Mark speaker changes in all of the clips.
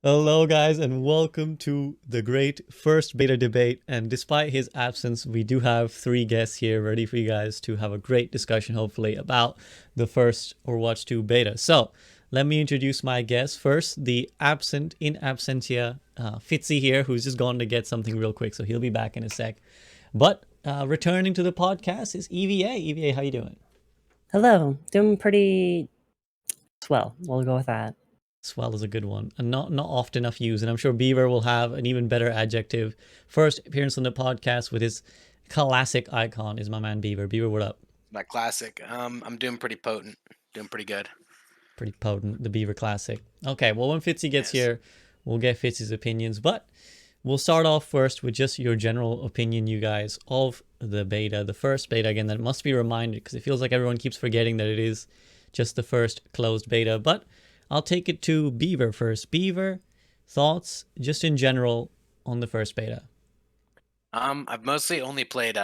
Speaker 1: Hello, guys, and welcome to the great first beta debate. And despite his absence, we do have three guests here ready for you guys to have a great discussion, hopefully, about the first Overwatch 2 beta. So, let me introduce my guests. First, the absent in absentia, Fitzy here, who's just gone to get something real quick, so he'll be back in a sec. But returning to the podcast is EeveeA. EeveeA, how you doing?
Speaker 2: Hello, doing pretty swell. We'll go with that.
Speaker 1: Swell is a good one, and not often enough used. And I'm sure Beaver will have an even better adjective. First appearance on the podcast with his classic icon is my man Beaver. Beaver, what up?
Speaker 3: My classic. I'm doing pretty potent. Doing pretty good.
Speaker 1: Pretty potent, the Beaver classic. Okay, well, when Fitzy gets
Speaker 3: Yes.
Speaker 1: here, we'll get Fitzy's opinions, but we'll start off first with just your general opinion, you guys, of the beta, the first beta. Again, that must be reminded because it feels like everyone keeps forgetting that it is just the first closed beta. But I'll take it to Beaver first. Beaver, thoughts just in general on the first beta?
Speaker 3: I've mostly only played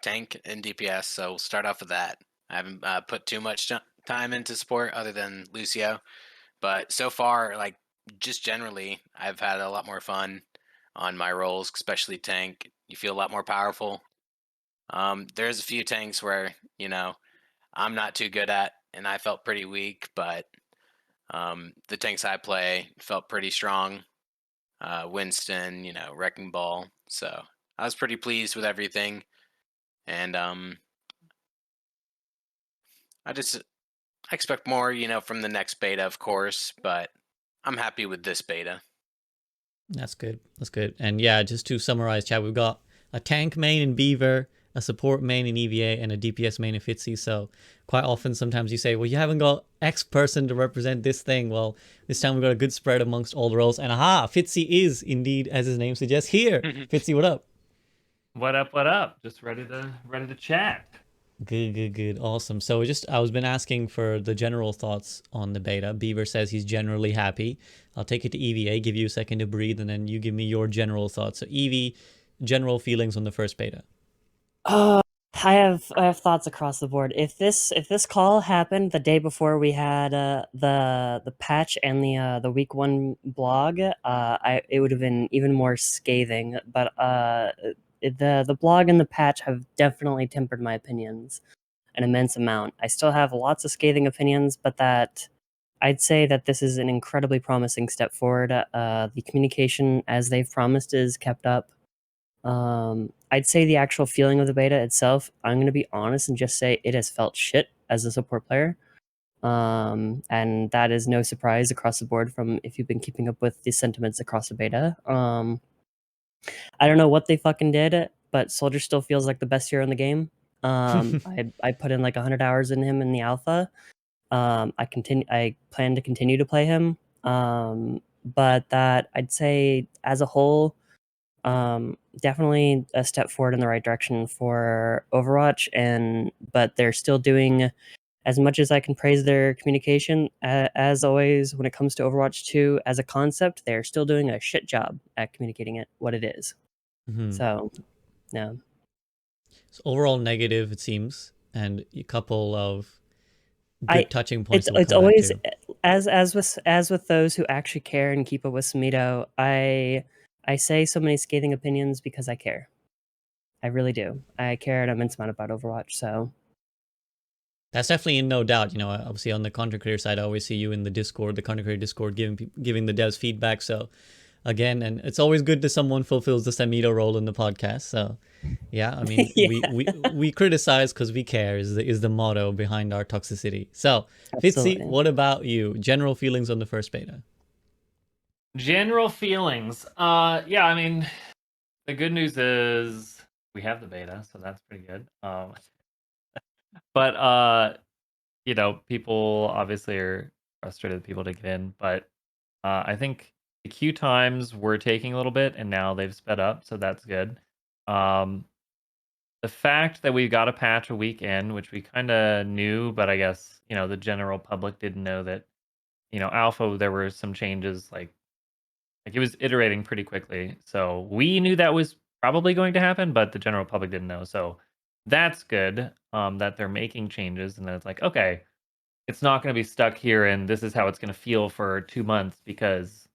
Speaker 3: tank and DPS, so we'll start off with that. I haven't put too much time into support other than Lucio, but so far, like just generally, I've had a lot more fun on my roles, especially tank. You feel a lot more powerful. There's a few tanks where I'm not too good at, and I felt pretty weak, but the tanks I play felt pretty strong. Winston, Wrecking Ball. So I was pretty pleased with everything, and I expect more, from the next beta, of course, but I'm happy with this beta.
Speaker 1: That's good. That's good. And yeah, just to summarize, chat, we've got a tank main in Beaver, a support main in EeveeA, and a DPS main in Fitzy. So quite often, sometimes you say, well, you haven't got X person to represent this thing. Well, this time we've got a good spread amongst all the roles. And aha, Fitzy is indeed, as his name suggests, here. Fitzy, what up?
Speaker 4: What up? What up? Just ready to chat.
Speaker 1: Good, good, good. Awesome. So I was been asking for the general thoughts on the beta. Beaver says he's generally happy. I'll take it to EeveeA, give you a second to breathe, and then you give me your general thoughts. So Evie, general feelings on the first beta.
Speaker 2: I have thoughts across the board. If this call happened the day before we had the patch and the week one blog, it would have been even more scathing. But the blog and the patch have definitely tempered my opinions an immense amount. I still have lots of scathing opinions, but that I'd say that this is an incredibly promising step forward. The communication, as they've promised, is kept up. I'd say the actual feeling of the beta itself, I'm going to be honest and just say it has felt shit as a support player. And that is no surprise across the board from if you've been keeping up with the sentiments across the beta. I don't know what they fucking did, but Soldier still feels like the best hero in the game. I put in like 100 hours in him in the alpha. I plan to continue to play him. But that I'd say as a whole, definitely a step forward in the right direction for Overwatch, but they're still doing as much as I can praise their communication. As always, when it comes to Overwatch 2 as a concept, they're still doing a shit job at communicating it what it is. So, yeah.
Speaker 1: So overall negative, it seems, and a couple of good touching points that we'll
Speaker 2: It's
Speaker 1: come back
Speaker 2: always
Speaker 1: to.
Speaker 2: as with those who actually care and keep up with Smito. I say so many scathing opinions because I care. I really do. I care an immense amount about Overwatch. So
Speaker 1: That's definitely in no doubt. You know, obviously on the content creator side, I always see you in the Discord, the content creator Discord, giving the devs feedback. So again, and it's always good that someone fulfills the Samito role in the podcast. So yeah, I mean,
Speaker 2: yeah,
Speaker 1: we criticize because we care is the motto behind our toxicity. So Fitzy,
Speaker 2: absolutely.
Speaker 1: what about you? General feelings on the first beta?
Speaker 4: General feelings. Yeah, I mean, the good news is we have the beta, so that's pretty good. But people obviously are frustrated people to get in, but I think the queue times were taking a little bit, and now they've sped up, so that's good. Um, the fact that we got a patch a week in, which we kind of knew, but I guess the general public didn't know that. Alpha, there were some changes, like it was iterating pretty quickly. So we knew that was probably going to happen, but the general public didn't know. So that's good that they're making changes, and then it's like, okay, it's not going to be stuck here, and this is how it's going to feel for 2 months because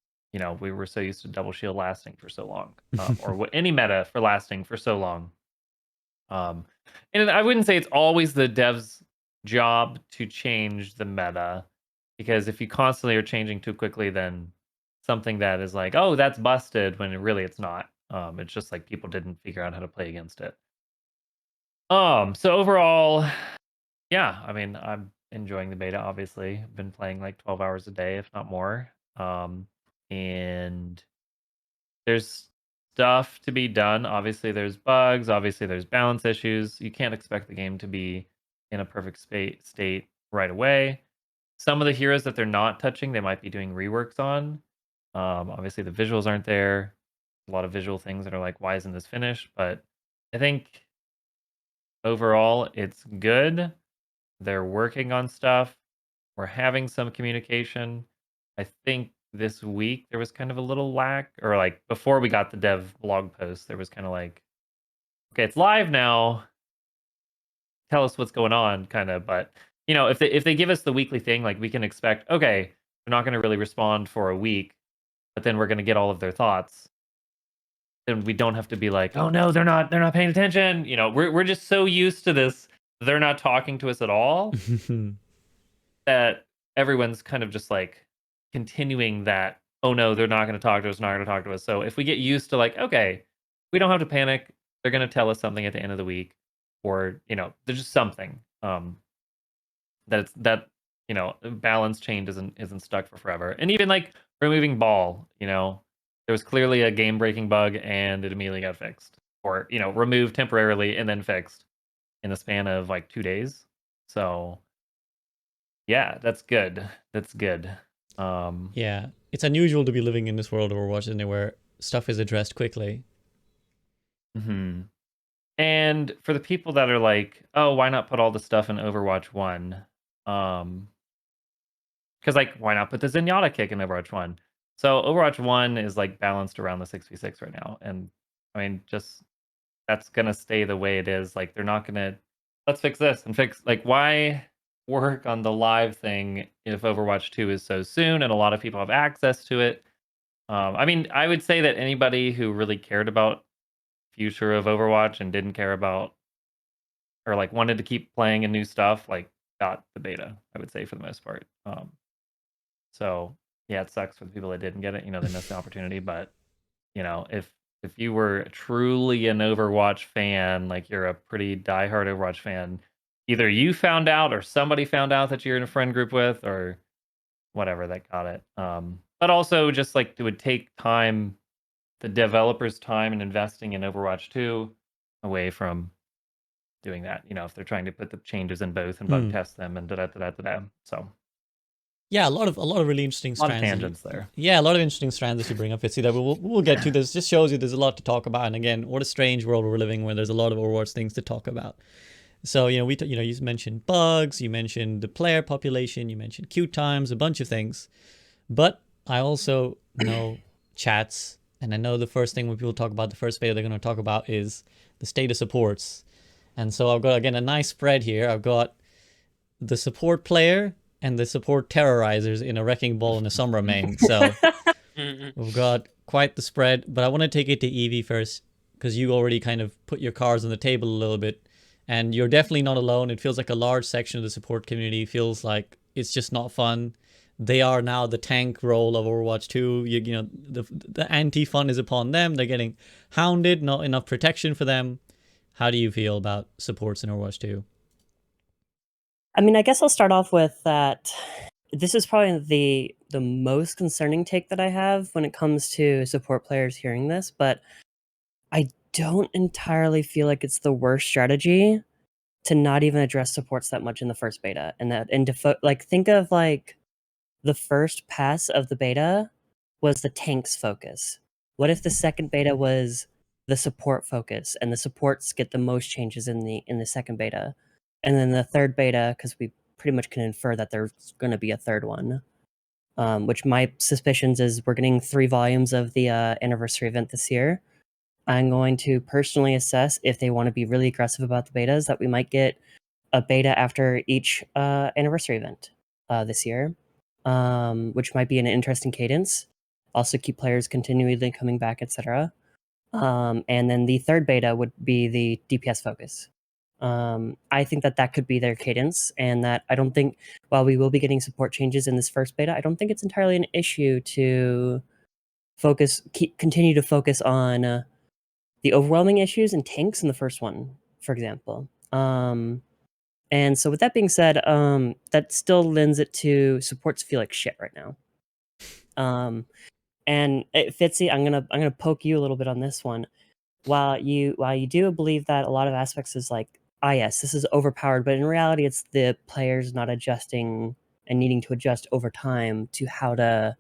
Speaker 4: we were so used to double shield lasting for so long, or any meta for lasting for so long. And I wouldn't say it's always the dev's job to change the meta, because if you constantly are changing too quickly, then something that is like, oh, that's busted, when really it's not. It's just like people didn't figure out how to play against it. So overall, yeah, I mean, I'm enjoying the beta. Obviously, I've been playing like 12 hours a day, if not more. And there's stuff to be done. Obviously, there's bugs. Obviously, there's balance issues. You can't expect the game to be in a perfect state right away. Some of the heroes that they're not touching, they might be doing reworks on. Obviously, the visuals aren't there. A lot of visual things that are like, why isn't this finished? But I think overall, it's good. They're working on stuff. We're having some communication. I think this week there was kind of a little lack, or like before we got the dev blog post, there was kind of like, okay, it's live now. Tell us what's going on, kind of. But if they give us the weekly thing, like we can expect, okay, they're not going to really respond for a week, but then we're going to get all of their thoughts. Then we don't have to be like, oh no, they're not paying attention. We're just so used to this. They're not talking to us at all. That everyone's kind of just like continuing that, oh no, they're not going to talk to us, not going to talk to us. So if we get used to like, okay, we don't have to panic, they're going to tell us something at the end of the week, or there's just something that balance change isn't stuck for forever. And even like removing ball, there was clearly a game breaking bug and it immediately got fixed, or removed temporarily and then fixed in the span of like 2 days. So yeah, that's good. That's good.
Speaker 1: Yeah, it's unusual to be living in this world of Overwatch, isn't it, where stuff is addressed quickly.
Speaker 4: And for the people that are like, oh, why not put all the stuff in Overwatch 1? Because like, why not put the Zenyatta kick in Overwatch 1? So Overwatch 1 is like balanced around the 6v6 right now. And I mean, just that's gonna stay the way it is. Like, they're not gonna, let's fix this and fix, like, why work on the live thing if Overwatch 2 is so soon and a lot of people have access to it? I mean, I would say that anybody who really cared about future of Overwatch and didn't care about, or like wanted to keep playing and new stuff, like got the beta, I would say, for the most part. So yeah, it sucks for the people that didn't get it. They missed the opportunity. But if you were truly an Overwatch fan, like you're a pretty diehard Overwatch fan, either you found out or somebody found out that you're in a friend group with, or whatever, that got it. But also just like it would take time, the developers' time in investing in Overwatch 2 away from doing that. If they're trying to put the changes in both and bug test them and da. So
Speaker 1: yeah, a lot of really interesting
Speaker 4: a lot of
Speaker 1: strands.
Speaker 4: tangents there.
Speaker 1: Yeah, a lot of interesting strands that you bring up, Fitzy, that we'll get to. This just shows you there's a lot to talk about. And again, what a strange world we're living in where there's a lot of Overwatch things to talk about. So you mentioned bugs, you mentioned the player population, you mentioned queue times, a bunch of things. But I also know chats, and I know the first thing when people talk about the first beta, they're going to talk about is the state of supports. And so I've got, again, a nice spread here. I've got the support player and the support terrorizers in a Wrecking Ball and a Sombra main. So we've got quite the spread. But I want to take it to EeveeA first, because you already kind of put your cards on the table a little bit. And you're definitely not alone. It feels like a large section of the support community feels like it's just not fun. They are now the tank role of Overwatch 2. The anti-fun is upon them. They're getting hounded, not enough protection for them. How do you feel about supports in Overwatch 2?
Speaker 2: I mean, I guess I'll start off with that. This is probably the most concerning take that I have when it comes to support players hearing this, but I don't entirely feel like it's the worst strategy to not even address supports that much in the first beta, think of like the first pass of the beta was the tanks focus. What if the second beta was the support focus, and the supports get the most changes in the second beta, and then the third beta, because we pretty much can infer that there's going to be a third one, which my suspicions is we're getting 3 volumes of the anniversary event this year. I'm going to personally assess if they want to be really aggressive about the betas, that we might get a beta after each anniversary event this year, which might be an interesting cadence. also keep players continually coming back, etc. And then the third beta would be the DPS focus. I think that could be their cadence, and that I don't think, while we will be getting support changes in this first beta, I don't think it's entirely an issue to continue to focus on the overwhelming issues and tanks in the first one, for example. And so with that being said, that still lends it to supports feel like shit right now. And Fitzy, I'm gonna poke you a little bit on this one. While you do believe that a lot of aspects is like, yes, this is overpowered, but in reality, it's the players not adjusting and needing to adjust over time to how to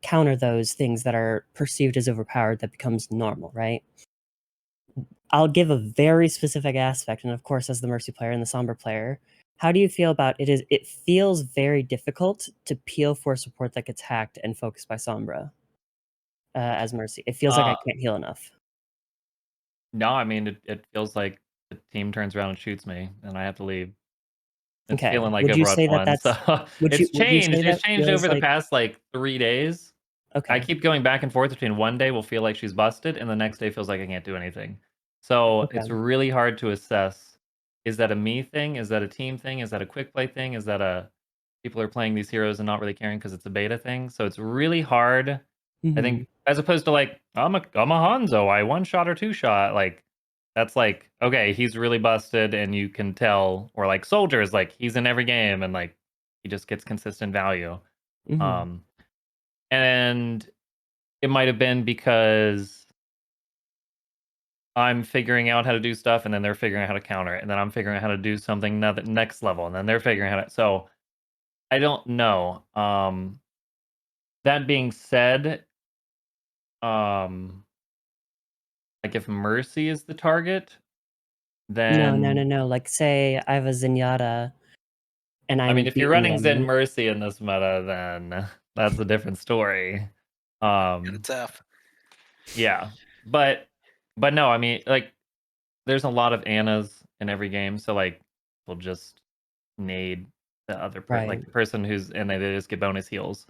Speaker 2: counter those things that are perceived as overpowered that becomes normal, right? I'll give a very specific aspect, and of course, as the Mercy player and the Sombra player, how do you feel about it? It feels very difficult to peel for support that gets hacked and focused by Sombra as Mercy. It feels like I can't heal enough.
Speaker 4: No, I mean it feels like the team turns around and shoots me, and I have to leave. It's
Speaker 2: Okay.
Speaker 4: feeling like
Speaker 2: Would you
Speaker 4: Overwatch
Speaker 2: say that
Speaker 4: 1.
Speaker 2: that's
Speaker 4: So
Speaker 2: would you
Speaker 4: it's changed.
Speaker 2: say
Speaker 4: It's
Speaker 2: that
Speaker 4: changed
Speaker 2: feels
Speaker 4: over the
Speaker 2: like
Speaker 4: past like 3 days. I
Speaker 2: okay.
Speaker 4: keep going back and forth between one day will feel like she's busted, and the next day feels like I can't do anything. So it's
Speaker 2: Okay.
Speaker 4: really hard to assess. Is that a me thing? Is that a team thing? Is that a quick play thing? Is that a people are playing these heroes and not really caring because it's a beta thing? So it's really hard. I
Speaker 2: Mhm.
Speaker 4: think as opposed to like I'm a Hanzo, I one shot or two shot, like that's like okay, he's really busted and you can tell, or like soldiers, like he's in every game and like he just gets consistent value.
Speaker 2: Mhm.
Speaker 4: And it might have been because I'm figuring out how to do stuff and then they're figuring out how to counter it, and then I'm figuring out how to do something next level and then they're figuring out so I don't know. That being said, like if Mercy is the target,
Speaker 2: No,
Speaker 4: then
Speaker 2: like, say I have a Zenyatta and
Speaker 4: I mean
Speaker 2: I'm
Speaker 4: if you're
Speaker 2: beating
Speaker 4: running Zen
Speaker 2: them.
Speaker 4: Mercy in this meta, then that's a different story.
Speaker 3: Kinda tough.
Speaker 4: Yeah. But no, I mean like there's a lot of Annas in every game, so like we'll just nade the other
Speaker 2: Right.
Speaker 4: like the person who's and they just get bonus heals.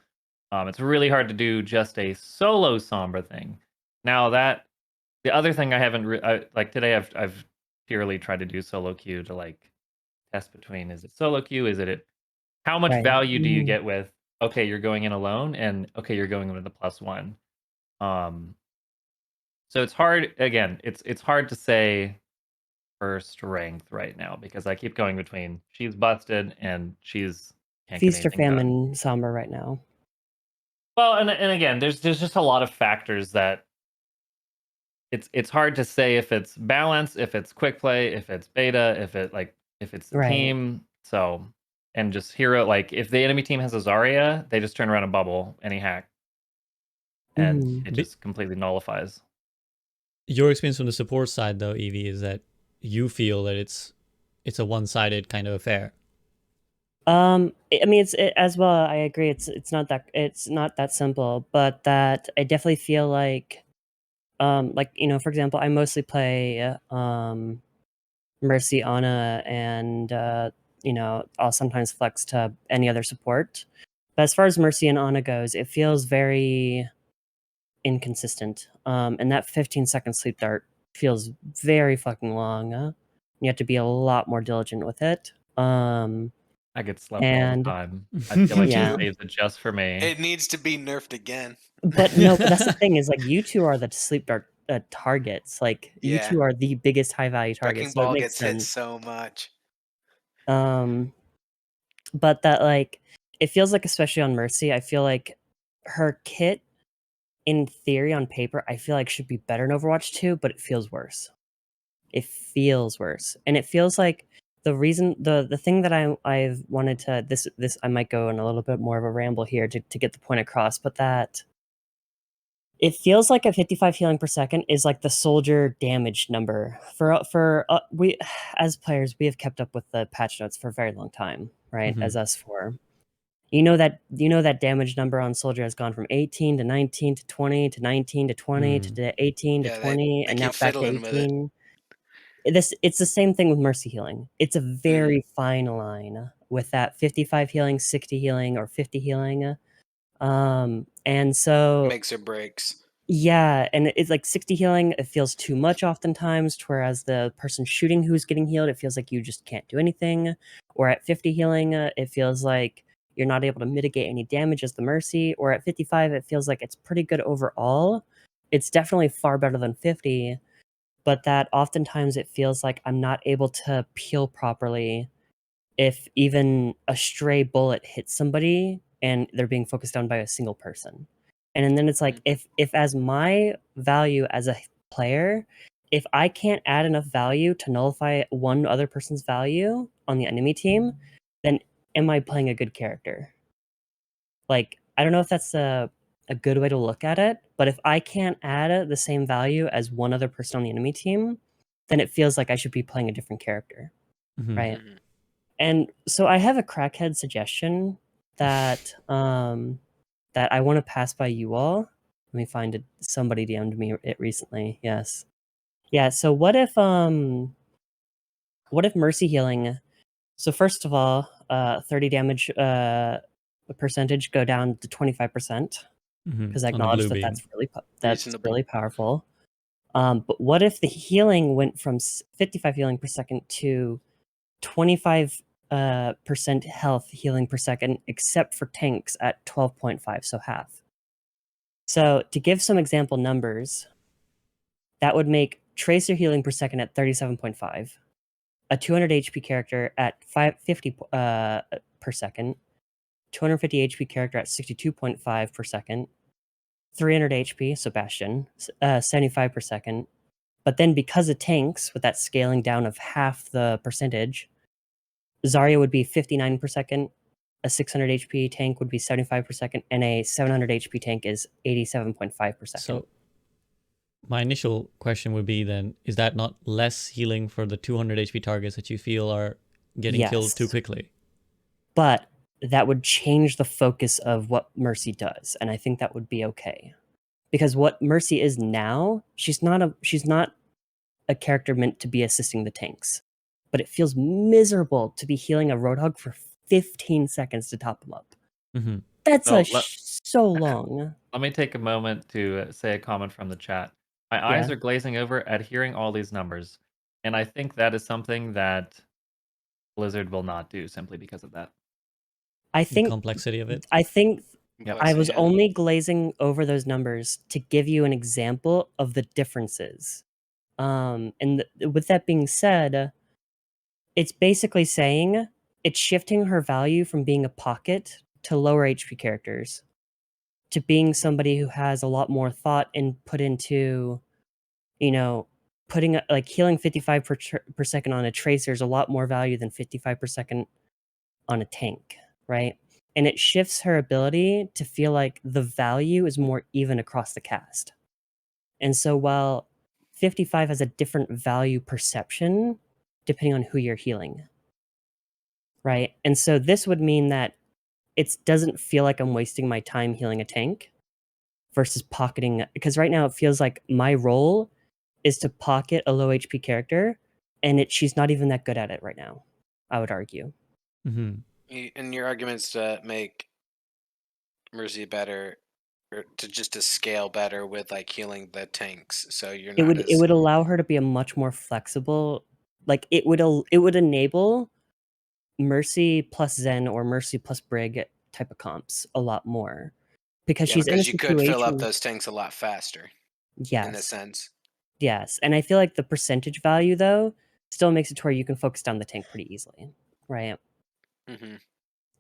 Speaker 4: It's really hard to do just a solo Sombra thing. Now that the other thing I haven't like today I've purely tried to do solo queue to like test between is it solo queue, is it how much
Speaker 2: Right.
Speaker 4: value do you get with okay you're going in alone and okay you're going with the +1. So it's hard again. It's hard to say her strength right now because I keep going between she's busted and she's can't get
Speaker 2: Feast or
Speaker 4: anything done.
Speaker 2: famine Sombra right now.
Speaker 4: Well, and again, there's just a lot of factors that it's hard to say if it's balance, if it's quick play, if it's beta, if it's the
Speaker 2: Right.
Speaker 4: team. So and just hero like if the enemy team has a Zarya, they just turn around and bubble any hack, and
Speaker 2: Mhm.
Speaker 4: it just completely nullifies.
Speaker 1: Your experience from the support side, though, Evie, is that you feel that it's a one-sided kind of affair.
Speaker 2: I mean, as well. I agree. It's not that simple, but that I definitely feel like for example, I mostly play Mercy, Ana, and I'll sometimes flex to any other support. But as far as Mercy and Ana goes, it feels very inconsistent. And that 15-second sleep dart feels very fucking long. You have to be a lot more diligent with it.
Speaker 4: I get slept all the
Speaker 2: And
Speaker 4: time. I feel like
Speaker 2: Yeah.
Speaker 4: she saves it just for me.
Speaker 3: It needs to be nerfed again.
Speaker 2: But no, but that's the thing is like you two are the sleep dart targets. Like you
Speaker 3: Yeah.
Speaker 2: two are the biggest high value
Speaker 3: Wrecking
Speaker 2: targets. So it
Speaker 3: Ball
Speaker 2: makes
Speaker 3: gets hit
Speaker 2: sense.
Speaker 3: so much.
Speaker 2: But that like it feels like especially on Mercy, I feel like her kit in theory on paper, I feel like should be better in Overwatch 2, but it feels worse. It feels worse. And it feels like the thing that I've wanted to this I might go in a little bit more of a ramble here to get the point across, but that it feels like a 55 healing per second is like the soldier damage number for we as players we have kept up with the patch notes for a very long time, right?
Speaker 1: Mhm.
Speaker 2: As us four, you know that damage number on soldier has gone from 18 to 19 to 20 to 19 to 20 to 18 to
Speaker 3: Yeah,
Speaker 2: 20
Speaker 3: they
Speaker 2: and now
Speaker 3: keep
Speaker 2: back to
Speaker 3: fiddling with it.
Speaker 2: 18. It's the same thing with mercy healing. It's a very fine line with that 55 healing, 60 healing, or 50 healing. And so
Speaker 3: Makes or breaks.
Speaker 2: yeah, and it's like 60 healing, it feels too much oftentimes, whereas the person shooting who's getting healed, it feels like you just can't do anything. Or at 50 healing, it feels like you're not able to mitigate any damage as the Mercy. Or at 55, it feels like it's pretty good overall. It's definitely far better than 50, but that oftentimes it feels like I'm not able to peel properly if even a stray bullet hits somebody and they're being focused on by a single person. And then it's like if as my value as a player, if I can't add enough value to nullify one other person's value on the enemy team, then am I playing a good character? Like, I don't know if that's a good way to look at it, but if I can't add the same value as one other person on the enemy team, then it feels like I should be playing a different character,
Speaker 1: Mhm.
Speaker 2: right? And so I have a crackhead suggestion that that I want to pass by you all. Let me find it. Somebody DM'd me it recently. Yes. Yeah, so what if mercy healing, so first of all, 30 damage percentage go down to 25%, because I
Speaker 1: On the
Speaker 2: acknowledge
Speaker 1: blue
Speaker 2: that
Speaker 1: beam.
Speaker 2: that's
Speaker 3: Reasonable.
Speaker 2: really powerful. But what if the healing went from 55 healing per second to 25 percent health healing per second, except for tanks at 12.5, so half. So to give some example numbers, that would make tracer healing per second at 37.5, a 200 HP character at 50 per second, 250 HP character at 62.5 per second, 300 HP, so Bastion, 75 per second. But then because of tanks, with that scaling down of half the percentage, Zarya would be 59 per second, a 600 HP tank would be 75 per second, and a 700 HP tank is 87.5 per second.
Speaker 1: So my initial question would be then, is that not less healing for the 200 HP targets that you feel are getting killed too
Speaker 2: Yes.
Speaker 1: quickly?
Speaker 2: But that would change the focus of what Mercy does, and I think that would be okay. Because what Mercy is now, she's not a character meant to be assisting the tanks. But it feels miserable to be healing a Roadhog for 15 seconds to top him up.
Speaker 1: Mhm.
Speaker 2: That's
Speaker 4: So
Speaker 2: so long.
Speaker 4: Let me take a moment to say a comment from the chat. My eyes
Speaker 2: Yeah.
Speaker 4: are glazing over at hearing all these numbers, and I think that is something that Blizzard will not do simply because of that.
Speaker 2: I
Speaker 1: The
Speaker 2: think
Speaker 1: complexity of it.
Speaker 2: I think
Speaker 4: Yep.
Speaker 2: I was
Speaker 3: Yeah.
Speaker 2: only glazing over those numbers to give you an example of the differences. With that being said, it's basically saying it's shifting her value from being a pocket to lower HP characters to being somebody who has a lot more thought and put into, you know, putting like healing 55 per second on a tracer is a lot more value than 55 per second on a tank, right? And it shifts her ability to feel like the value is more even across the cast. And so while 55 has a different value perception depending on who you're healing, right? And so this would mean that it doesn't feel like I'm wasting my time healing a tank versus pocketing, because right now it feels like my role is to pocket a low HP character, and she's not even that good at it right now, I would argue.
Speaker 1: Mhm.
Speaker 3: And your arguments to make Mercy better, or to scale better with like healing the tanks, so you're
Speaker 2: It
Speaker 3: not
Speaker 2: would
Speaker 3: as
Speaker 2: allow her to be a much more flexible, like it would enable Mercy plus Zen or Mercy plus Brig type of comps a lot more, because she's in a
Speaker 3: because you could fill up
Speaker 2: situation.
Speaker 3: those tanks a lot faster in a
Speaker 2: Yes,
Speaker 3: sense.
Speaker 2: yes, and I feel like the percentage value though still makes it to where you can focus down the tank pretty easily, right?
Speaker 3: Mm-hmm.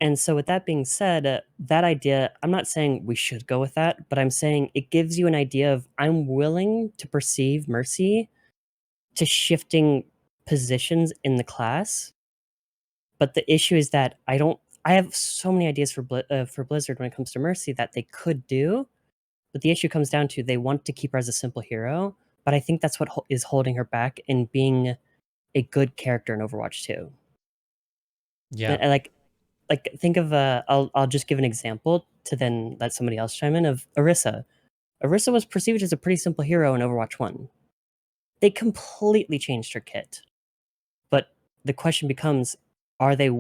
Speaker 2: And so, with that being said, that idea, I'm not saying we should go with that, but I'm saying it gives you an idea of I'm willing to perceive Mercy to shifting positions in the class. But the issue is that I have so many ideas for Blizzard when it comes to Mercy that they could do. But the issue comes down to they want to keep her as a simple hero. But I think that's what is holding her back in being a good character in Overwatch 2.
Speaker 1: Yeah.
Speaker 2: Like think of I'll just give an example to then let somebody else chime in, of Orisa. Orisa was perceived as a pretty simple hero in Overwatch 1. They completely changed her kit. But the question becomes, are they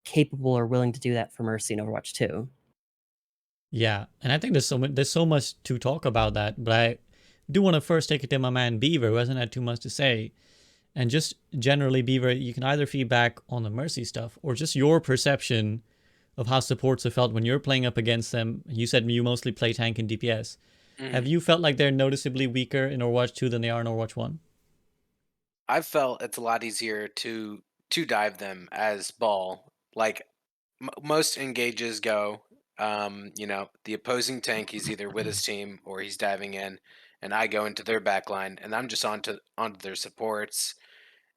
Speaker 2: capable or willing to do that for Mercy in Overwatch 2?
Speaker 1: Yeah, and I think there's so much to talk about that, but I do want to first take it to my man Beaver, who hasn't had too much to say. And just generally, Beaver, you can either feedback on the Mercy stuff or just your perception of how supports have felt when you're playing up against them. You said you mostly play tank and DPS. Have you felt like they're noticeably weaker in Overwatch 2 than they are in Overwatch 1?
Speaker 3: I've felt it's a lot easier to dive them as ball. Like most engages go, the opposing tank, he's either with his team or he's diving in, and I go into their back line, and I'm just onto their supports,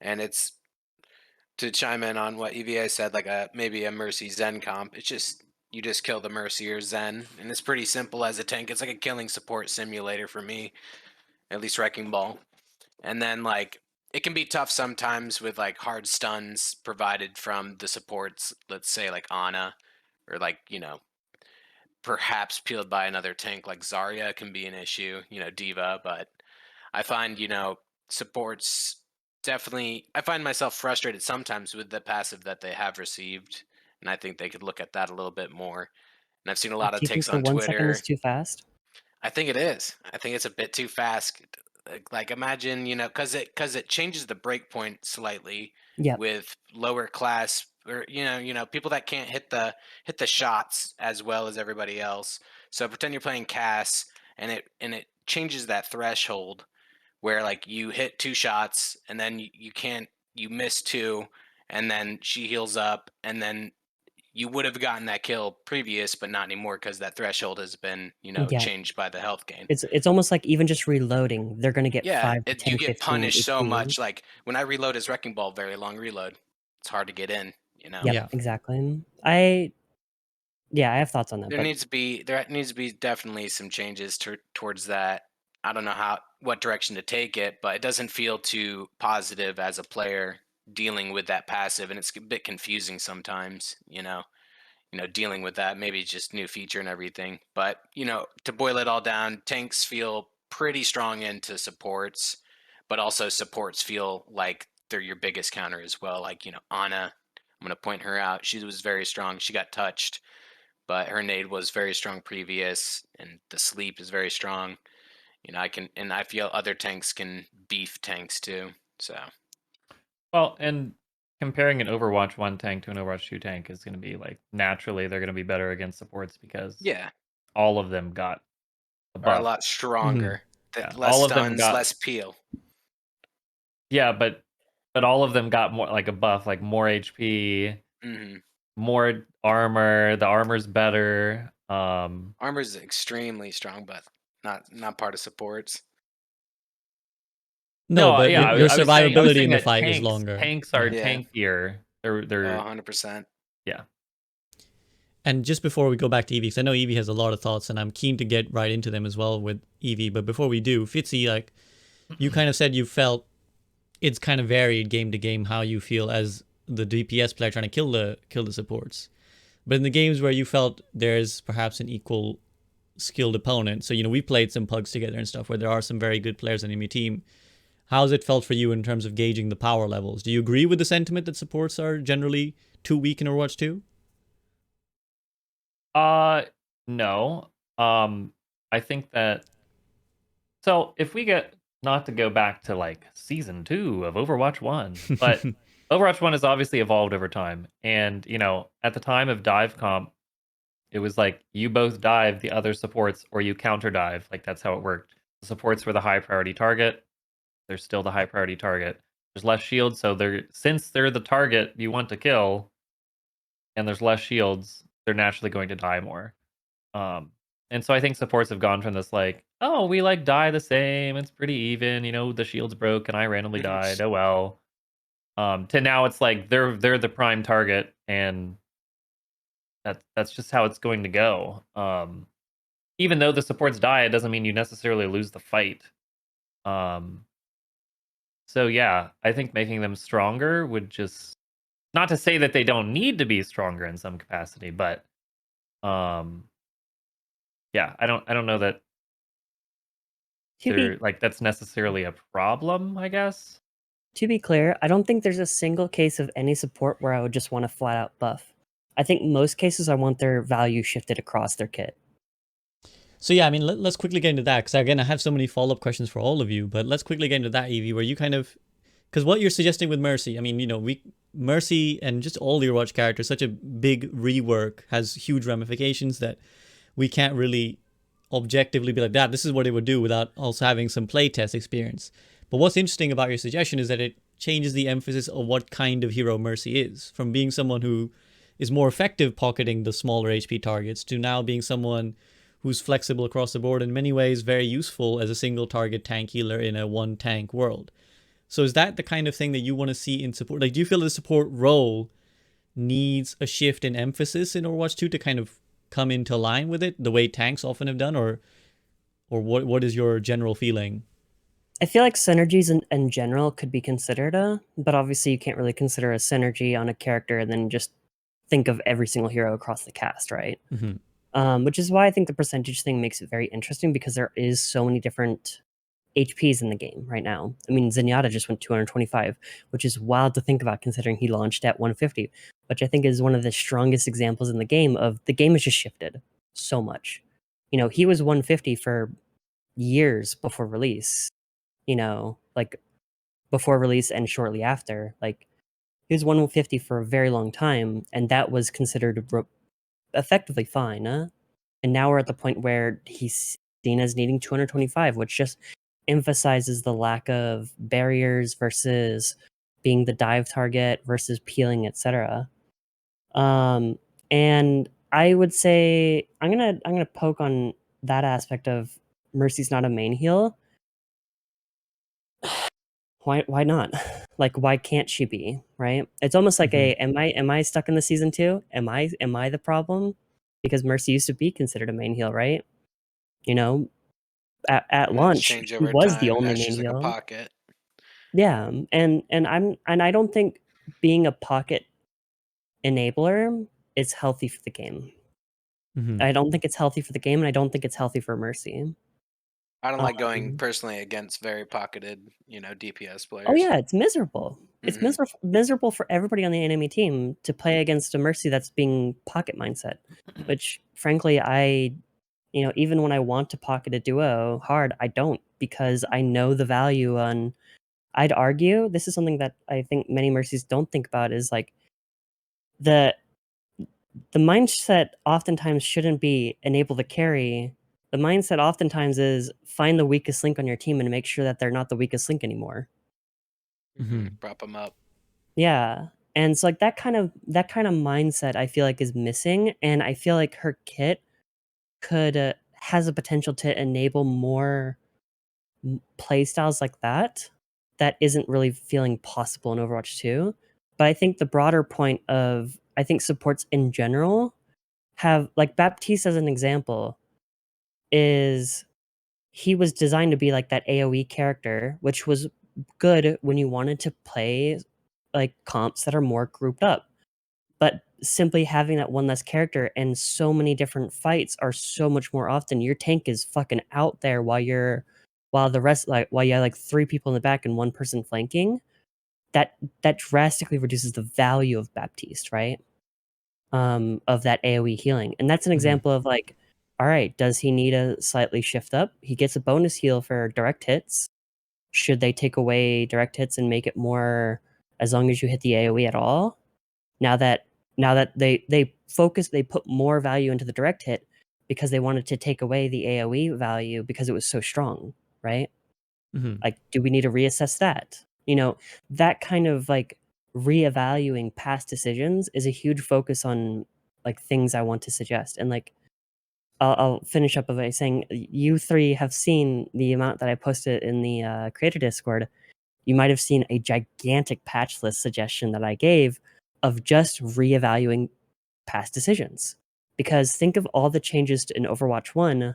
Speaker 3: and it's to chime in on what EeveeA said, like maybe a Mercy Zen comp. It's just you just kill the Mercy or Zen, and it's pretty simple as a tank. It's like a killing support simulator for me, at least Wrecking Ball. And then like it can be tough sometimes with like hard stuns provided from the supports, let's say like Ana, or like, perhaps peeled by another tank like Zarya can be an issue, D.Va, but I find, supports definitely, I find myself frustrated sometimes with the passive that they have received, and I think they could look at that a little bit more. And I've seen a lot
Speaker 2: Do
Speaker 3: of
Speaker 2: you think
Speaker 3: takes
Speaker 2: the
Speaker 3: on
Speaker 2: 1 second is
Speaker 3: Twitter.
Speaker 2: too fast?
Speaker 3: I think it is. I think it's a bit too fast. Like imagine, because it changes the breakpoint slightly
Speaker 2: Yep.
Speaker 3: with lower class, or people that can't hit the shots as well as everybody else. So pretend you're playing Cass, and it changes that threshold where like you hit 2 shots and then you can't, you miss 2, and then she heals up, and then you would have gotten that kill previous, but not anymore because that threshold has been,
Speaker 2: Yeah.
Speaker 3: changed by the health gain.
Speaker 2: It's almost like even just reloading, they're gonna get
Speaker 3: Yeah,
Speaker 2: 5 to 10,
Speaker 3: you get
Speaker 2: 15
Speaker 3: punished so
Speaker 2: HP.
Speaker 3: much. Like when I reload as Wrecking Ball, very long reload. It's hard to get in.
Speaker 2: Yep,
Speaker 1: Yeah.
Speaker 2: exactly. I have thoughts on that,
Speaker 3: There
Speaker 2: but
Speaker 3: needs to be definitely some changes towards that. I don't know what direction to take it, but it doesn't feel too positive as a player dealing with that passive, and it's a bit confusing sometimes. Dealing with that. Maybe it's just new feature and everything. But, to boil it all down, tanks feel pretty strong into supports, but also supports feel like they're your biggest counter as well. Like, Ana, I'm going to point her out. She was very strong. She got touched, but her nade was very strong previous, and the sleep is very strong. I feel other tanks can beef tanks too. So,
Speaker 4: Well, and comparing an Overwatch 1 tank to an Overwatch 2 tank is going to be like naturally they're going to be better against supports because
Speaker 3: yeah,
Speaker 4: all of them got a
Speaker 3: are a
Speaker 4: buff.
Speaker 3: lot stronger.
Speaker 4: Yeah,
Speaker 3: Less
Speaker 4: all of them
Speaker 3: stuns,
Speaker 4: got
Speaker 3: less peel.
Speaker 4: yeah, but all of them got more like a buff, like more HP,
Speaker 3: Hmm.
Speaker 4: more armor. The armor's better.
Speaker 3: Armor's extremely strong, but not part of supports.
Speaker 1: No,
Speaker 4: No,
Speaker 1: but
Speaker 4: yeah,
Speaker 1: your
Speaker 4: I was saying
Speaker 1: survivability in the
Speaker 4: that
Speaker 1: fight is longer.
Speaker 4: tanks are
Speaker 1: Yeah.
Speaker 3: Yeah.
Speaker 4: tankier. They're
Speaker 3: 100%.
Speaker 4: yeah.
Speaker 1: And just before we go back to Eevee, because I know Eevee has a lot of thoughts, and I'm keen to get right into them as well with Eevee. But before we do, Fitzy, like you kind of said, you felt it's kind of varied game to game how you feel as the DPS player trying to kill the supports. But in the games where you felt there's perhaps an equal skilled opponent, so we played some pugs together and stuff where there are some very good players on your team. How's it felt for you in terms of gauging the power levels? Do you agree with the sentiment that supports are generally too weak in Overwatch 2?
Speaker 4: No. I think that so if we get not to go back to like season 2 of Overwatch 1, but Overwatch 1 has obviously evolved over time. And, at the time of dive comp, it was like you both dive the other supports or you counter dive. Like that's how it worked. The supports were the high priority target. They're still the high priority target. There's less shields, so since they're the target you want to kill and there's less shields, they're naturally going to die more. And so I think supports have gone from this like, oh, we like die the same, it's pretty even, the shield's broke and I randomly died. Oh well. To now it's like they're the prime target and that's just how it's going to go. Even though the supports die, it doesn't mean you necessarily lose the fight. So yeah, I think making them stronger would just not to say that they don't need to be stronger in some capacity, but yeah, I don't know that they're like that's necessarily a problem, I guess.
Speaker 2: To be clear, I don't think there's a single case of any support where I would just want to flat out buff. I think most cases I want their value shifted across their kit.
Speaker 1: So yeah, I mean, let's quickly get into that because again, I have so many follow-up questions for all of you. But let's quickly get into that, Evie, where you kind of, because what you're suggesting with Mercy, I mean, Mercy and just all the Overwatch characters, such a big rework has huge ramifications that we can't really objectively be like that. This is what it would do without also having some playtest experience. But what's interesting about your suggestion is that it changes the emphasis of what kind of hero Mercy is, from being someone who is more effective pocketing the smaller HP targets to now being someone who's flexible across the board, in many ways very useful as a single target tank healer in a one tank world. So is that the kind of thing that you want to see in support? Like, do you feel the support role needs a shift in emphasis in Overwatch 2 to kind of come into line with it, the way tanks often have done, or what is your general feeling?
Speaker 2: I feel like synergies in general could be considered, but obviously you can't really consider a synergy on a character and then just think of every single hero across the cast, right? Which is why I think the percentage thing makes it very interesting, because there is so many different HPs in the game right now. I mean, Zenyatta just went 225, which is wild to think about considering he launched at 150, which I think is one of the strongest examples in the game of the game has just shifted so much. You know, he was 150 for years before release, like before release and shortly after. Like, he was 150 for a very long time, and that was considered effectively fine. And now we're at the point where he's seen as needing 225, which just emphasizes the lack of barriers versus being the dive target versus peeling, etc. And I would say I'm gonna poke on that aspect of Mercy's not a main heal. Why not? Like, why can't she be, right? It's almost like am I stuck in the season 2? Am I the problem? Because Mercy used to be considered a main heal, right? You know, at launch
Speaker 3: change
Speaker 2: she
Speaker 3: over
Speaker 2: was the
Speaker 3: time.
Speaker 2: only
Speaker 3: Now
Speaker 2: main
Speaker 3: she's like a
Speaker 2: heal.
Speaker 3: pocket.
Speaker 2: Yeah, and I don't think being a pocket enabler is healthy for the game. I don't think it's healthy for the game, and I don't think it's healthy for Mercy.
Speaker 3: I don't like going
Speaker 2: Um,
Speaker 3: personally against very pocketed, DPS players.
Speaker 2: Oh yeah, it's miserable. It's
Speaker 3: Mhm.
Speaker 2: miserable for everybody on the enemy team to play against a Mercy that's being pocket mindset, which frankly even when I want to pocket a duo hard, I don't, because I know the value on. I'd argue this is something that I think many Mercies don't think about, is like the mindset oftentimes shouldn't be enable the carry. The mindset oftentimes is find the weakest link on your team and make sure that they're not the weakest link anymore.
Speaker 3: Prop them up.
Speaker 2: Yeah. And it's like that kind of mindset I feel like is missing, and I feel like her kit could has a potential to enable more play styles like that isn't really feeling possible in Overwatch 2. But I think the broader point of, I think supports in general have, like Baptiste as an example, is he was designed to be like that AoE character, which was good when you wanted to play like comps that are more grouped up. But simply having that one less character and so many different fights are so much more often. Your tank is fucking out there while the rest, like while you have like 3 people in the back and 1 person flanking. That drastically reduces the value of Baptiste, right? Of that AoE healing. And that's an example of like, all right, does he need a slightly shift up? He gets a bonus heal for direct hits. Should they take away direct hits and make it more as long as you hit the AoE at all? Now that they put more value into the direct hit because they wanted to take away the AoE value because it was so strong, right? Like, do we need to reassess that? That kind of like reevaluating past decisions is a huge focus on like things I want to suggest. And like, I'll finish up by saying you 3 have seen the amount that I posted in the creator Discord. You might have seen a gigantic patch list suggestion that I gave of just reevaluating past decisions. Because think of all the changes in Overwatch 1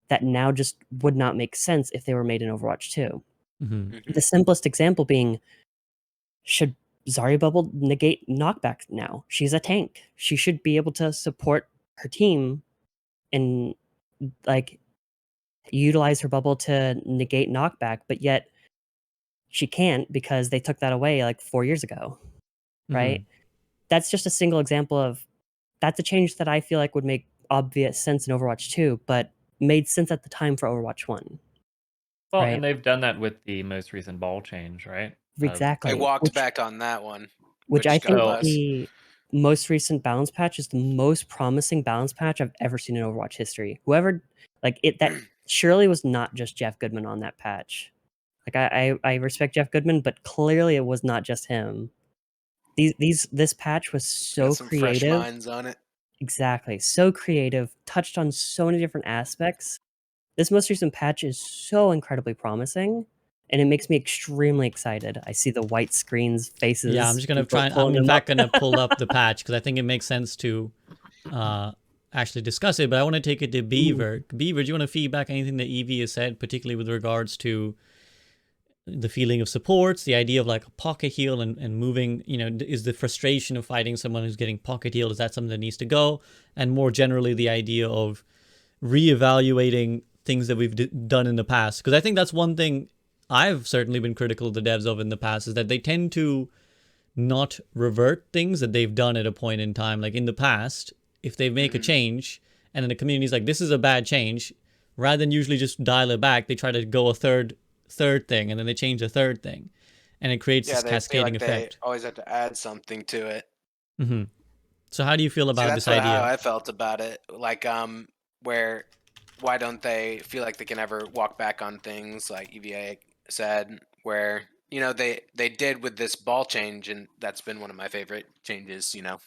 Speaker 2: that now just would not make sense if they were made in Overwatch 2. The simplest example being, should Zarya Bubble negate knockback now? She's a tank. She should be able to support her team and like utilize her bubble to negate knockback, but yet she can't because they took that away like 4 years ago, right? That's just a single example of, that's a change that I feel like would make obvious sense in Overwatch 2, but made sense at the time for Overwatch 1.
Speaker 4: Well,
Speaker 2: Right.
Speaker 4: and they've done that with the most recent ball change, right?
Speaker 2: Exactly.
Speaker 3: I walked
Speaker 2: which,
Speaker 3: back on that one,
Speaker 2: which I
Speaker 3: God
Speaker 2: think
Speaker 3: bless.
Speaker 2: the most recent balance patch is the most promising balance patch I've ever seen in Overwatch history. Whoever, like it, that surely was not just Jeff Goodman on that patch. Like I respect Jeff Goodman, but clearly it was not just him. This patch was so
Speaker 3: Got some fresh
Speaker 2: creative.
Speaker 3: minds on it.
Speaker 2: Exactly. So creative, touched on so many different aspects. This most recent patch is so incredibly promising, and it makes me extremely excited. I see the white screens, faces.
Speaker 1: Yeah, I'm just gonna
Speaker 2: people
Speaker 1: try. I'm
Speaker 2: pulling
Speaker 1: in
Speaker 2: them
Speaker 1: fact
Speaker 2: up.
Speaker 1: gonna pull up the patch because I think it makes sense to actually discuss it. But I want to take it to Beaver. Beaver, do you want to feedback anything that EeveeA has said, particularly with regards to the feeling of supports, the idea of like a pocket heal and moving, you know, is the frustration of fighting someone who's getting pocket healed, is that something that needs to go? And more generally, the idea of reevaluating things that we've done in the past. Because I think that's one thing I've certainly been critical of the devs of in the past, is that they tend to not revert things that they've done at a point in time. Like in the past, if they make a change and then the community's like, this is a bad change, rather than usually just dial it back, they try to go a third thing, and then they change a third thing, and it creates this
Speaker 3: They feel
Speaker 1: cascading
Speaker 3: like
Speaker 1: effect.
Speaker 3: they always have to add something to it.
Speaker 1: So how do you feel
Speaker 3: See,
Speaker 1: about
Speaker 3: that's
Speaker 1: this idea?
Speaker 3: how I felt about it. Like, where why don't they feel like they can ever walk back on things like EeveeA said, where you know they did with this ball change, and that's been one of my favorite changes, you know,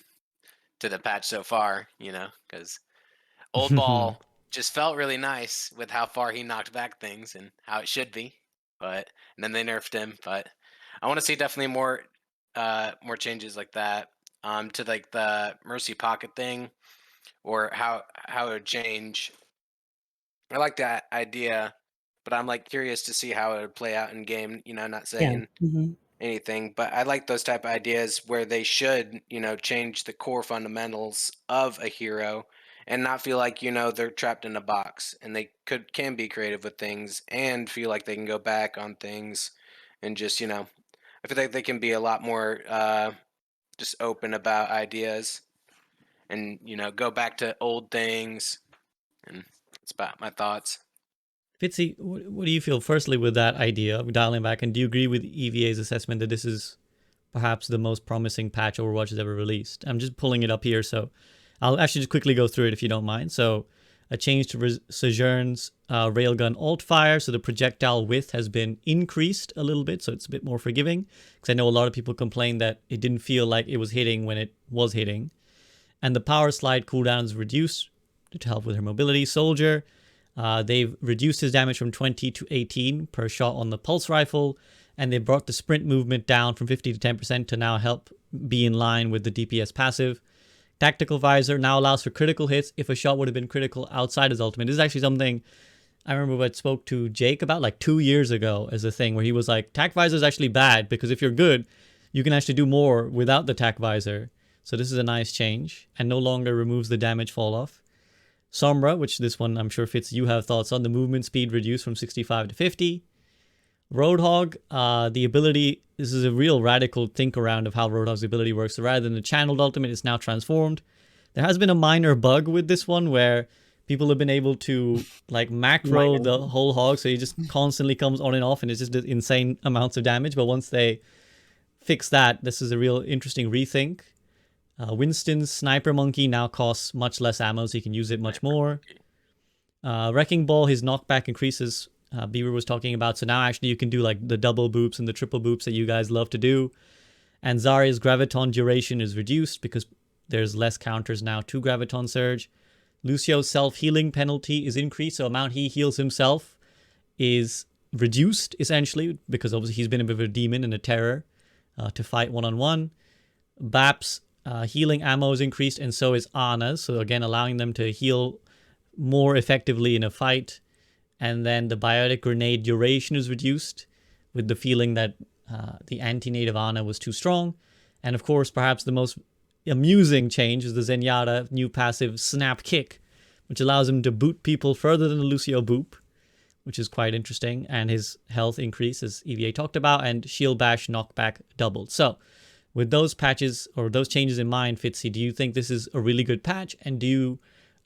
Speaker 3: to the patch so far, you know, because old ball just felt really nice with how far he knocked back things and how it should be, but and then they nerfed him. But I want to see definitely more changes like that, to like the Mercy Pocket thing, or how it would change. I like that idea, but I'm like curious to see how it would play out in game. You know, not
Speaker 2: Yeah.
Speaker 3: saying
Speaker 2: hmm
Speaker 3: anything, but I like those type of ideas where they should, you know, change the core fundamentals of a hero and not feel like, you know, they're trapped in a box, and they can be creative with things and feel like they can go back on things and just, you know, I feel like they can be a lot more just open about ideas and, you know, go back to old things, and that's about my thoughts.
Speaker 1: Fitzy, what do you feel firstly with that idea of dialing back, and do you agree with EVA's assessment that this is perhaps the most promising patch Overwatch has ever released? I'm just pulling it up here, so I'll actually just quickly go through it if you don't mind. So a change to Sojourn's railgun alt fire, so the projectile width has been increased a little bit, so it's a bit more forgiving, because I know a lot of people complained that it didn't feel like it was hitting when it was hitting. And the power slide cooldown is reduced to help with her mobility. Soldier, they've reduced his damage from 20 to 18 per shot on the pulse rifle, and they brought the sprint movement down from 50 to 10% to now help be in line with the DPS passive. Tactical visor now allows for critical hits if a shot would have been critical outside his ultimate. This is actually something I remember I spoke to Jake about like 2 years ago as a thing, where he was like, tac visor is actually bad because if you're good, you can actually do more without the tac visor. So this is a nice change, and no longer removes the damage fall off. Sombra, which this one I'm sure Fitz you have thoughts on, the movement speed reduced from 65 to 50. Roadhog, the ability, this is a real radical think around of how Roadhog's ability works. So rather than the channeled ultimate, it's now transformed. There has been a minor bug with this one where people have been able to like macro the whole hog, so he just constantly comes on and off, and it's just insane amounts of damage. But once they fix that, this is a real interesting rethink. Winston's Sniper Monkey now costs much less ammo, so you can use it much more. Wrecking Ball, his knockback increases, Beaver was talking about, so now actually you can do like the double boops and the triple boops that you guys love to do. And Zarya's Graviton duration is reduced because there's less counters now to Graviton Surge. Lucio's self-healing penalty is increased, so amount he heals himself is reduced, essentially, because obviously he's been a bit of a demon and a terror to fight one-on-one. Bap's healing ammo is increased, and so is Ana's, so again allowing them to heal more effectively in a fight. And then the biotic grenade duration is reduced, with the feeling that the anti-native Ana was too strong. And of course, perhaps the most amusing change is the Zenyatta new passive Snap Kick, which allows him to boot people further than the Lucio boop, which is quite interesting. And his health increase, as EeveeA talked about, and Shield Bash knockback doubled. So with those patches or those changes in mind, Fitzy, do you think this is a really good patch? And do you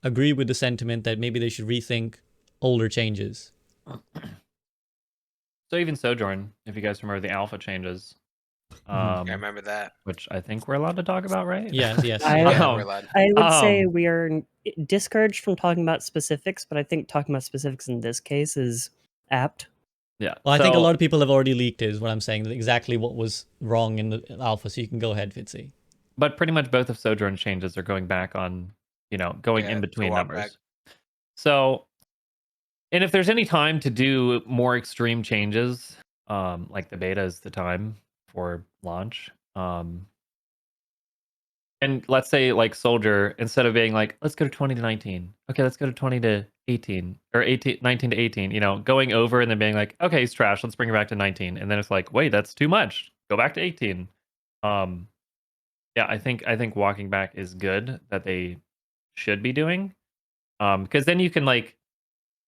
Speaker 1: agree with the sentiment that maybe they should rethink older changes.
Speaker 4: So even Sojourn, if you guys remember the alpha changes,
Speaker 3: I remember that.
Speaker 4: which I think we're allowed to talk about, right?
Speaker 1: Yes, yes.
Speaker 3: Yeah,
Speaker 4: Um,
Speaker 3: we're allowed.
Speaker 2: I would say
Speaker 4: Um,
Speaker 2: we are discouraged from talking about specifics, but I think talking about specifics in this case is apt.
Speaker 4: yeah.
Speaker 1: Well, I
Speaker 4: so,
Speaker 1: think a lot of people have already leaked it, is what I'm saying, exactly what was wrong in the alpha, so you can go ahead, Fitzy.
Speaker 4: but pretty much both of Sojourn changes are going back on, going
Speaker 3: Yeah,
Speaker 4: in
Speaker 3: to
Speaker 4: between
Speaker 3: walk
Speaker 4: numbers.
Speaker 3: back.
Speaker 4: So, and if there's any time to do more extreme changes, like the beta is the time for launch. And let's say like Soldier, instead of being like, let's go to 20 to 19. Okay, let's go to 20 to 18 or 19 to 18, going over and then being like, okay, he's trash. Let's bring it back to 19. And then it's like, wait, that's too much. Go back to 18. Yeah, I think walking back is good that they should be doing. Because then you can like,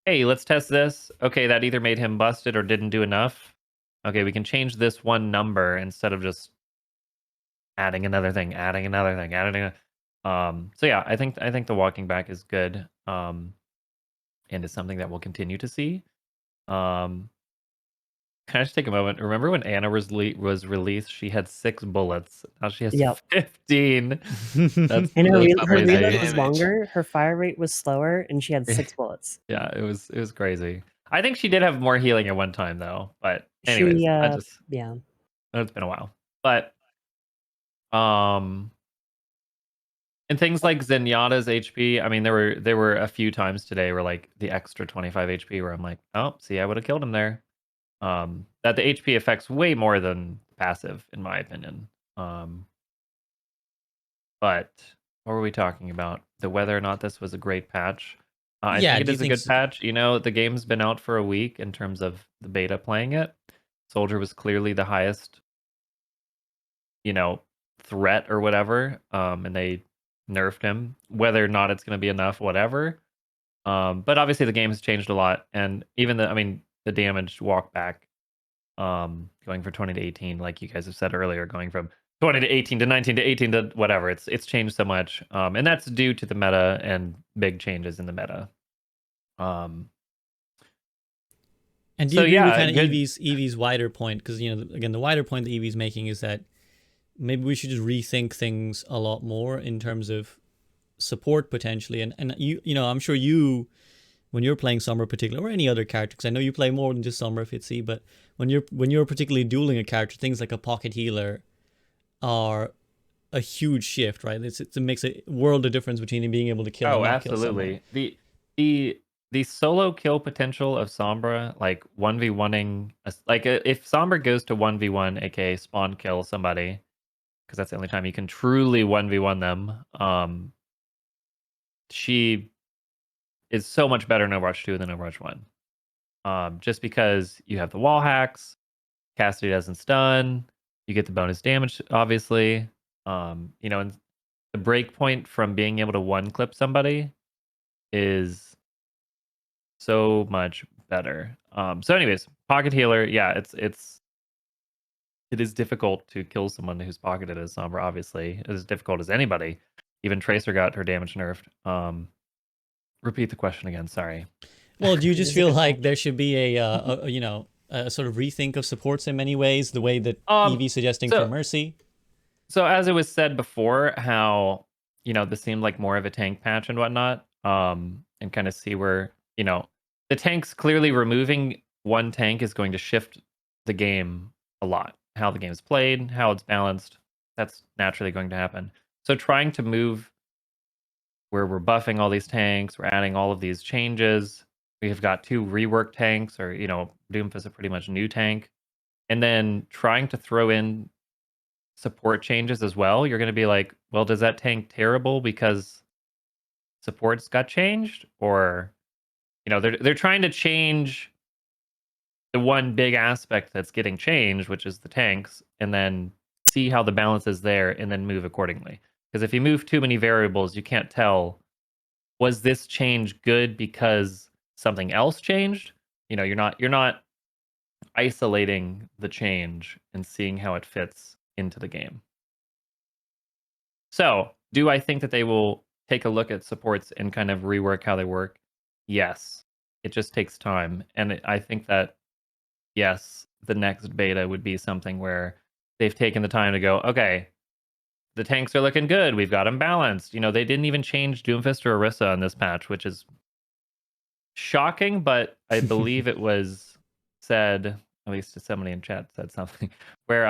Speaker 4: hey, let's test this. Okay, that either made him busted or didn't do enough. Okay, we can change this one number instead of just adding another thing, adding another thing, adding so yeah, I think the walking back is good. And is something that we'll continue to see. Um can I just take a moment? Remember when Anna was released, she had 6 bullets. Now she has
Speaker 2: Yep.
Speaker 4: 15. That's
Speaker 2: And her,
Speaker 4: that's
Speaker 3: Up
Speaker 2: her
Speaker 3: in
Speaker 4: crazy.
Speaker 2: reload was
Speaker 3: damage.
Speaker 2: longer, her fire rate was slower, and she had 6 bullets.
Speaker 4: Yeah, it was crazy. I think she did have more healing at one time though. But anyways,
Speaker 2: She,
Speaker 4: I just
Speaker 2: yeah.
Speaker 4: it's been a while. But um and things like Zenyatta's HP, I mean, there were a few times today where like the extra 25 HP where I'm like, oh, see, I would have killed him there. That the HP affects way more than passive, in my opinion. But what were we talking about? The whether or not this was a great patch. I
Speaker 1: Yeah,
Speaker 4: think it
Speaker 1: do you
Speaker 4: is a
Speaker 1: think
Speaker 4: good patch. The game's been out for a week in terms of the beta playing it. Soldier was clearly the highest, threat or whatever. And they nerfed him. Whether or not it's going to be enough, whatever. But obviously the game has changed a lot, and even the damage walk back, going from 20 to 18, like you guys have said earlier, going from 20 to 18 to 19 to 18 to whatever, it's changed so much, and that's due to the meta and big changes in the meta.
Speaker 1: And do you
Speaker 4: So
Speaker 1: agree with
Speaker 4: yeah,
Speaker 1: kind of
Speaker 4: good.
Speaker 1: Evie's wider point? Because again, the wider point that Evie's making is that maybe we should just rethink things a lot more in terms of support potentially. And I'm sure you, when you're playing Sombra particularly, or any other character, because I know you play more than just Sombra, Fitzy, but when you're particularly dueling a character, things like a pocket healer are a huge shift, right? It makes a world of difference between being able to kill and
Speaker 4: Oh,
Speaker 1: not kill someone.
Speaker 4: absolutely. The solo kill potential of Sombra, like 1v1ing, like if Sombra goes to 1v1, aka spawn kill somebody, because that's the only time you can truly 1v1 them. She is so much better in Overwatch 2 than Overwatch 1. Just because you have the wall hacks, Cassidy doesn't stun, you get the bonus damage, obviously. And the break point from being able to one clip somebody is so much better. So anyways, pocket healer, yeah, it is difficult to kill someone who's pocketed as Sombra, obviously. It is difficult as anybody. Even Tracer got her damage nerfed. Repeat the question again, sorry.
Speaker 1: Well, do you
Speaker 2: It
Speaker 1: just
Speaker 2: is a
Speaker 1: feel
Speaker 2: good
Speaker 1: like
Speaker 2: patch.
Speaker 1: there should be a sort of rethink of supports in many ways, the way that
Speaker 4: Um
Speaker 1: Evie's suggesting for
Speaker 4: so
Speaker 1: Mercy?
Speaker 4: So as it was said before, how this seemed like more of a tank patch and whatnot, and kind of see where the tanks clearly removing one tank is going to shift the game a lot. How the game is played, how it's balanced, that's naturally going to happen. So trying to move where we're buffing all these tanks, we're adding all of these changes. We have got 2 rework tanks, or Doomfist a pretty much new tank, and then trying to throw in support changes as well, you're going to be like, well, does that tank terrible because supports got changed? Or they're trying to change the one big aspect that's getting changed, which is the tanks, and then see how the balance is there and then move accordingly. Because if you move too many variables, you can't tell, was this change good because something else changed? You're not isolating the change and seeing how it fits into the game. So, do I think that they will take a look at supports and kind of rework how they work? Yes. It just takes time, and I think that yes, the next beta would be something where they've taken the time to go, okay, the tanks are looking good. We've got them balanced. They didn't even change Doomfist or Orisa on this patch, which is shocking, but I believe it was said, at least somebody in chat said something, where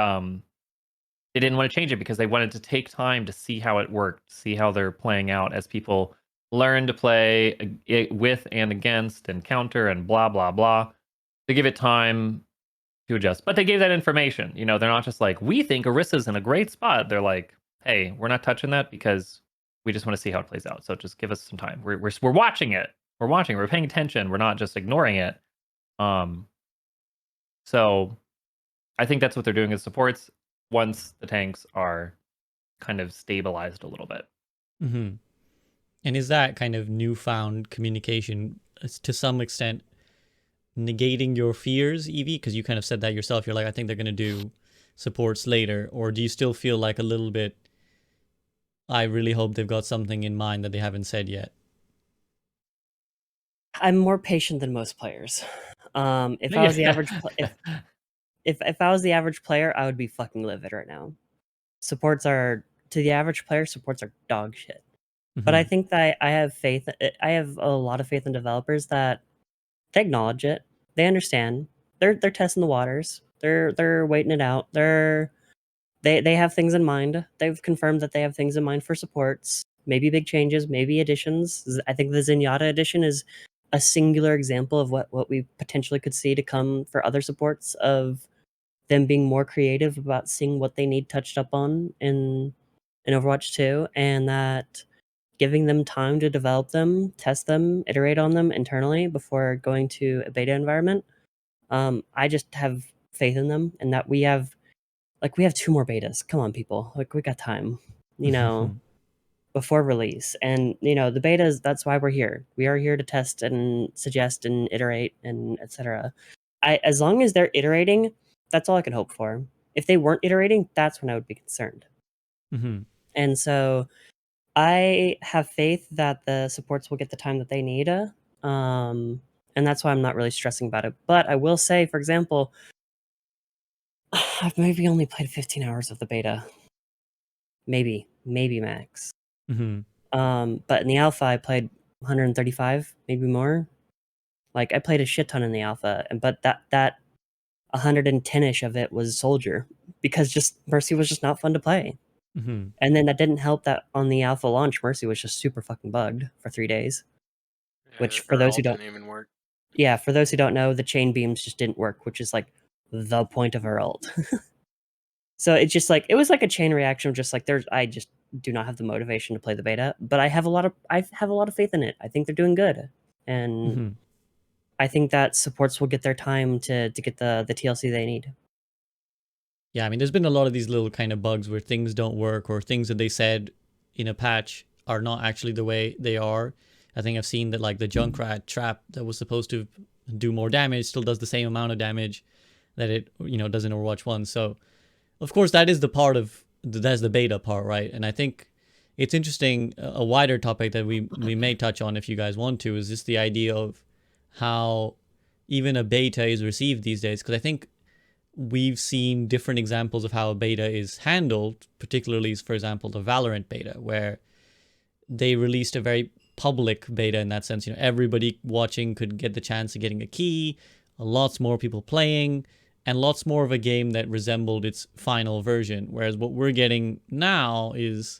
Speaker 4: they didn't want to change it because they wanted to take time to see how it worked, see how they're playing out as people learn to play it with and against and counter and blah, blah, blah. To give it time to adjust. But they gave that information. They're not just like, we think Orisa's in a great spot. They're like, hey, we're not touching that because we just want to see how it plays out. So just give us some time. We're watching it. We're watching. We're paying attention. We're not just ignoring it. So I think that's what they're doing as supports once the tanks are kind of stabilized a little bit.
Speaker 1: Mm-hmm. And is that kind of newfound communication to some extent negating your fears, Evie? Because you kind of said that yourself. You're like, I think they're going to do supports later. Or do you still feel like a little bit, I really hope they've got something in mind that they haven't said yet?
Speaker 2: I'm more patient than most players. If I was the average, if I was the average player, I would be fucking livid right now. Supports are, to the average player, supports are dog shit. But I think that I have faith. I have a lot of faith in developers that they acknowledge it. They understand. They're testing the waters. They're waiting it out. They have things in mind. They've confirmed that they have things in mind for supports. Maybe big changes, maybe additions. I think the Zenyatta edition is a singular example of what we potentially could see to come for other supports, of them being more creative about seeing what they need touched up on in Overwatch 2, and that giving them time to develop them, test them, iterate on them internally before going to a beta environment. I just have faith in them, and that we have 2 more betas. Come on, people. We got time, before release. And, the betas, that's why we're here. We are here to test and suggest and iterate and etc. As long as they're iterating, that's all I can hope for. If they weren't iterating, that's when I would be concerned.
Speaker 1: Mm-hmm.
Speaker 2: And so I have faith that the supports will get the time that they need. And that's why I'm not really stressing about it. But I will say, for example, I've maybe only played 15 hours of the beta. Maybe max.
Speaker 1: Mm-hmm.
Speaker 2: But in the alpha, I played 135, maybe more. Like, I played a shit ton in the alpha, but that 110-ish of it was Soldier, because just Mercy was just not fun to play.
Speaker 1: Mm-hmm.
Speaker 2: And then that didn't help that on the alpha launch, Mercy was just super fucking bugged for 3 days. Which, for those who don't,
Speaker 3: didn't even work.
Speaker 2: Yeah, for those who don't know, the chain beams just didn't work, which is like the point of her ult. So it's just like, it was like a chain reaction of just like, I just do not have the motivation to play the beta, but I have a lot of faith in it. I think they're doing good. And
Speaker 1: Mm-hmm.
Speaker 2: I think that supports will get their time to get the TLC they need.
Speaker 1: Yeah, I mean, there's been a lot of these little kind of bugs where things don't work, or things that they said in a patch are not actually the way they are. I think I've seen that, like, the Junkrat trap that was supposed to do more damage still does the same amount of damage that it, does in Overwatch 1. So, of course, that's the beta part, right? And I think it's interesting, a wider topic that we may touch on if you guys want to, is just the idea of how even a beta is received these days. Because I think we've seen different examples of how a beta is handled, particularly, for example, the Valorant beta, where they released a very public beta in that sense. Everybody watching could get the chance of getting a key, lots more people playing, and lots more of a game that resembled its final version. Whereas what we're getting now is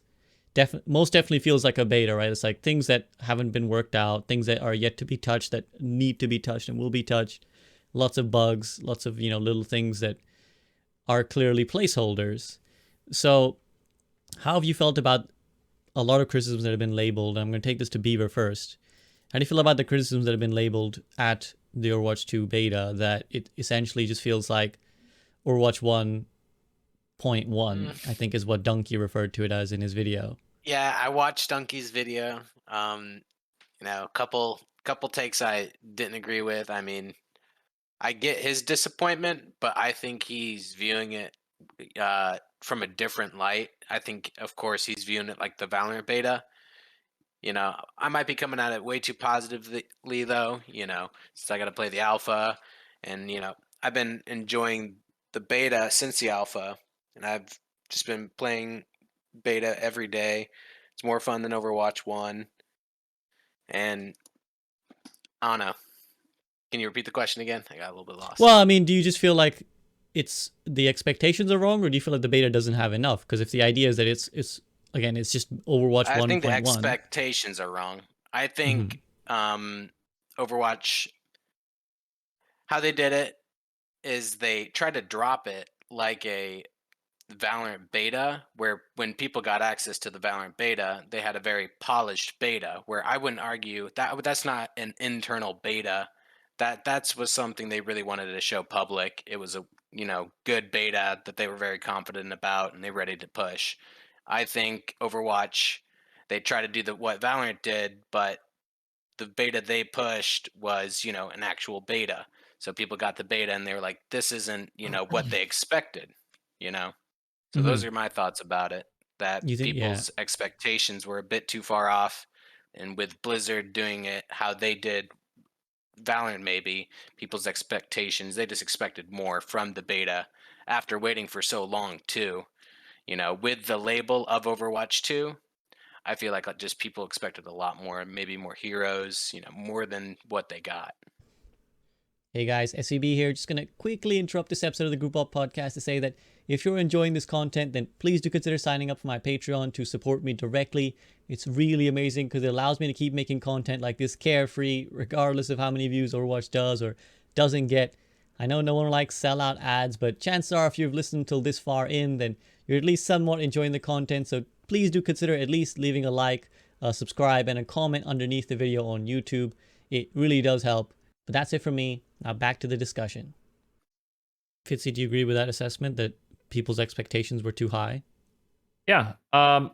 Speaker 1: most definitely feels like a beta, right? It's like things that haven't been worked out, things that are yet to be touched, that need to be touched and will be touched. Lots of bugs, lots of, little things that are clearly placeholders. So how have you felt about a lot of criticisms that have been labeled? I'm going to take this to Beaver first. How do you feel about the criticisms that have been labeled at the Overwatch 2 beta, that it essentially just feels like Overwatch 1.1, I think is what Donkey referred to it as in his video?
Speaker 3: Yeah, I watched Donkey's video. Couple takes I didn't agree with. I mean, I get his disappointment, but I think he's viewing it from a different light. I think, of course, he's viewing it like the Valorant beta. You know, I might be coming at it way too positively though, you know, since I got to play the alpha, and you know, I've been enjoying the beta since the alpha, and I've just been playing beta every day. It's more fun than Overwatch 1. And I don't know. Can you repeat the question again? I got a little bit lost.
Speaker 1: Well, I mean, do you just feel like it's the expectations are wrong, or do you feel like the beta doesn't have enough? Because if the idea is that it's again, it's just Overwatch
Speaker 3: I think the
Speaker 1: 1.1.
Speaker 3: expectations are wrong. I think Overwatch, how they did it is they tried to drop it like a Valorant beta, where when people got access to the Valorant beta, they had a very polished beta. Where I wouldn't argue that that's not an internal beta. That's was something they really wanted to show public. It was a good beta that they were very confident about and they're ready to push. I think Overwatch, they try to do what Valorant did, but the beta they pushed was an actual beta. So people got the beta and they were like, this isn't what they expected. You know. So those are my thoughts about it, that
Speaker 1: You think, yeah.
Speaker 3: people's expectations were a bit too far off. And with Blizzard doing it how they did Valorant, maybe people's expectations, they just expected more from the beta after waiting for so long too. With the label of Overwatch 2, I feel like just people expected a lot more, maybe more heroes, more than what they got.
Speaker 1: Hey guys, SVB here. Just going to quickly interrupt this episode of the Group Up podcast to say that if you're enjoying this content, then please do consider signing up for my Patreon to support me directly. It's really amazing because it allows me to keep making content like this carefree, regardless of how many views Overwatch does or doesn't get. I know no one likes sellout ads, but chances are if you've listened until this far in, then you're at least somewhat enjoying the content. So please do consider at least leaving a like, subscribe, and a comment underneath the video on YouTube. It really does help. But that's it for me. Now back to the discussion. Fitzy, do you agree with that assessment that people's expectations were too high?
Speaker 4: Yeah. Not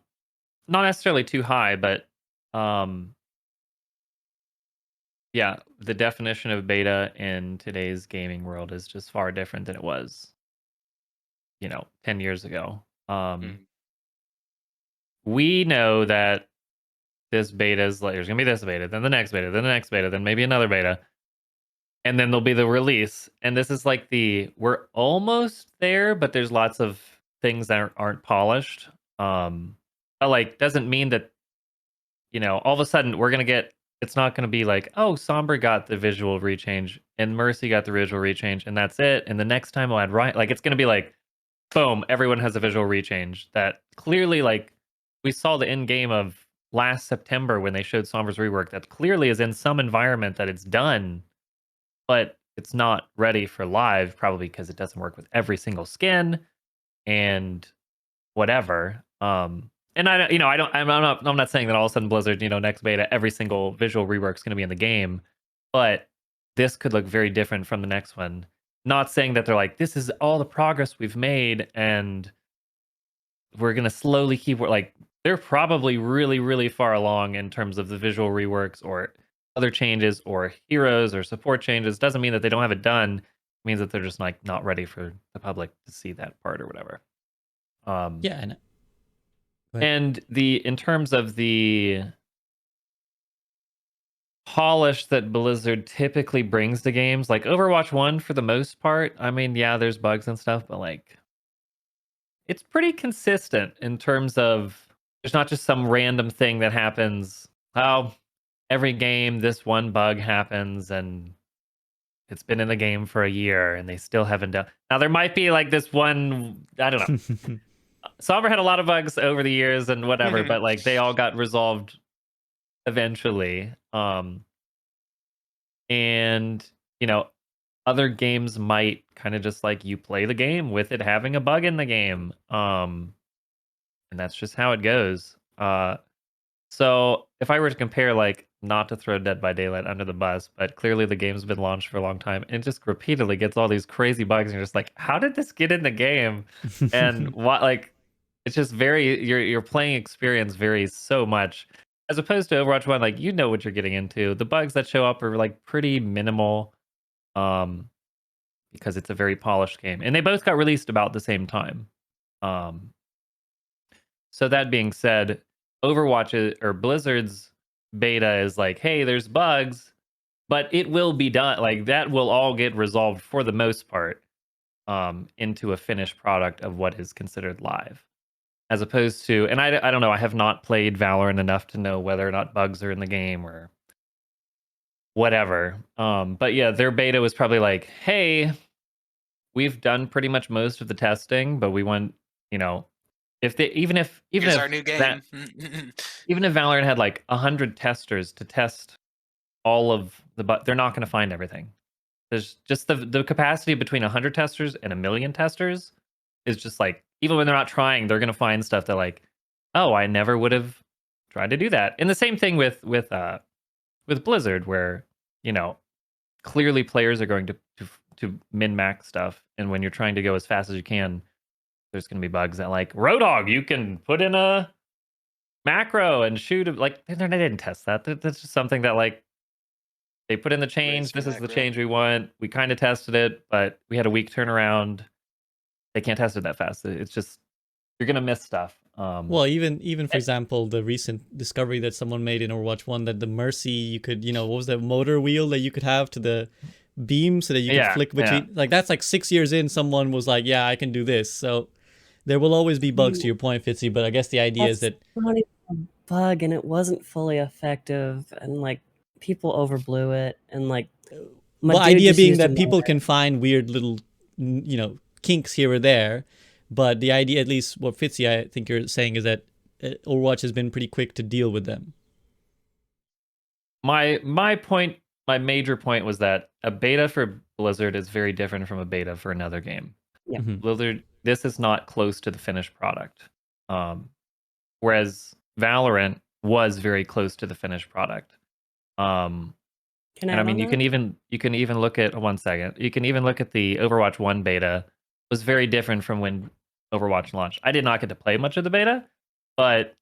Speaker 4: necessarily too high, but yeah, the definition of beta in today's gaming world is just far different than it was, 10 years ago. We know that this beta is like, there's going to be this beta, then the next beta, then the next beta, then maybe another beta. And then there'll be the release. And this is like we're almost there, but there's lots of things that aren't polished. But like, doesn't mean that, all of a sudden we're going to get, it's not going to be like, oh, Sombra got the visual rechange and Mercy got the visual rechange and that's it. And the next time I'll add Ryan, like, it's going to be like, boom, everyone has a visual rechange that clearly, like, we saw the end game of last September when they showed Sombra's rework that clearly is in some environment that it's done, but it's not ready for live, probably because it doesn't work with every single skin and whatever. And I'm not saying that all of a sudden Blizzard, next beta, every single visual rework is going to be in the game, but this could look very different from the next one. Not saying that they're like, this is all the progress we've made and we're going to slowly keep, like, they're probably really, really far along in terms of the visual reworks or other changes or heroes or support changes. Doesn't mean that they don't have it done. It means that they're just like not ready for the public to see that part or whatever.
Speaker 1: Yeah.
Speaker 4: And in terms of the polish that Blizzard typically brings to games, like Overwatch 1 for the most part, I mean, yeah, there's bugs and stuff, but like, it's pretty consistent in terms of there's not just some random thing that happens. Oh, every game this one bug happens and it's been in the game for a year and they still haven't done. Now there might be like this one, I don't know. Sombra had a lot of bugs over the years and whatever, but like they all got resolved eventually. And other games might kind of just like you play the game with it having a bug in the game. And that's just how it goes. So if I were to compare, like, not to throw Dead by Daylight under the bus, but clearly the game's been launched for a long time and it just repeatedly gets all these crazy bugs and you're just like, how did this get in the game? And what, like, it's just very, your playing experience varies so much as opposed to Overwatch 1. Like, you know what you're getting into. The bugs that show up are like pretty minimal, because it's a very polished game and they both got released about the same time. So that being said, Overwatch or Blizzard's beta is like, hey, there's bugs, but it will be done. Like that will all get resolved for the most part into a finished product of what is considered live. As opposed to, and I don't know, I have not played Valorant enough to know whether or not bugs are in the game or whatever. But yeah, their beta was probably like, hey, we've done pretty much most of the testing, but we want, you know, if they even if
Speaker 3: Here's our new
Speaker 4: that
Speaker 3: game.
Speaker 4: even if Valorant had like 100 testers to test all of the they're not going to find everything. There's just the capacity between 100 testers and 1,000,000 testers is just like, even when they're not trying, they're going to find stuff that like, oh, I never would have tried to do that. And the same thing with Blizzard, where, you know, clearly players are going to min max stuff, and when you're trying to go as fast as you can, there's going to be bugs that like Roadhog, you can put in a macro and shoot like they didn't test that. That's just something that like they put in the change. This is the change we want. We kind of tested it, but we had a week turnaround. They can't test it that fast. It's just you're gonna miss stuff.
Speaker 1: Well, even for example, the recent discovery that someone made in Overwatch 1, that the Mercy, you could, what was that motor wheel that you could have to the beam so that you could flick between, like that's like 6 years in, someone was like, yeah, I can do this. So there will always be bugs, to your point, Fitzy, but I guess the idea is that
Speaker 2: not even a bug, and it wasn't fully effective, and like people overblew it, and like
Speaker 1: well, idea being that people can find weird little kinks here or there, but the idea, at least what Fitzy, I think you're saying, is that Overwatch has been pretty quick to deal with them.
Speaker 4: My major point was that a beta for Blizzard is very different from a beta for another game.
Speaker 2: Yeah.
Speaker 4: Blizzard, this is not close to the finished product. Whereas Valorant was very close to the finished product. And I mean, you can even look at 1 second. You can even look at the Overwatch 1 beta. It was very different from when Overwatch launched. I did not get to play much of the beta, but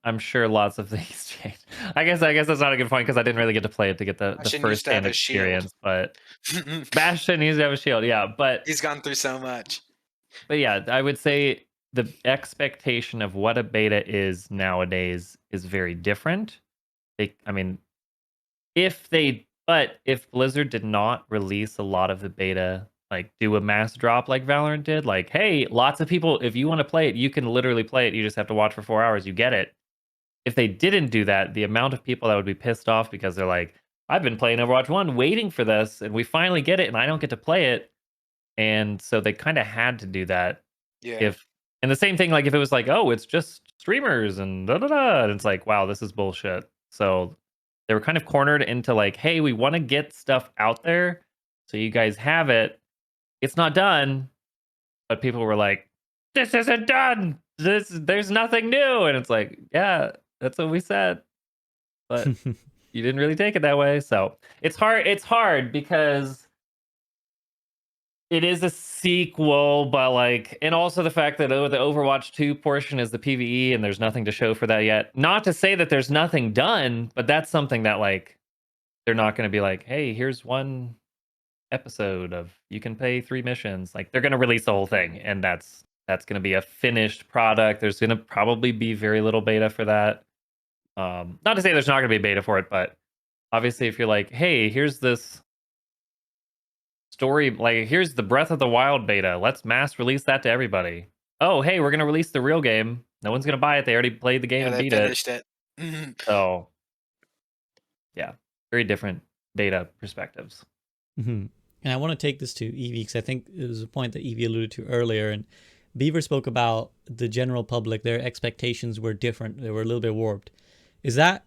Speaker 4: I'm sure lots of things changed. I guess that's not a good point because I didn't really get to play it to get the first hand experience. But Bastion needs to have a shield, yeah. But
Speaker 3: he's gone through so much.
Speaker 4: But yeah, I would say the expectation of what a beta is nowadays is very different. If Blizzard did not release a lot of the beta, like do a mass drop like Valorant did, like, hey, lots of people, if you want to play it, you can literally play it. You just have to watch for 4 hours. You get it. If they didn't do that, the amount of people that would be pissed off because they're like, I've been playing Overwatch 1 waiting for this, and we finally get it, and I don't get to play it. And so they kind of had to do that.
Speaker 3: Yeah.
Speaker 4: And the same thing, like if it was like, oh, it's just streamers and da da da, and it's like, wow, this is bullshit. So they were kind of cornered into like, hey, we want to get stuff out there, so you guys have it. It's not done, but people were like, this isn't done. There's nothing new, and it's like, yeah, that's what we said, but you didn't really take it that way. So it's hard. It's hard because it is a sequel, but like, and also the fact that the Overwatch 2 portion is the PvE and there's nothing to show for that yet. Not to say that there's nothing done, but that's something that like, they're not going to be like, hey, here's one episode of, you can pay 3 missions. Like they're going to release the whole thing, and that's going to be a finished product. There's going to probably be very little beta for that. Not to say there's not going to be beta for it, but obviously if you're like, hey, here's this story, like here's the Breath of the Wild beta, let's mass release that to everybody. Oh, hey, we're gonna release the real game. No one's gonna buy it. They already played the game and beat it. So yeah, very different beta perspectives.
Speaker 1: And I want to take this to EeveeA because I think it was a point that EeveeA alluded to earlier, and Beaver spoke about the general public. Their expectations were different. They were a little bit warped. Is that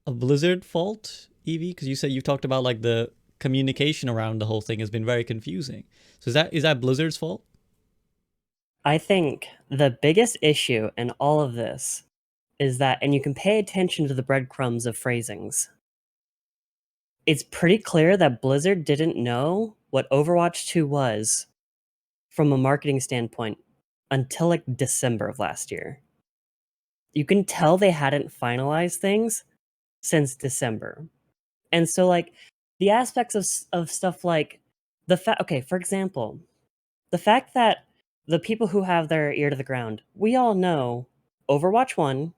Speaker 1: a Blizzard fault, EeveeA? Because you said you've talked about like the communication around the whole thing has been very confusing. So is that Blizzard's fault?
Speaker 2: I think the biggest issue in all of this is that, and you can pay attention to the breadcrumbs of phrasings, it's pretty clear that Blizzard didn't know what Overwatch 2 was from a marketing standpoint until like December of last year. You can tell they hadn't finalized things since December. And so like the aspects of stuff like for example, the fact that the people who have their ear to the ground, we all know Overwatch 1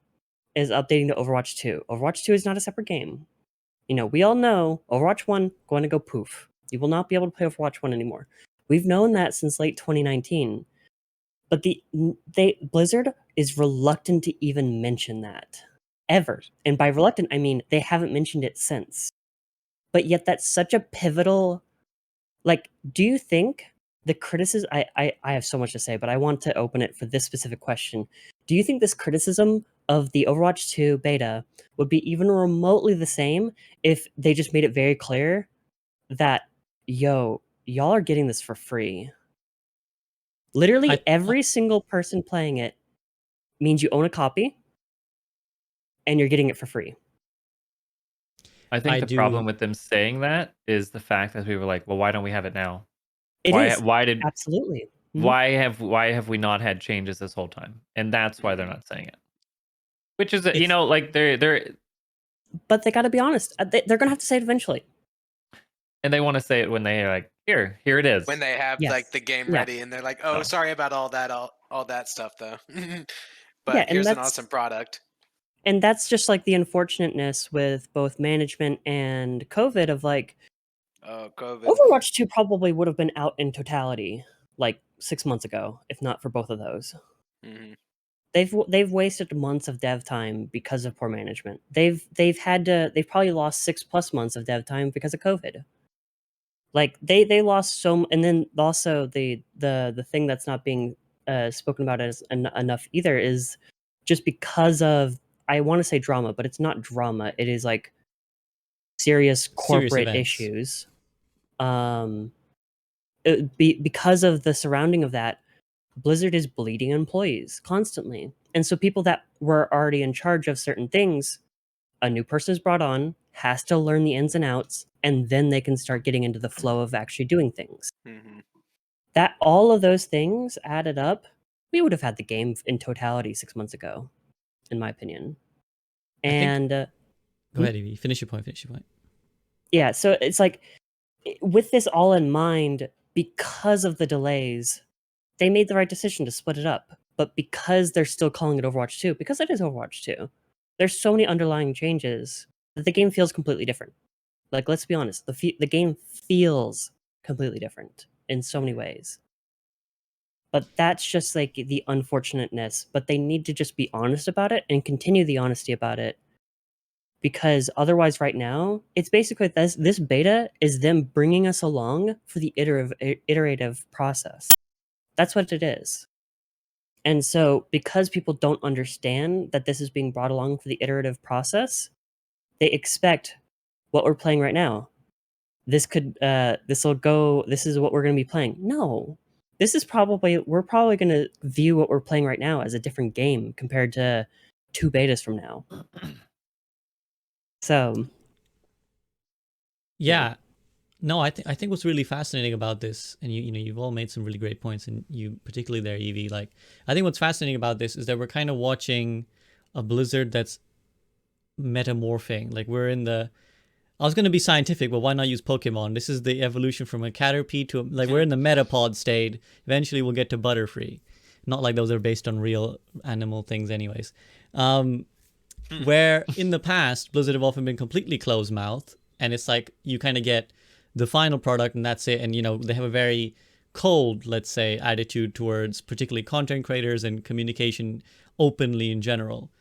Speaker 2: is updating to Overwatch 2. Overwatch 2 is not a separate game. You know, we all know Overwatch 1 going to go poof. You will not be able to play Overwatch 1 anymore. We've known that since late 2019. But Blizzard is reluctant to even mention that. Ever. And by reluctant, I mean they haven't mentioned it since. But yet that's such a pivotal... Like, do you think the criticism... I have so much to say, but I want to open it for this specific question. Do you think this criticism of the Overwatch 2 beta would be even remotely the same if they just made it very clear that, yo, y'all are getting this for free? Literally every single person playing it means you own a copy and you're getting it for free.
Speaker 4: I think the problem with them saying that is the fact that we were like, well, why don't we have it now?
Speaker 2: Absolutely.
Speaker 4: Why have we not had changes this whole time? And that's why they're not saying it. Which is, you know, like they're
Speaker 2: but they got to be honest. They're going to have to say it eventually.
Speaker 4: And they want to say it when they're like, here it is.
Speaker 3: When they have like the game ready and they're like, oh, sorry about all that stuff though. But here's an awesome product.
Speaker 2: And that's just like the unfortunateness with both management and COVID of like,
Speaker 3: COVID.
Speaker 2: Overwatch 2 probably would have been out in totality like 6 months ago, if not for both of those.
Speaker 3: Mm-hmm.
Speaker 2: They've wasted months of dev time because of poor management. They've probably lost 6+ months of dev time because of COVID. Like they lost so, and then also the thing that's not being spoken about as enough either is just because of, I want to say drama, but it's not drama. It is like serious corporate issues. Because of the surrounding of that, Blizzard is bleeding employees constantly. And so people that were already in charge of certain things, a new person is brought on, has to learn the ins and outs, and then they can start getting into the flow of actually doing things.
Speaker 3: Mm-hmm.
Speaker 2: That all of those things added up, we would have had the game in totality 6 months ago, in my opinion. And
Speaker 1: go ahead, Evie. Finish your point.
Speaker 2: Yeah, so it's like, with this all in mind, because of the delays, they made the right decision to split it up. But because they're still calling it Overwatch 2, because it is Overwatch 2, there's so many underlying changes that the game feels completely different. Like, let's be honest, the game feels completely different in so many ways. But that's just like the unfortunateness. But they need to just be honest about it and continue the honesty about it. Because otherwise, right now, it's basically this beta is them bringing us along for the iterative process. That's what it is. And so, because people don't understand that this is being brought along for the iterative process, they expect what we're playing right now. This is what we're going to be playing. No, we're probably going to view what we're playing right now as a different game compared to 2 betas from now. So,
Speaker 1: yeah. No, I think what's really fascinating about this, and you've all made some really great points, and you particularly there, Evie. Like, I think what's fascinating about this is that we're kind of watching a Blizzard that's metamorphing. Like, we're in the, I was going to be scientific, but why not use Pokemon? This is the evolution from a Caterpie to we're in the Metapod state. Eventually, we'll get to Butterfree. Not like those are based on real animal things, anyways. Where in the past, Blizzard have often been completely closed-mouthed, and it's like you kind of get the final product and that's it. And, they have a very cold, let's say, attitude towards particularly content creators and communication openly in general.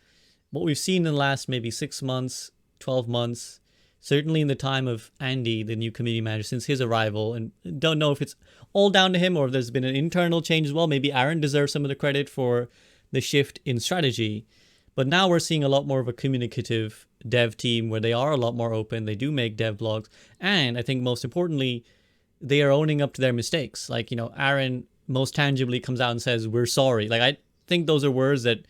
Speaker 1: What we've seen in the last maybe 6 months, 12 months, certainly in the time of Andy, the new community manager, since his arrival, and don't know if it's all down to him or if there's been an internal change as well. Maybe Aaron deserves some of the credit for the shift in strategy. But now we're seeing a lot more of a communicative dev team where they are a lot more open. They do make dev blogs. And I think most importantly, they are owning up to their mistakes. Like, Aaron most tangibly comes out and says, we're sorry. Like, I think those are words that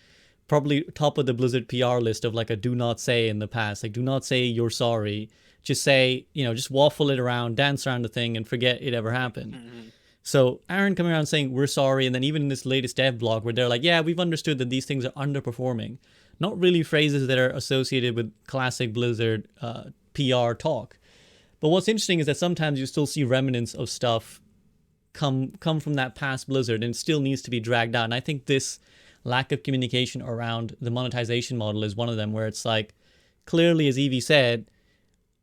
Speaker 1: probably top of the Blizzard PR list of like a do not say in the past. Like, do not say you're sorry. Just say, just waffle it around, dance around the thing and forget it ever happened. Mm-hmm. So Aaron coming around saying we're sorry, and then even in this latest dev blog where they're like, yeah, we've understood that these things are underperforming. Not really phrases that are associated with classic Blizzard PR talk. But what's interesting is that sometimes you still see remnants of stuff come from that past Blizzard and it still needs to be dragged out. And I think this lack of communication around the monetization model is one of them, where it's like, clearly, as Evie said,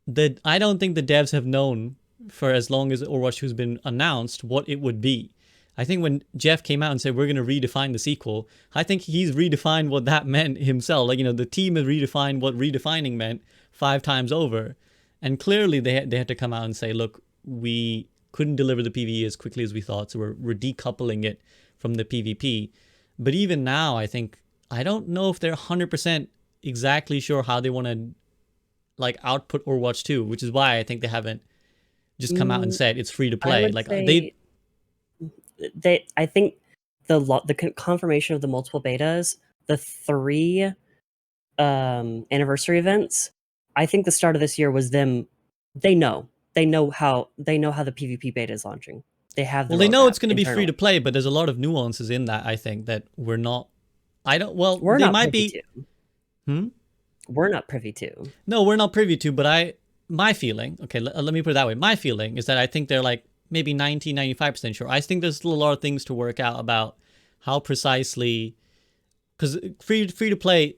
Speaker 1: that I don't think the devs have known for as long as Overwatch 2 has been announced what it would be. I think when Jeff came out and said we're going to redefine the sequel, I think he's redefined what that meant himself. Like, the team has redefined what redefining meant 5 times over. And clearly they had to come out and say, look, we couldn't deliver the PvE as quickly as we thought, so we're decoupling it from the PvP. But even now, I don't know if they're 100% exactly sure how they want to like output Overwatch 2, which is why I think they haven't just come out and said it's free to play.
Speaker 2: I would
Speaker 1: Like
Speaker 2: say I think the confirmation of the multiple betas, the 3 anniversary events, I think the start of this year was them. They know how the PvP beta is launching. They have the
Speaker 1: well, they know
Speaker 2: roadmap
Speaker 1: it's going to be free
Speaker 2: internally.
Speaker 1: to play, but there's a lot of nuances in that. I think that we're not. I don't. Well,
Speaker 2: We're
Speaker 1: they
Speaker 2: not
Speaker 1: might
Speaker 2: privy
Speaker 1: be.
Speaker 2: to. We're not privy to.
Speaker 1: No, we're not privy to. But my feeling. Okay, let me put it that way. My feeling is that I think they're like maybe 95% sure. I think there's still a lot of things to work out about how precisely, because free to play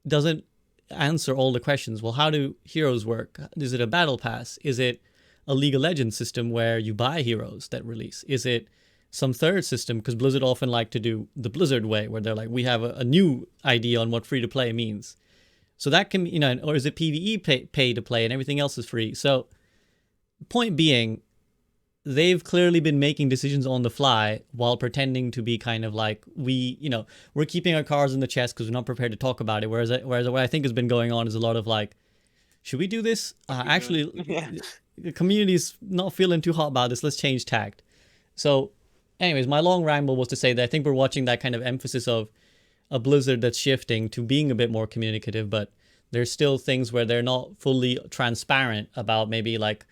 Speaker 1: doesn't answer all the questions. Well, how do heroes work? Is it a battle pass? Is it a League of Legends system where you buy heroes that release? Is it some third system? Because Blizzard often like to do the Blizzard way, where they're like, we have a new idea on what free to play means. So that can, or is it PvE pay to play and everything else is free? So point being, they've clearly been making decisions on the fly while pretending to be kind of like, we're keeping our cards in the chest because we're not prepared to talk about it. Whereas what I think has been going on is a lot of like, should we do this? Actually, the community's not feeling too hot about this. Let's change tact. So anyways, my long ramble was to say that I think we're watching that kind of emphasis of a Blizzard that's shifting to being a bit more communicative, but there's still things where they're not fully transparent about maybe like,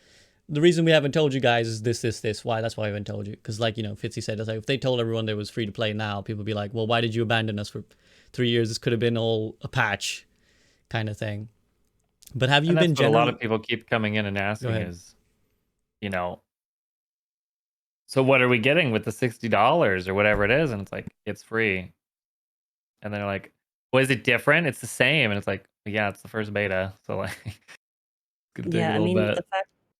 Speaker 1: the reason we haven't told you guys is this. Why? That's why I haven't told you. Because like, Fitzy said, it's like, if they told everyone there was free to play now, people would be like, well, why did you abandon us for 3 years? This could have been all a patch kind of thing. But have you been
Speaker 4: a lot of people keep coming in and asking is, so what are we getting with the $60 or whatever it is? And it's like, it's free. And they're like, well, is it different? It's the same. And it's like, yeah, it's the first beta. So like, it's gonna take a little bit.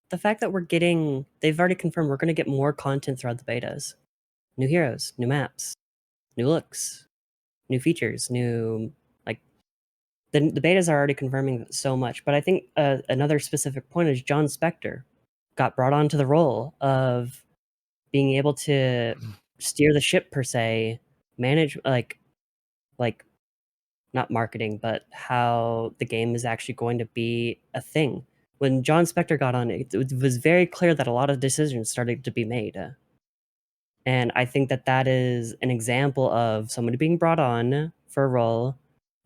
Speaker 2: The fact that they've already confirmed we're going to get more content throughout the betas. New heroes, new maps, new looks, new features, the betas are already confirming so much. But I think another specific point is John Spector got brought onto the role of being able to steer the ship per se, manage like not marketing, but how the game is actually going to be a thing. When John Spector got on, it was very clear that a lot of decisions started to be made. And I think that is an example of somebody being brought on for a role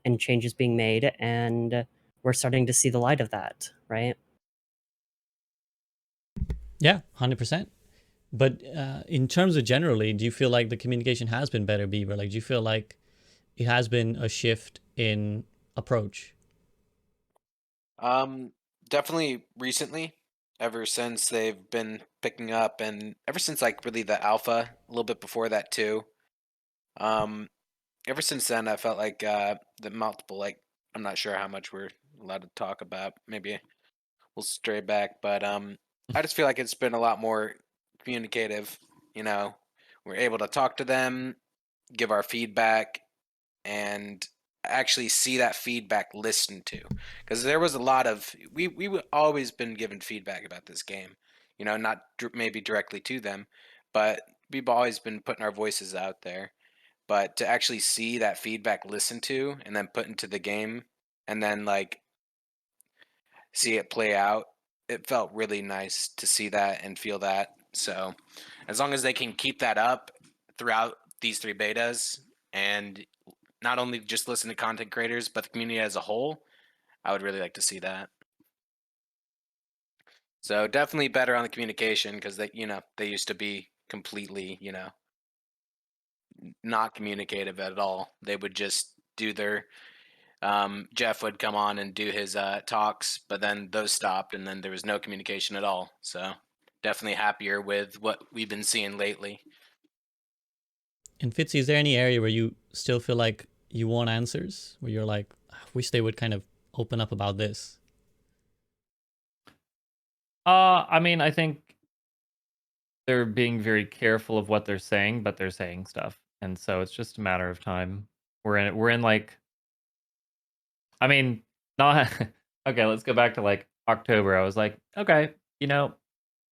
Speaker 2: and changes being made, and we're starting to see the light of that, right?
Speaker 1: Yeah, 100%. But in terms of generally, do you feel like the communication has been better, Beaver? Like, do you feel like it has been a shift in approach?
Speaker 3: Definitely recently, ever since they've been picking up, and ever since like really the alpha, a little bit before that too. Ever since then, I felt like the multiple, like, I'm not sure how much we're allowed to talk about. Maybe we'll stray back, but I just feel like it's been a lot more communicative. We're able to talk to them, give our feedback, and actually see that feedback listened to, because there was a lot of we always been given feedback about this game, not maybe directly to them, but we've always been putting our voices out there. But to actually see that feedback listened to and then put into the game, and then like see it play out, it felt really nice to see that and feel that. So as long as they can keep that up throughout these 3 betas, and not only just listen to content creators, but the community as a whole, I would really like to see that. So definitely better on the communication, because they used to be completely, not communicative at all. They would just do their Jeff would come on and do his talks, but then those stopped, and then there was no communication at all. So definitely happier with what we've been seeing lately.
Speaker 1: And Fitzy, is there any area where you still feel like you want answers? Where you're like, I wish they would kind of open up about this?
Speaker 4: I mean, I think they're being very careful of what they're saying, but they're saying stuff, and so it's just a matter of time. We're in like, I mean, not okay. Let's go back to like October. I was like, okay,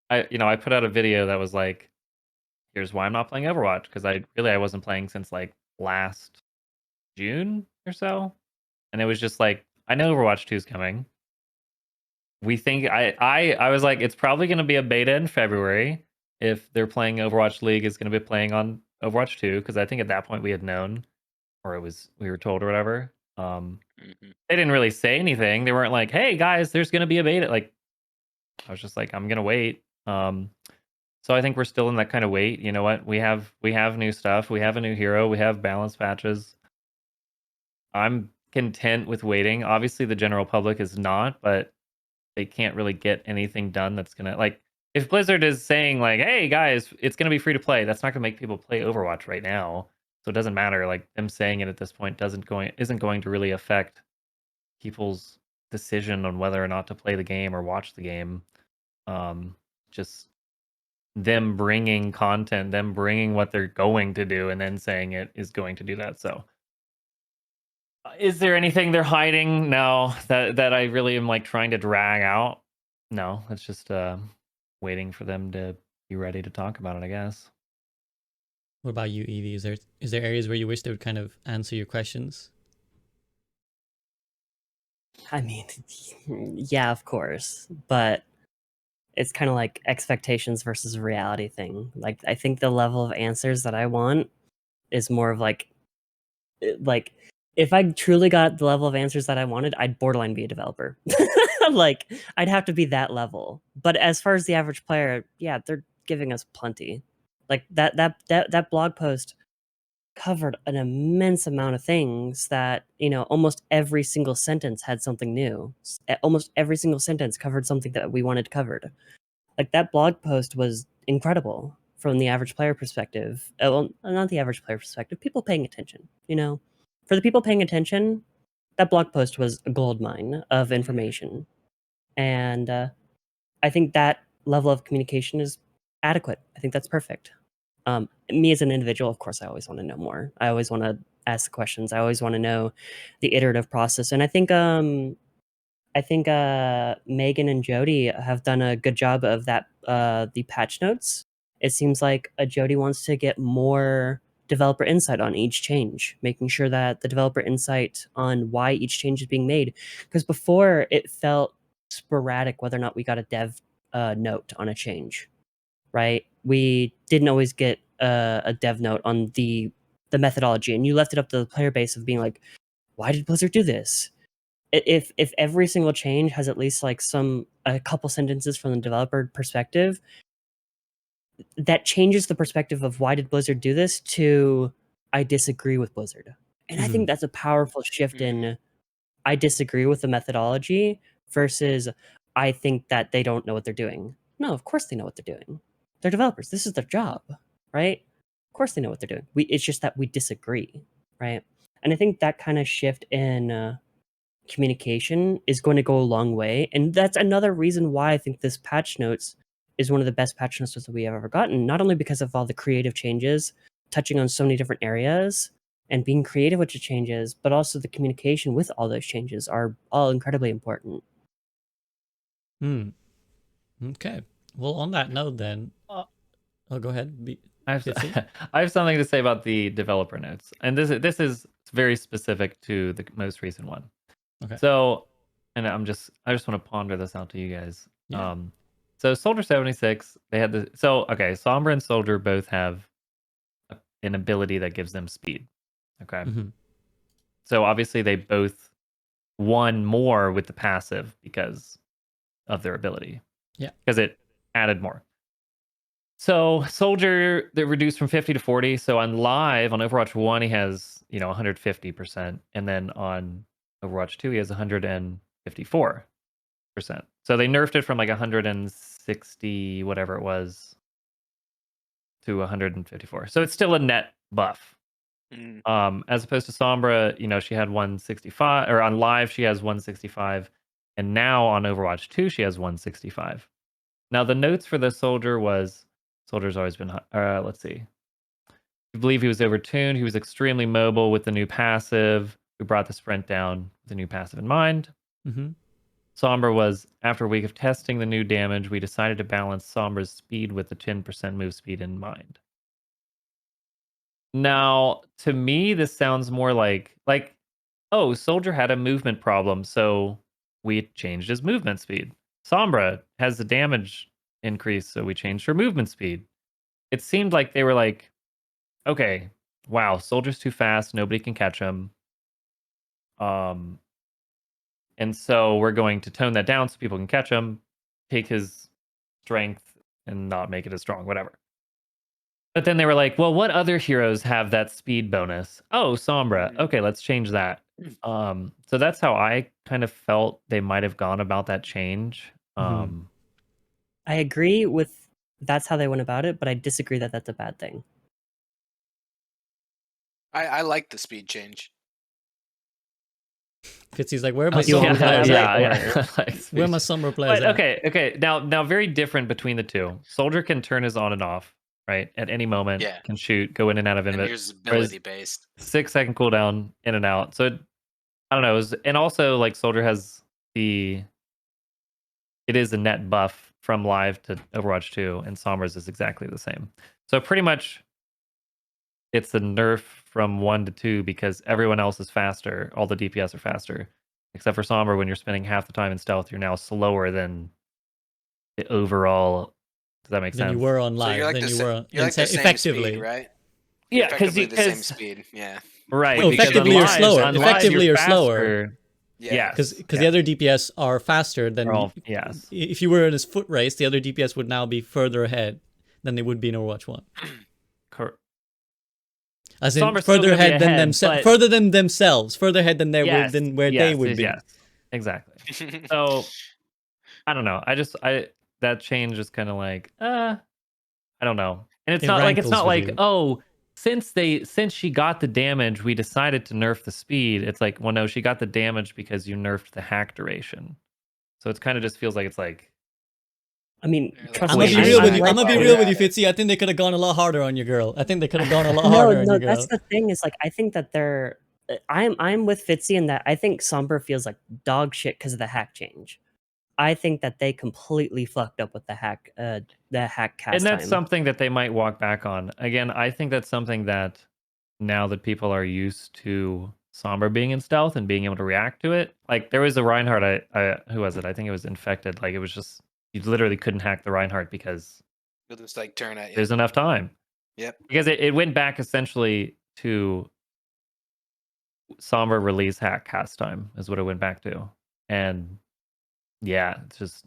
Speaker 4: I put out a video that was like, here's why I'm not playing Overwatch, because I wasn't playing since like last June or so, and it was just like, I know Overwatch 2 is coming. We think I was like, it's probably going to be a beta in February if they're playing Overwatch League is going to be playing on Overwatch 2, because I think at that point we had known, or we were told or whatever. They didn't really say anything. They weren't like, hey guys, there's going to be a beta. Like, I was just like, I'm going to wait. So I think we're still in that kind of wait. You know what? We have new stuff. We have a new hero. We have balance patches. I'm content with waiting. Obviously, the general public is not, but they can't really get anything done that's gonna, like, if Blizzard is saying like, hey guys, it's gonna be free to play, that's not gonna make people play Overwatch right now. So it doesn't matter. Like, them saying it at this point isn't going to really affect people's decision on whether or not to play the game or watch the game. Just them bringing content, them bringing what they're going to do, and then saying it is going to do that. So, is there anything they're hiding? No, that I really am like trying to drag out. No, it's just waiting for them to be ready to talk about it, I guess.
Speaker 1: What about you, Evie? Is there areas where you wish they would kind of answer your questions?
Speaker 2: I mean, yeah, of course, but it's kind of like expectations versus reality thing. Like, I think the level of answers that I want is more of like if I truly got the level of answers that I wanted, I'd borderline be a developer. Like, I'd have to be that level. But as far as the average player, yeah, they're giving us plenty. Like, that blog post covered an immense amount of things that, almost every single sentence had something new. Almost every single sentence covered something that we wanted covered. Like, that blog post was incredible from the average player perspective. Well, not the average player perspective, people paying attention, For the people paying attention, that blog post was a gold mine of information. And I think that level of communication is adequate. I think that's perfect. Me as an individual, of course, I always want to know more. I always want to ask the questions. I always want to know the iterative process. And I think Megan and Jody have done a good job of that. The patch notes. It seems like Jody wants to get more developer insight on each change, making sure that the developer insight on why each change is being made. Because before it felt sporadic whether or not we got a dev note on a change, right? We didn't always get a dev note on the methodology, and you left it up to the player base of being like, why did Blizzard do this? If every single change has at least like a couple sentences from the developer perspective, that changes the perspective of why did Blizzard do this to I disagree with Blizzard. And I think that's a powerful shift in I disagree with the methodology versus I think that they don't know what they're doing. No, of course they know what they're doing. They're developers. This is their job, right? Of course they know what they're doing. It's just that we disagree, right? And I think that kind of shift in communication is going to go a long way. And that's another reason why I think this patch notes is one of the best patch notes that we have ever gotten, not only because of all the creative changes, touching on so many different areas and being creative with the changes, but also the communication with all those changes are all incredibly important.
Speaker 1: Okay. Well, on that note then, oh, go ahead.
Speaker 4: I have something to say about the developer notes. And this is very specific to the most recent one.
Speaker 1: Okay.
Speaker 4: So, and I just want to ponder this out to you guys.
Speaker 1: Yeah.
Speaker 4: So Soldier 76, they had Sombra and Soldier both have an ability that gives them speed. Okay. So obviously they both won more with the passive because of their ability.
Speaker 1: Yeah.
Speaker 4: Because it added more. So Soldier, they reduced from 50 to 40. So on live, on Overwatch 1, he has, 150%. And then on Overwatch 2, he has 154%. So they nerfed it from like 160, whatever it was, to 154. So it's still a net buff.
Speaker 3: Mm.
Speaker 4: As opposed to Sombra, she had 165, or on live she has 165, and now on Overwatch 2 she has 165. Now the notes for the soldier was soldier's always been let's see. I believe he was overtuned. He was extremely mobile with the new passive. We brought the sprint down with the new passive in mind.
Speaker 1: Mm-hmm.
Speaker 4: Sombra was, after a week of testing the new damage, we decided to balance Sombra's speed with the 10% move speed in mind. Now, to me, this sounds more like, oh, Soldier had a movement problem, so we changed his movement speed. Sombra has a damage increase, so we changed her movement speed. It seemed like they were like, okay, wow, Soldier's too fast, nobody can catch him. And so we're going to tone that down so people can catch him, take his strength and not make it as strong, whatever. But then they were like, well, what other heroes have that speed bonus? Oh, Sombra. Okay, let's change that. So that's how I kind of felt they might have gone about that change.
Speaker 1: Mhm.
Speaker 2: I agree with that's how they went about it, but I disagree that that's a bad thing.
Speaker 3: I like the speed change.
Speaker 1: Fitzy's like, where are my
Speaker 2: You want
Speaker 1: Sombra
Speaker 2: me to
Speaker 1: players at?
Speaker 2: elaborate?
Speaker 1: Where are my Sombra players
Speaker 4: But
Speaker 1: at?
Speaker 4: okay. Now very different between the two. Soldier can turn his on and off, right? At any moment,
Speaker 3: Yeah.
Speaker 4: can shoot, go in and out of
Speaker 3: And
Speaker 4: invis.
Speaker 3: yours is ability based.
Speaker 4: 6-second cooldown, in and out. So I don't know. And also, like, Soldier has it is a net buff from live to Overwatch 2, and Sombra's is exactly the same. So pretty much it's a nerf from 1 to 2 because everyone else is faster. All the DPS are faster. Except for Sombra, when you're spending half the time in stealth, you're now slower than the overall. Does that make sense?
Speaker 1: Than you were on
Speaker 3: So
Speaker 1: live.
Speaker 3: you're like
Speaker 1: Then
Speaker 3: the,
Speaker 1: you
Speaker 3: sa-
Speaker 1: were
Speaker 3: you're like the same
Speaker 1: effectively.
Speaker 3: speed, right?
Speaker 4: Yeah,
Speaker 3: effectively the same speed. Yeah.
Speaker 4: Right.
Speaker 1: No,
Speaker 4: because
Speaker 1: effectively
Speaker 4: on
Speaker 1: you're
Speaker 4: live-
Speaker 1: slower.
Speaker 4: on live,
Speaker 1: Effectively you're slower.
Speaker 4: faster.
Speaker 3: Yeah.
Speaker 1: Because the other DPS are faster than
Speaker 4: yes.
Speaker 1: If you were in a foot race, the other DPS would now be further ahead than they would be in Overwatch 1.
Speaker 4: Correct.
Speaker 1: As in
Speaker 4: Sombra's still
Speaker 1: further
Speaker 4: gonna be
Speaker 1: ahead than
Speaker 4: ahead,
Speaker 1: themselves,
Speaker 4: but-
Speaker 1: further than themselves, further ahead than they
Speaker 4: Yes,
Speaker 1: than where they would be.
Speaker 4: Yes, exactly. So I don't know. That change is kind of like, I don't know. And it's
Speaker 1: It
Speaker 4: not
Speaker 1: rankles
Speaker 4: like,
Speaker 1: with you.
Speaker 4: oh, since she got the damage, we decided to nerf the speed. It's like, well, no, she got the damage because you nerfed the hack duration. So it's kind of just feels like it's like,
Speaker 2: I mean, trust
Speaker 1: I'm
Speaker 2: me,
Speaker 1: gonna be real with you.
Speaker 2: right
Speaker 1: I'm gonna be
Speaker 2: there.
Speaker 1: real with you, Fitzy. I think they could have gone a lot harder on your girl. I think they could have gone a lot
Speaker 2: No,
Speaker 1: harder on
Speaker 2: no,
Speaker 1: your girl.
Speaker 2: that's the thing. Is like I think that they're. I'm with Fitzy in that I think Sombra feels like dog shit because of the hack change. I think that they completely fucked up with the hack cast
Speaker 4: and that's
Speaker 2: time.
Speaker 4: something that they might walk back on. Again, I think that's something that now that people are used to Sombra being in stealth and being able to react to it. Like there was a Reinhardt, who was it? I think it was Infected. Like it was just, you literally couldn't hack the Reinhardt because
Speaker 3: You'll just like turn at you.
Speaker 4: there's enough time.
Speaker 3: Yep.
Speaker 4: Because it went back essentially to Sombra release hack cast time is what it went back to. And yeah, it's just,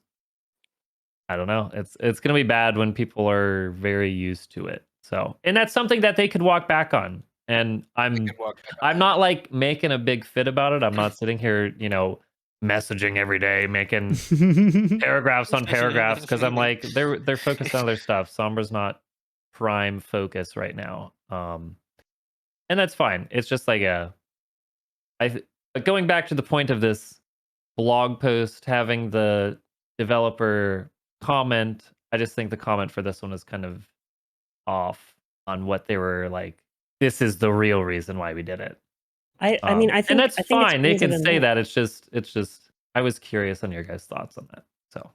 Speaker 4: I don't know. It's gonna be bad when people are very used to it. So, and that's something that they could walk back on. And I'm not like making a big fit about it. I'm not sitting here, messaging every day, making paragraphs on paragraphs because I'm like they're focused on other stuff. Sombra's not prime focus right now. And that's fine. It's just like but going back to the point of this blog post having the developer comment, I just think the comment for this one is kind of off on what they were like. This is the real reason why we did it.
Speaker 2: I mean, I think,
Speaker 4: and that's
Speaker 2: I think
Speaker 4: fine. They
Speaker 2: it's
Speaker 4: can
Speaker 2: easier
Speaker 4: say
Speaker 2: than
Speaker 4: that. It's just. I was curious on your guys' thoughts on that. So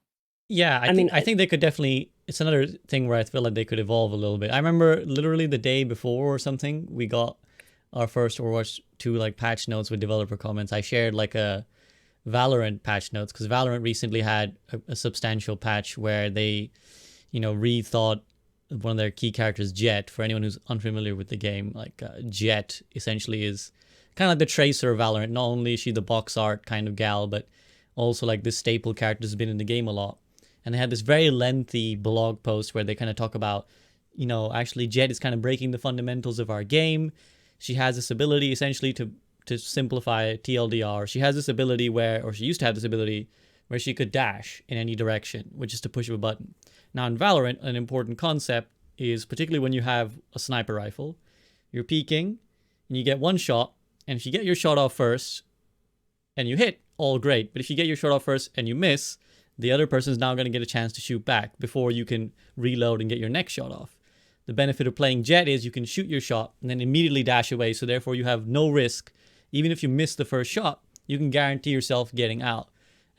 Speaker 1: Yeah, I think they could definitely. It's another thing where I feel like they could evolve a little bit. I remember literally the day before or something, we got our first Overwatch 2 like patch notes with developer comments. I shared like a Valorant patch notes because Valorant recently had a substantial patch where they, rethought one of their key characters, Jet. For anyone who's unfamiliar with the game, like Jet essentially is kind of like the Tracer of Valorant. Not only is she the box art kind of gal, but also like this staple character has been in the game a lot. And they had this very lengthy blog post where they kind of talk about, actually Jet is kind of breaking the fundamentals of our game. She has this ability essentially to simplify TLDR. She has this ability or she used to have this ability where she could dash in any direction, which is to push of a button. Now in Valorant, an important concept is particularly when you have a sniper rifle, you're peeking, and you get one shot, and if you get your shot off first, and you hit, all great. But if you get your shot off first and you miss, the other person is now going to get a chance to shoot back before you can reload and get your next shot off. The benefit of playing Jet is you can shoot your shot and then immediately dash away, so therefore you have no risk. Even if you miss the first shot, you can guarantee yourself getting out.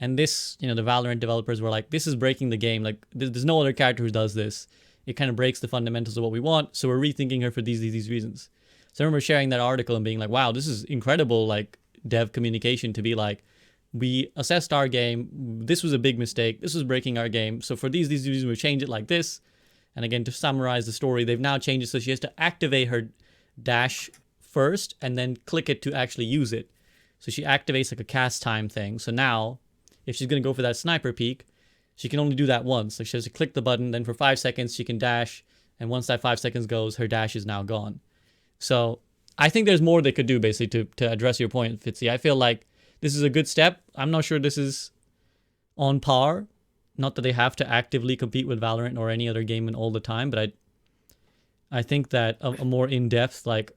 Speaker 1: And this, the Valorant developers were like, this is breaking the game. Like, there's no other character who does this. It kind of breaks the fundamentals of what we want, so we're rethinking her for these reasons. So I remember sharing that article and being like, wow, this is incredible, like, dev communication to be like, we assessed our game, this was a big mistake, this was breaking our game, so for these reasons we change it like this. And again, to summarize the story, they've now changed it so she has to activate her dash first and then click it to actually use it. So she activates like a cast time thing. So now if she's going to go for that sniper peek, she can only do that once. Like, she has to click the button, then for 5 seconds she can dash, and once that 5 seconds goes, her dash is now gone. So I think there's more they could do, basically, to address your point, Fitzy. I feel like this is a good step. I'm not sure this is on par. Not that they have to actively compete with Valorant or any other game in all the time, but I think that a more in-depth, like,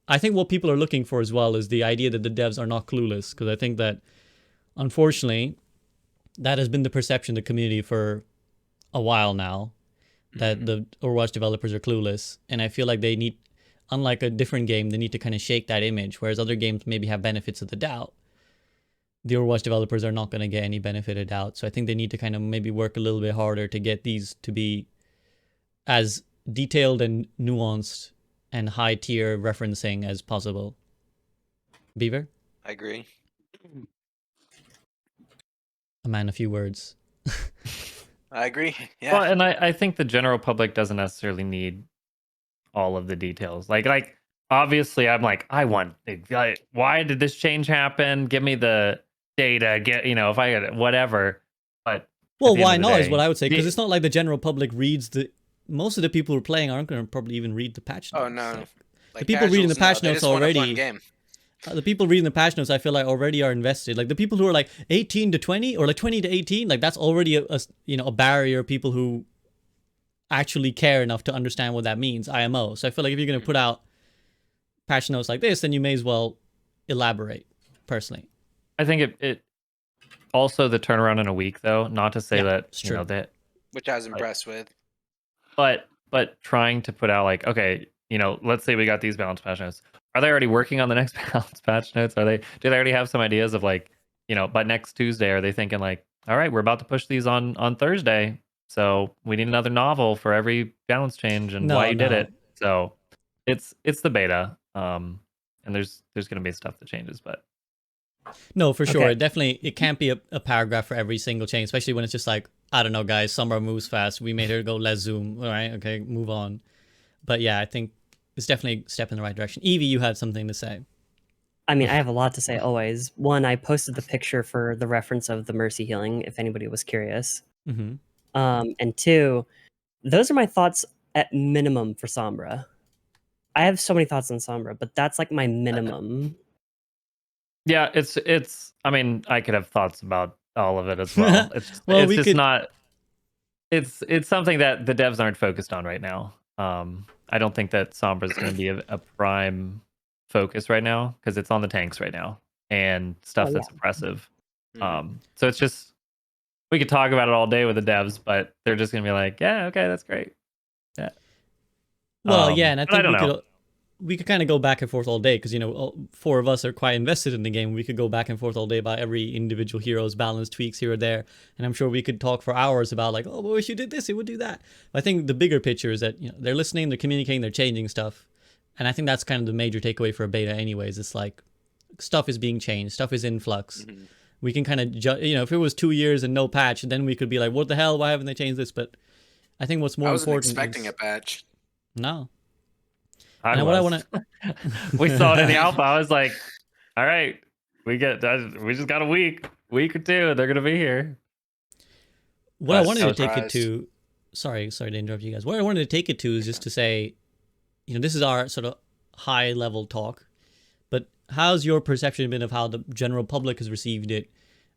Speaker 1: I think what people are looking for as well is the idea that the devs are not clueless, because I think that, unfortunately, that has been the perception of the community for a while now, that the Overwatch developers are clueless, and I feel like they need, unlike a different game, they need to kind of shake that image, whereas other games maybe have benefits of the doubt. The Overwatch developers are not going to get any benefit of doubt, so I think they need to kind of maybe work a little bit harder to get these to be as detailed and nuanced and high-tier referencing as possible. Beaver?
Speaker 3: I agree.
Speaker 1: A man, a few words.
Speaker 3: I agree. Yeah.
Speaker 4: Well, and I think the general public doesn't necessarily need all of the details. Like obviously, I'm like, why did this change happen? Give me the data. If I get it, whatever. But
Speaker 1: well, why not is what I would say, because it's not like the general public reads the. Most of the people who are playing aren't going to probably even read the patch notes.
Speaker 3: Oh no!
Speaker 1: Like, the people reading the patch notes already. The people reading the patch notes, I feel like, already are invested. Like, the people who are like 18 to 20 or like 20 to 18, like, that's already a barrier of people who actually care enough to understand what that means, IMO. So I feel like if you're going to put out patch notes like this, then you may as well elaborate, personally.
Speaker 4: I think it also the turnaround in a week, though, not to say that, that,
Speaker 3: which I was impressed with.
Speaker 4: But trying to put out like, okay, let's say we got these balance patch notes. Are they already working on the next balance patch notes? Do they already have some ideas of like, by next Tuesday, are they thinking like, all right, we're about to push these on Thursday, so we need another novel for every balance change and why you did it. So it's the beta, and there's going to be stuff that changes, but
Speaker 1: no, for sure, it can't be a paragraph for every single change, especially when it's just like, I don't know, guys, Summer moves fast, we made her go less zoom, all right, okay, move on. But yeah, I think it's definitely a step in the right direction. Evie, you had something to say.
Speaker 2: I mean, I have a lot to say always. One, I posted the picture for the reference of the Mercy healing, if anybody was curious.
Speaker 1: Mm-hmm.
Speaker 2: And two, those are my thoughts at minimum for Sombra. I have so many thoughts on Sombra, but that's like my minimum.
Speaker 4: Yeah, it's. I mean, I could have thoughts about all of it as well. It's something that the devs aren't focused on right now. I don't think that Sombra is going to be a prime focus right now because it's on the tanks right now and stuff that's oppressive. So it's just, we could talk about it all day with the devs, but they're just going to be like, yeah, okay, that's great. Yeah.
Speaker 1: Well, yeah, and I think we could kind of go back and forth all day because, four of us are quite invested in the game. We could go back and forth all day about every individual hero's balance tweaks here or there. And I'm sure we could talk for hours about like, oh, well, if you did this, it would do that. But I think the bigger picture is that, they're listening, they're communicating, they're changing stuff. And I think that's kind of the major takeaway for a beta anyways. It's like stuff is being changed. Stuff is in flux. Mm-hmm. We can kind of, if it was 2 years and no patch, then we could be like, what the hell? Why haven't they changed this? But I think what's more important
Speaker 3: I wasn't expecting a patch.
Speaker 1: No.
Speaker 4: We saw it in the alpha. I was like, all right, we just got a week or two, and they're gonna be here.
Speaker 1: What I wanted to take it to, sorry to interrupt you guys. What I wanted to take it to is just to say, this is our sort of high level talk, but how's your perception been of how the general public has received it?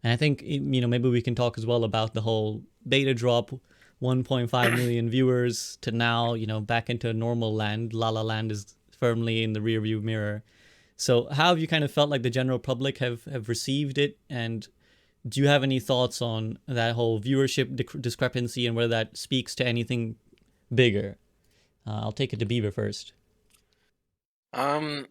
Speaker 1: And I think, maybe we can talk as well about the whole beta drop, 1.5 million viewers to now, back into normal land. La La Land is firmly in the rearview mirror. So how have you kind of felt like the general public have received it, and do you have any thoughts on that whole viewership discrepancy and whether that speaks to anything bigger? I'll take it to Beaver first.
Speaker 3: Go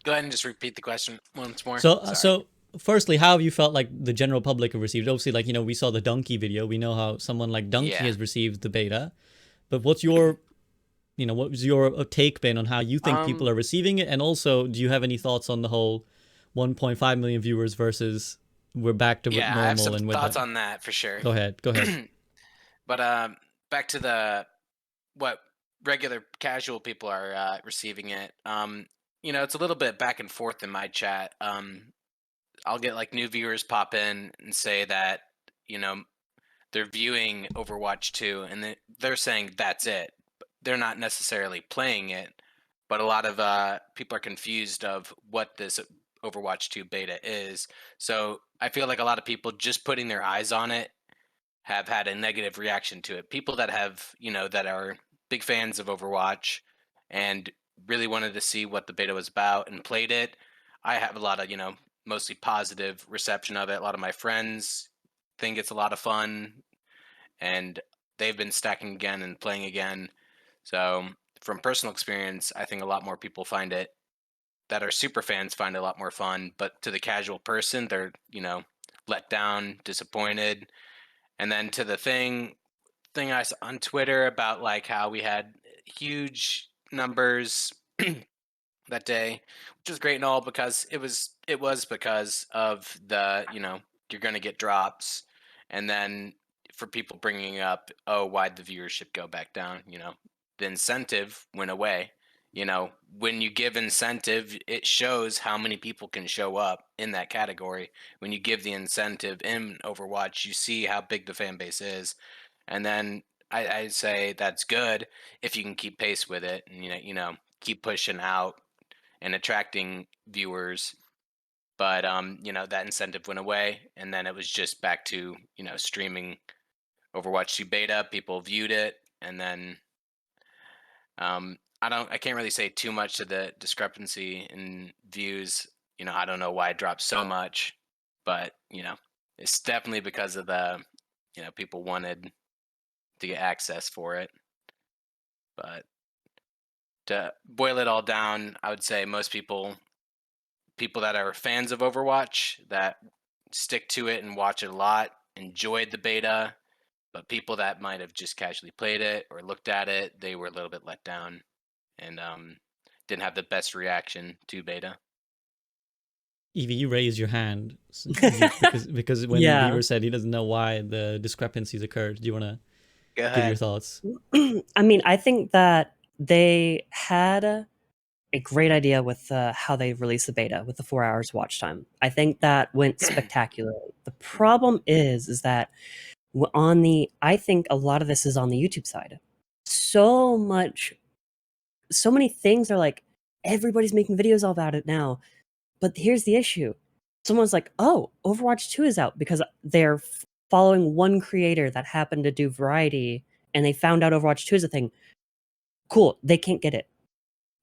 Speaker 3: ahead and just repeat the question once more.
Speaker 1: So firstly, how have you felt like the general public have received? Obviously, like, we saw the Donkey video. We know how someone like Donkey has received the beta. But what's your, what was your take been on how you think people are receiving it? And also, do you have any thoughts on the whole 1.5 million viewers versus we're back to normal?
Speaker 3: I have some
Speaker 1: and
Speaker 3: thoughts on that for sure.
Speaker 1: Go ahead.
Speaker 3: But back to what regular casual people are receiving it. It's a little bit back and forth in my chat. I'll get like new viewers pop in and say that, they're viewing Overwatch 2 and they're saying that's it. They're not necessarily playing it, but a lot of people are confused of what this Overwatch 2 beta is. So I feel like a lot of people just putting their eyes on it have had a negative reaction to it. People that have, that are big fans of Overwatch and really wanted to see what the beta was about and played it. I have a lot of, mostly positive reception of it. A lot of my friends think it's a lot of fun and they've been stacking again and playing again. So from personal experience, I think a lot more people find it that are super fans find it a lot more fun, but to the casual person, they're, let down, disappointed. And then to the thing I saw on Twitter about like how we had huge numbers that day, which was great and all because it was because of the, you're going to get drops. And then for people bringing up, oh, why'd the viewership go back down? The incentive went away. When you give incentive, it shows how many people can show up in that category. When you give the incentive in Overwatch, you see how big the fan base is. And then I'd say that's good if you can keep pace with it and, keep pushing out and attracting viewers. But, that incentive went away. And then it was just back to, streaming Overwatch 2 beta. People viewed it. And then I can't really say too much to the discrepancy in views. I don't know why it dropped so much, but it's definitely because of the, people wanted to get access for it. But to boil it all down, I would say most people that are fans of Overwatch that stick to it and watch it a lot enjoyed the beta, but people that might have just casually played it or looked at it, they were a little bit let down and didn't have the best reaction to beta.
Speaker 1: Evie, you raised your hand because when Beaver said he doesn't know why the discrepancies occurred. Do you want to give your thoughts?
Speaker 2: I mean, I think that they had a great idea with how they released the beta with the 4 hours watch time. I think that went spectacularly. The problem is that I think a lot of this is on the YouTube side. So many things are like, everybody's making videos all about it now. But here's the issue. Someone's like, oh, Overwatch 2 is out because they're following one creator that happened to do variety and they found out Overwatch 2 is a thing. Cool, they can't get it.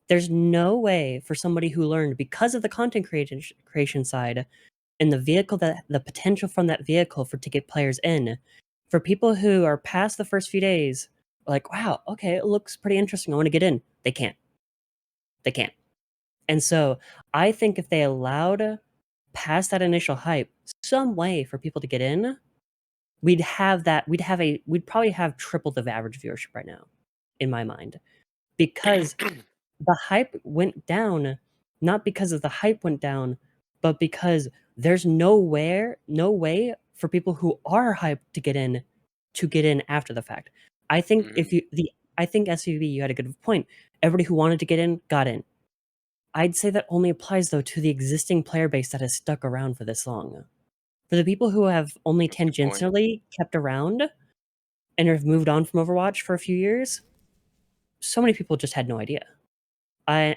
Speaker 2: There's no way for somebody who learned because of the content creation side and the potential from that vehicle to get players in, for people who are past the first few days, like, wow, okay, it looks pretty interesting, I want to get in. They can't. And so I think if they allowed past that initial hype some way for people to get in, we'd probably have triple the average viewership right now, in my mind. Because the hype went down, not because of the hype went down, but because there's no way for people who are hyped to get in after the fact. I think I think SUV, you had a good point. Everybody who wanted to get in got in. I'd say that only applies though to the existing player base that has stuck around for this long. For the people who have only tangentially kept around and have moved on from Overwatch for a few years, so many people just had no idea. I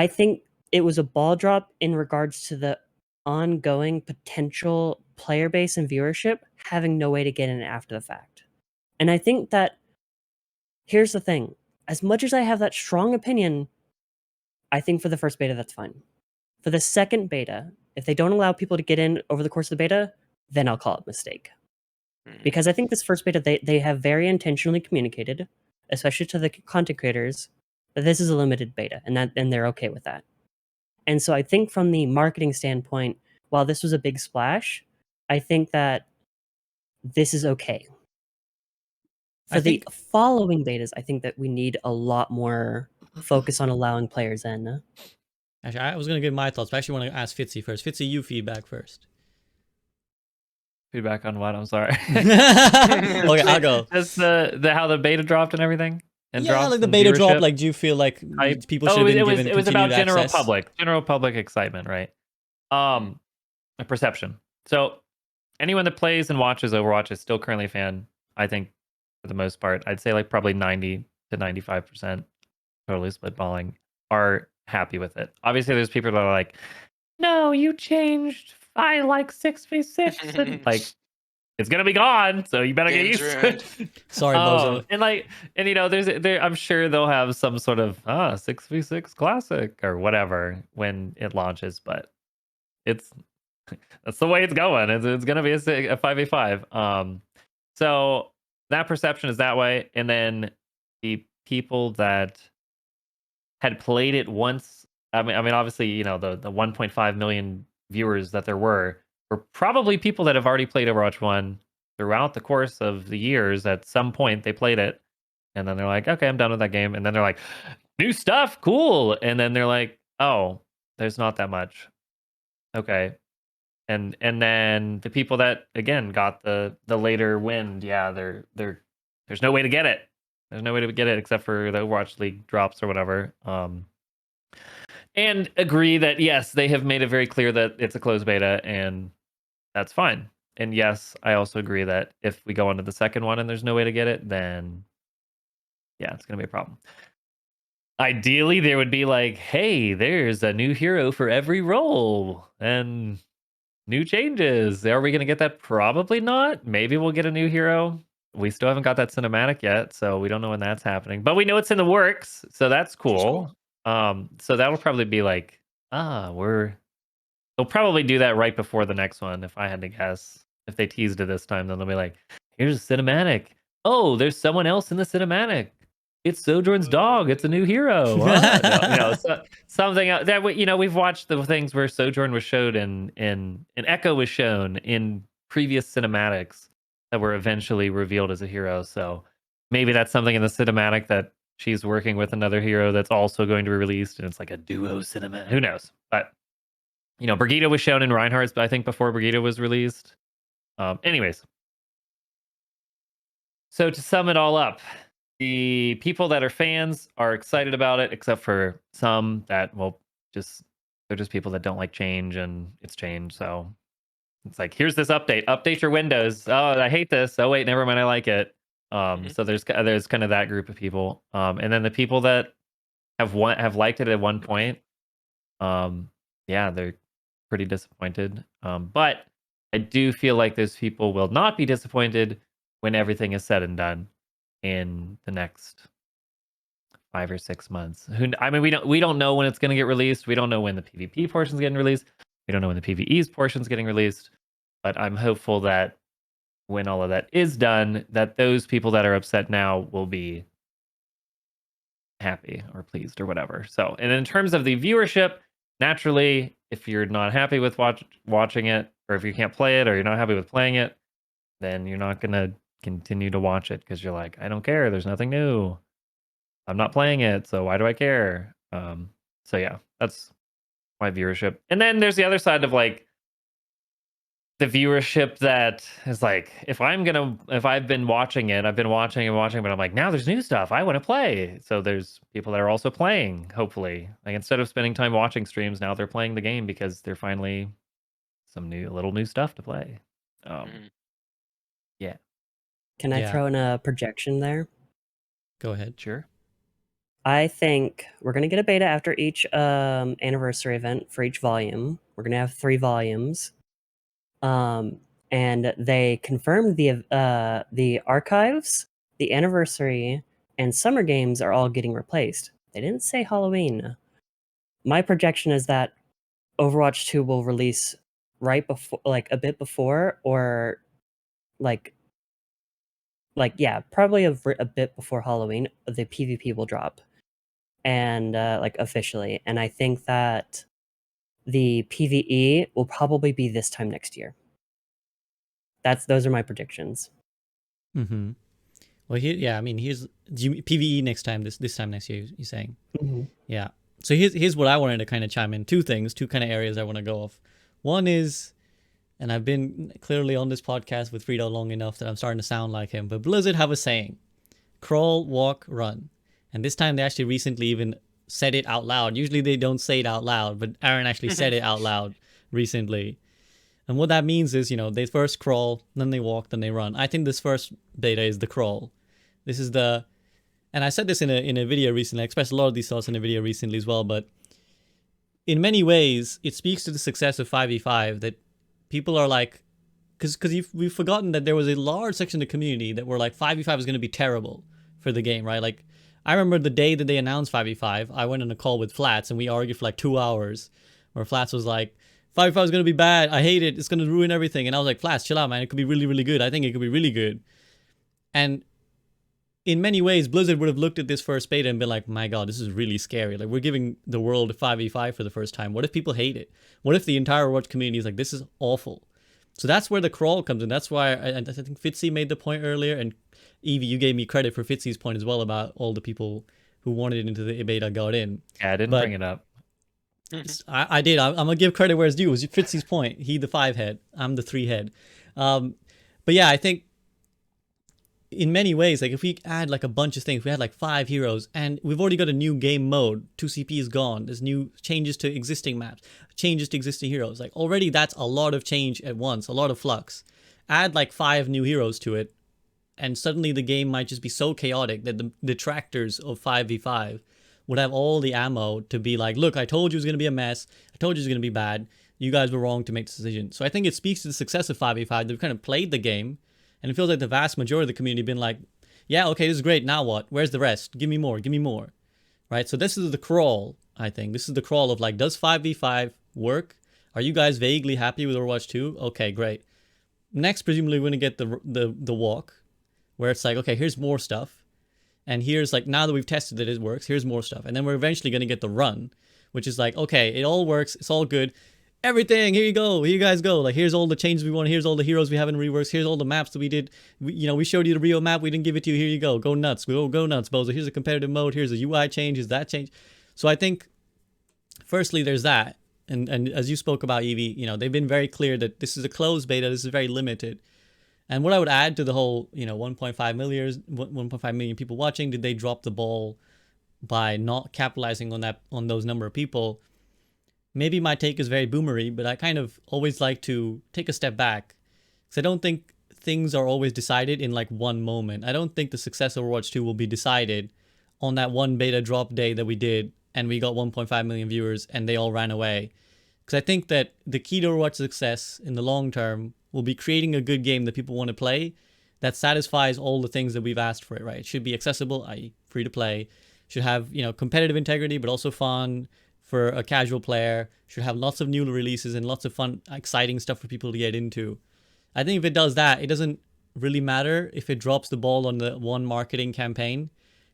Speaker 2: think it was a ball drop in regards to the ongoing potential player base and viewership having no way to get in after the fact. And I think that here's the thing. As much as I have that strong opinion, I think for the first beta, that's fine. For the second beta, if they don't allow people to get in over the course of the beta, then I'll call it a mistake. Because I think this first beta, they have very intentionally communicated, especially to the content creators, that this is a limited beta, and they're okay with that. And so I think from the marketing standpoint, while this was a big splash, I think that this is okay. For the following betas, I think that we need a lot more focus on allowing players in.
Speaker 1: Actually, I was going to give my thoughts, but I actually want to ask Fitzy first. Fitzy, you feedback first.
Speaker 4: Feedback on what? I'm sorry.
Speaker 1: Okay, I'll go.
Speaker 4: Just the how the beta dropped and everything. And
Speaker 1: Yeah,
Speaker 4: drops
Speaker 1: like the
Speaker 4: in
Speaker 1: beta drop.
Speaker 4: viewership.
Speaker 1: Like, do you feel like people should have been given
Speaker 4: it was about
Speaker 1: continued access?
Speaker 4: general public excitement, right? A perception. So anyone that plays and watches Overwatch is still currently a fan. I think for the most part, I'd say like probably 90 to 95%, totally spitballing, are happy with it. Obviously, there's people that are like, "No, you changed. I like 6v6," and like, it's gonna be gone, so you better get used to it.
Speaker 1: Sorry, Bozo.
Speaker 4: And you know, I'm sure they'll have some sort of 6v6 classic or whatever when it launches, but that's the way it's going. It's gonna be a 5v5. So that perception is that way, and then the people that had played it once. I mean, obviously, you know, the 1.5 million viewers that there were probably people that have already played Overwatch 1 throughout the course of the years. At some point, they played it, and then they're like, "Okay, I'm done with that game." And then they're like, "New stuff, cool." And then they're like, "Oh, there's not that much." Okay. And then the people that again got the later wind, yeah, there's no way to get it. There's no way to get it except for the Overwatch League drops or whatever. And agree that yes, they have made it very clear that it's a closed beta, and that's fine. And yes, I also agree that if we go on to the second one and there's no way to get it, then yeah, it's gonna be a problem. Ideally, there would be like, hey, there's a new hero for every role, and new changes. Are we going to get that? Probably not. Maybe we'll get a new hero. We still haven't got that cinematic yet, so we don't know when that's happening. But we know it's in the works, so that's cool. So that'll probably be like, they'll probably do that right before the next one, if I had to guess. If they teased it this time, then they'll be like, here's a cinematic. Oh, there's someone else in the cinematic. It's Sojourn's dog. It's a new hero. Something that we've watched the things where Sojourn was showed in Echo was shown in previous cinematics that were eventually revealed as a hero. So maybe that's something in the cinematic that she's working with another hero that's also going to be released, and it's like a duo cinema. Who knows? But Brigitte was shown in Reinhardt's, I think, before Brigitte was released. Anyways, so to sum it all up, the people that are fans are excited about it, except for some that, they're just people that don't like change, and it's change. So it's like, here's this update. Update your Windows. Oh, I hate this. Oh wait, never mind. I like it. So there's kind of that group of people. And then the people that have liked it at one point. Yeah, they're pretty disappointed. But I do feel like those people will not be disappointed when everything is said and done in the next 5 or 6 months. We don't know when it's going to get released. We don't know when the PvP portion is getting released. We don't know when the PvE's portion is getting released. But I'm hopeful that when all of that is done, that those people that are upset now will be happy or pleased or whatever. So, and in terms of the viewership, naturally, if you're not happy with watching it, or if you can't play it, or you're not happy with playing it, then you're not going to continue to watch it because you're like, I don't care. There's nothing new. I'm not playing it, so why do I care? So yeah, that's my viewership. And then there's the other side of like the viewership that is like, if I've been watching it, I've been watching and watching, but I'm like, now there's new stuff. I want to play. So there's people that are also playing, hopefully. Like, instead of spending time watching streams, now they're playing the game because they're finally some little new stuff to play. Yeah.
Speaker 2: Can I throw in a projection there?
Speaker 1: Go ahead.
Speaker 4: Sure.
Speaker 2: I think we're going to get a beta after each anniversary event for each volume. We're going to have 3 volumes. and they confirmed the archives, the anniversary, and summer games are all getting replaced. They didn't say Halloween. My projection is that Overwatch 2 will release right before, like a bit before, or like yeah, probably a bit before Halloween. The PvP will drop, and like officially. And I think that the PvE will probably be this time next year. Those are my predictions.
Speaker 1: Mm-hmm. Well, yeah, I mean, PVE next time, this time next year, you're saying?
Speaker 2: Mm-hmm.
Speaker 1: Yeah. So here's what I wanted to kind of chime in. Two kind of areas I want to go off. One is, and I've been clearly on this podcast with Frito long enough that I'm starting to sound like him, but Blizzard have a saying: crawl, walk, run. And this time they actually recently even said it out loud. Usually they don't say it out loud, but Aaron actually said it out loud recently. And what that means is, they first crawl, then they walk, then they run. I think this first beta is the crawl. This is and I said this in a video recently. I expressed a lot of these thoughts in a video recently as well, but in many ways, it speaks to the success of 5v5 that people are like, because we've forgotten that there was a large section of the community that were like 5v5 is going to be terrible for the game, right? Like, I remember the day that they announced 5v5, I went on a call with Flats and we argued for like 2 hours, where Flats was like, 5v5 is going to be bad, I hate it, it's going to ruin everything. And I was like, Flats, chill out, man, it could be really, really good. I think it could be really good. And in many ways, Blizzard would have looked at this first beta and been like, my God, this is really scary. Like, we're giving the world a 5v5 for the first time. What if people hate it? What if the entire Overwatch community is like, this is awful? So that's where the crawl comes in. That's why I think Fitzy made the point earlier, and Evie, you gave me credit for Fitzy's point as well about all the people who wanted it into the beta got in.
Speaker 4: Yeah, I didn't bring it up.
Speaker 1: I did. I'm gonna give credit where it's due. It was Fitzy's point. He the 5 head. I'm the 3 head. But yeah, I think in many ways, like if we add like a bunch of things, we had like 5 heroes, and we've already got a new game mode. 2CP is gone. There's new changes to existing maps, changes to existing heroes. Like already that's a lot of change at once, a lot of flux. Add like 5 new heroes to it, and suddenly the game might just be so chaotic that the detractors of 5v5 would have all the ammo to be like, look, I told you it was going to be a mess. I told you it was going to be bad. You guys were wrong to make this decision. So I think it speaks to the success of 5v5. They've kind of played the game, and it feels like the vast majority of the community have been like, yeah, okay, this is great. Now what? Where's the rest? Give me more. Give me more. Right? So this is the crawl, I think. This is the crawl of like, does 5v5 work? Are you guys vaguely happy with Overwatch 2? Okay, great. Next, presumably, we're going to get the walk, where it's like, okay, here's more stuff. And here's like, now that we've tested that it works, here's more stuff. And then we're eventually going to get the run, which is like, okay, it all works. It's all good. Everything, here you go. Here you guys go. Like, here's all the changes we want. Here's all the heroes we have in Reworks. Here's all the maps that we did. We showed you the Rio map. We didn't give it to you. Here you go. Go nuts. Go nuts, Bozo. Here's a competitive mode. Here's a UI change. Here's that change. So I think, firstly, there's that. And as you spoke about, Evie, they've been very clear that this is a closed beta. This is very limited. And what I would add to the whole, 1.5 million people watching, did they drop the ball by not capitalizing on those number of people? Maybe my take is very boomery, but I kind of always like to take a step back, because I don't think things are always decided in like one moment. I don't think the success of Overwatch 2 will be decided on that one beta drop day that we did, and we got 1.5 million viewers and they all ran away. Because I think that the key to Overwatch success in the long term will be creating a good game that people want to play, that satisfies all the things that we've asked for it, right? It should be accessible, i.e. free to play, should have, competitive integrity, but also fun for a casual player, should have lots of new releases and lots of fun, exciting stuff for people to get into. I think if it does that, it doesn't really matter if it drops the ball on the one marketing campaign,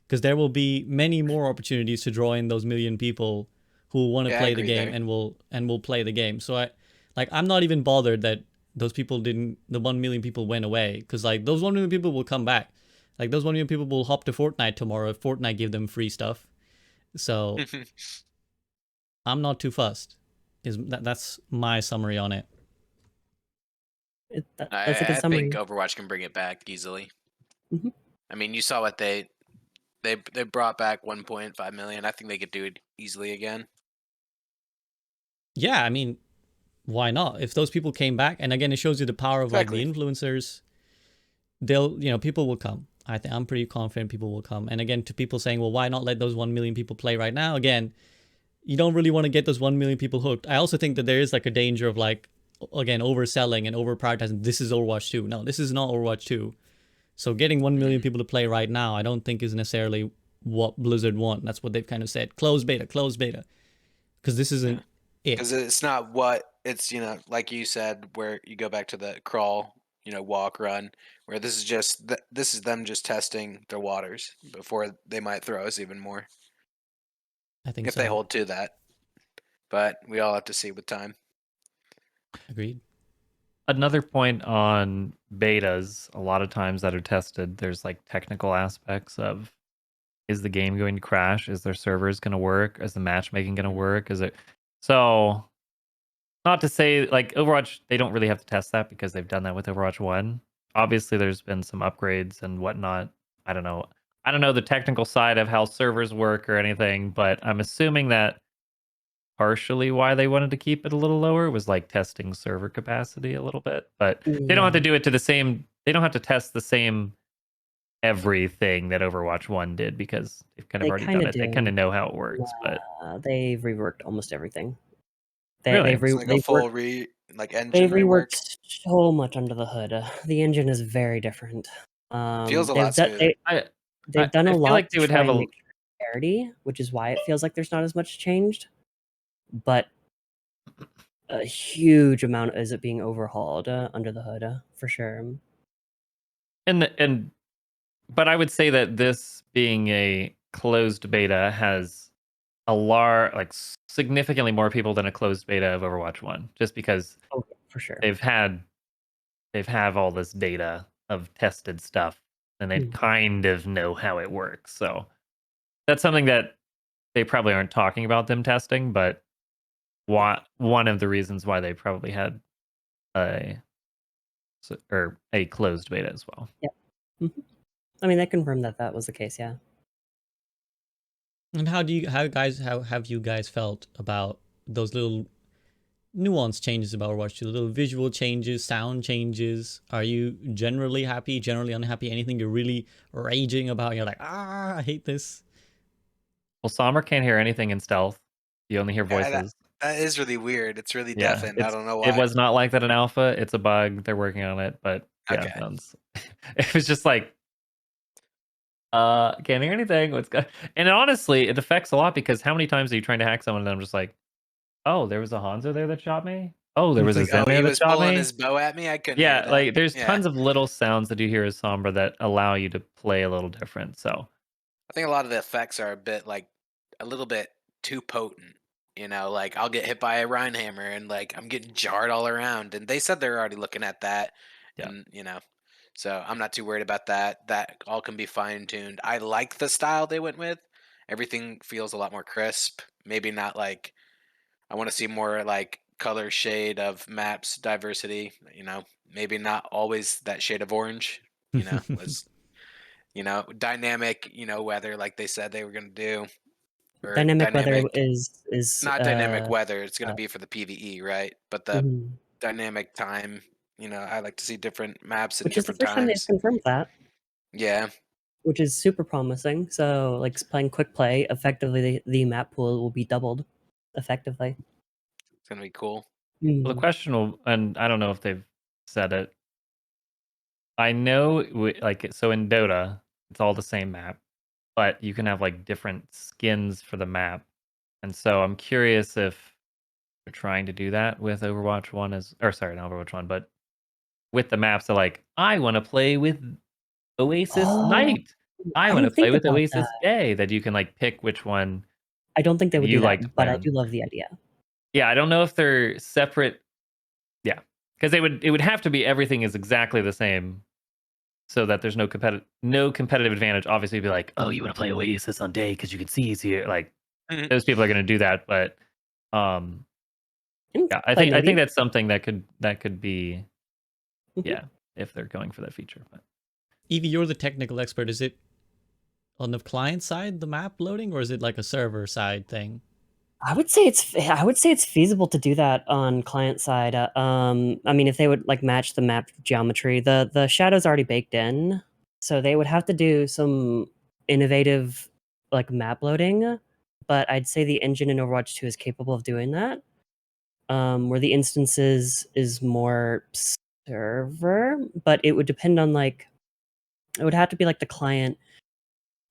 Speaker 1: because there will be many more opportunities to draw in those million people who want to play the game and will play the game. So I'm not even bothered that the 1 million people went away, because like those 1 million people will come back. Like those 1 million people will hop to Fortnite tomorrow if Fortnite give them free stuff. So I'm not too fussed. That's my summary on it.
Speaker 2: That's a good summary.
Speaker 3: I think Overwatch can bring it back easily.
Speaker 2: Mm-hmm.
Speaker 3: I mean, you saw what they brought back 1.5 million. I think they could do it easily again.
Speaker 1: Yeah, I mean, why not? If those people came back, and again, it shows you the power of like the influencers. People will come. I'm pretty confident people will come. And again, to people saying, well, why not let those 1 million people play right now? Again, you don't really want to get those 1 million people hooked. I also think that there is like a danger of like again overselling and over prioritizing. This is Overwatch 2. No, this is not Overwatch 2. So getting 1 million people to play right now, I don't think is necessarily what Blizzard want. That's what they've kind of said. Closed beta, because this isn't it.
Speaker 3: Because it's not what it's, like you said, where you go back to the crawl, walk, run, where this is just this is them just testing their waters before they might throw us even more.
Speaker 1: I think
Speaker 3: if
Speaker 1: so.
Speaker 3: they hold to that. But we all have to see with time.
Speaker 1: Agreed.
Speaker 4: Another point on betas, a lot of times that are tested, there's like technical aspects of, is the game going to crash? Is their servers going to work? Is the matchmaking going to work? Is it so? Not to say like Overwatch, they don't really have to test that because they've done that with Overwatch 1. Obviously, there's been some upgrades and whatnot. I don't know the technical side of how servers work or anything, but I'm assuming that partially why they wanted to keep it a little lower was like testing server capacity a little bit. But they don't have to do it to the same. They don't have to test the same everything that Overwatch 1 did because they've kind of already done it. They kind of know how it works. But
Speaker 2: they've reworked almost everything.
Speaker 4: Really?
Speaker 2: They've
Speaker 3: It's like a full engine
Speaker 2: they've
Speaker 3: rework.
Speaker 2: reworked so much under the hood. The engine is very different.
Speaker 3: Feels a
Speaker 2: they've
Speaker 3: lot smoother.
Speaker 2: they've done
Speaker 4: I
Speaker 2: a
Speaker 4: feel
Speaker 2: lot
Speaker 4: like they
Speaker 2: to
Speaker 4: would
Speaker 2: try
Speaker 4: have
Speaker 2: and
Speaker 4: a
Speaker 2: make parity, which is why it feels like there's not as much changed. But a huge amount is it being overhauled under the hood for sure.
Speaker 4: But I would say that this being a closed beta has like significantly more people than a closed beta of Overwatch 1, just because
Speaker 2: for sure
Speaker 4: they've have all this data of tested stuff and they kind of know how it works. So that's something that they probably aren't talking about them testing, but one of the reasons why they probably had a closed beta as well.
Speaker 2: Yeah. I mean, they confirmed that was the case, yeah.
Speaker 1: And how have you guys felt about those little nuance changes about Overwatch 2, little visual changes, sound changes? Are you generally happy, generally unhappy? Anything you're really raging about? You're like, I hate this.
Speaker 4: Well, Sombra can't hear anything in stealth. You only hear voices.
Speaker 3: That is really weird. It's really deafened. I don't know why.
Speaker 4: It was not like that in alpha. It's a bug. They're working on it, but yeah, it was just like, can't hear anything. What's good? And honestly, it affects a lot because how many times are you trying to hack someone and I'm just like, oh, there was a Hanzo there that shot me. Oh, there was a Zen there that shot me.
Speaker 3: He was pulling his bow at me. I couldn't.
Speaker 4: Yeah,
Speaker 3: hear that.
Speaker 4: like there's tons of little sounds that you hear as Sombra that allow you to play a little different. So
Speaker 3: I think a lot of the effects are a little bit too potent. Like I'll get hit by a Rhinehammer and like I'm getting jarred all around. And they said they're already looking at that. Yeah. And so I'm not too worried about that. That all can be fine tuned. I like the style they went with. Everything feels a lot more crisp. Maybe not like I want to see more like color shade of maps diversity. Maybe not always that shade of orange. Was dynamic. Weather like they said they were going to do. Or
Speaker 2: dynamic weather is
Speaker 3: not dynamic weather. It's going to be for the PvE, right? But the dynamic time. I like to see different maps at different times.
Speaker 2: Which is the first time they've confirmed that.
Speaker 3: Yeah.
Speaker 2: Which is super promising. So, like playing quick play, effectively the map pool will be doubled, effectively.
Speaker 3: It's gonna be cool.
Speaker 4: Well, the question will, and I don't know if they've said it. I know, so in Dota, it's all the same map, but you can have like different skins for the map, and so I'm curious if they're trying to do that with Overwatch 1 not Overwatch 1, but with the maps. So like, I want to play with Oasis Night. I want to play with Oasis Day. That you can like pick which one.
Speaker 2: I don't think they would do
Speaker 4: like
Speaker 2: that, but I do love the idea.
Speaker 4: Yeah, I don't know if they're separate. Yeah, because it would have to be everything is exactly the same, so that there's no competitive advantage. Obviously, be like, oh, you want to play Oasis on Day because you can see he's here. Like those people are going to do that, but yeah, I think that's something that could be, yeah, if they're going for that feature. But
Speaker 1: Evie, you're the technical expert. Is it on the client side, the map loading, or is it like a server side thing?
Speaker 2: I would say it's feasible to do that on client side. I mean, if they would like match the map geometry, the shadow's already baked in, so they would have to do some innovative like map loading. But I'd say the engine in Overwatch 2 is capable of doing that. where the instances is more server, but it would depend on like it would have to be like the client.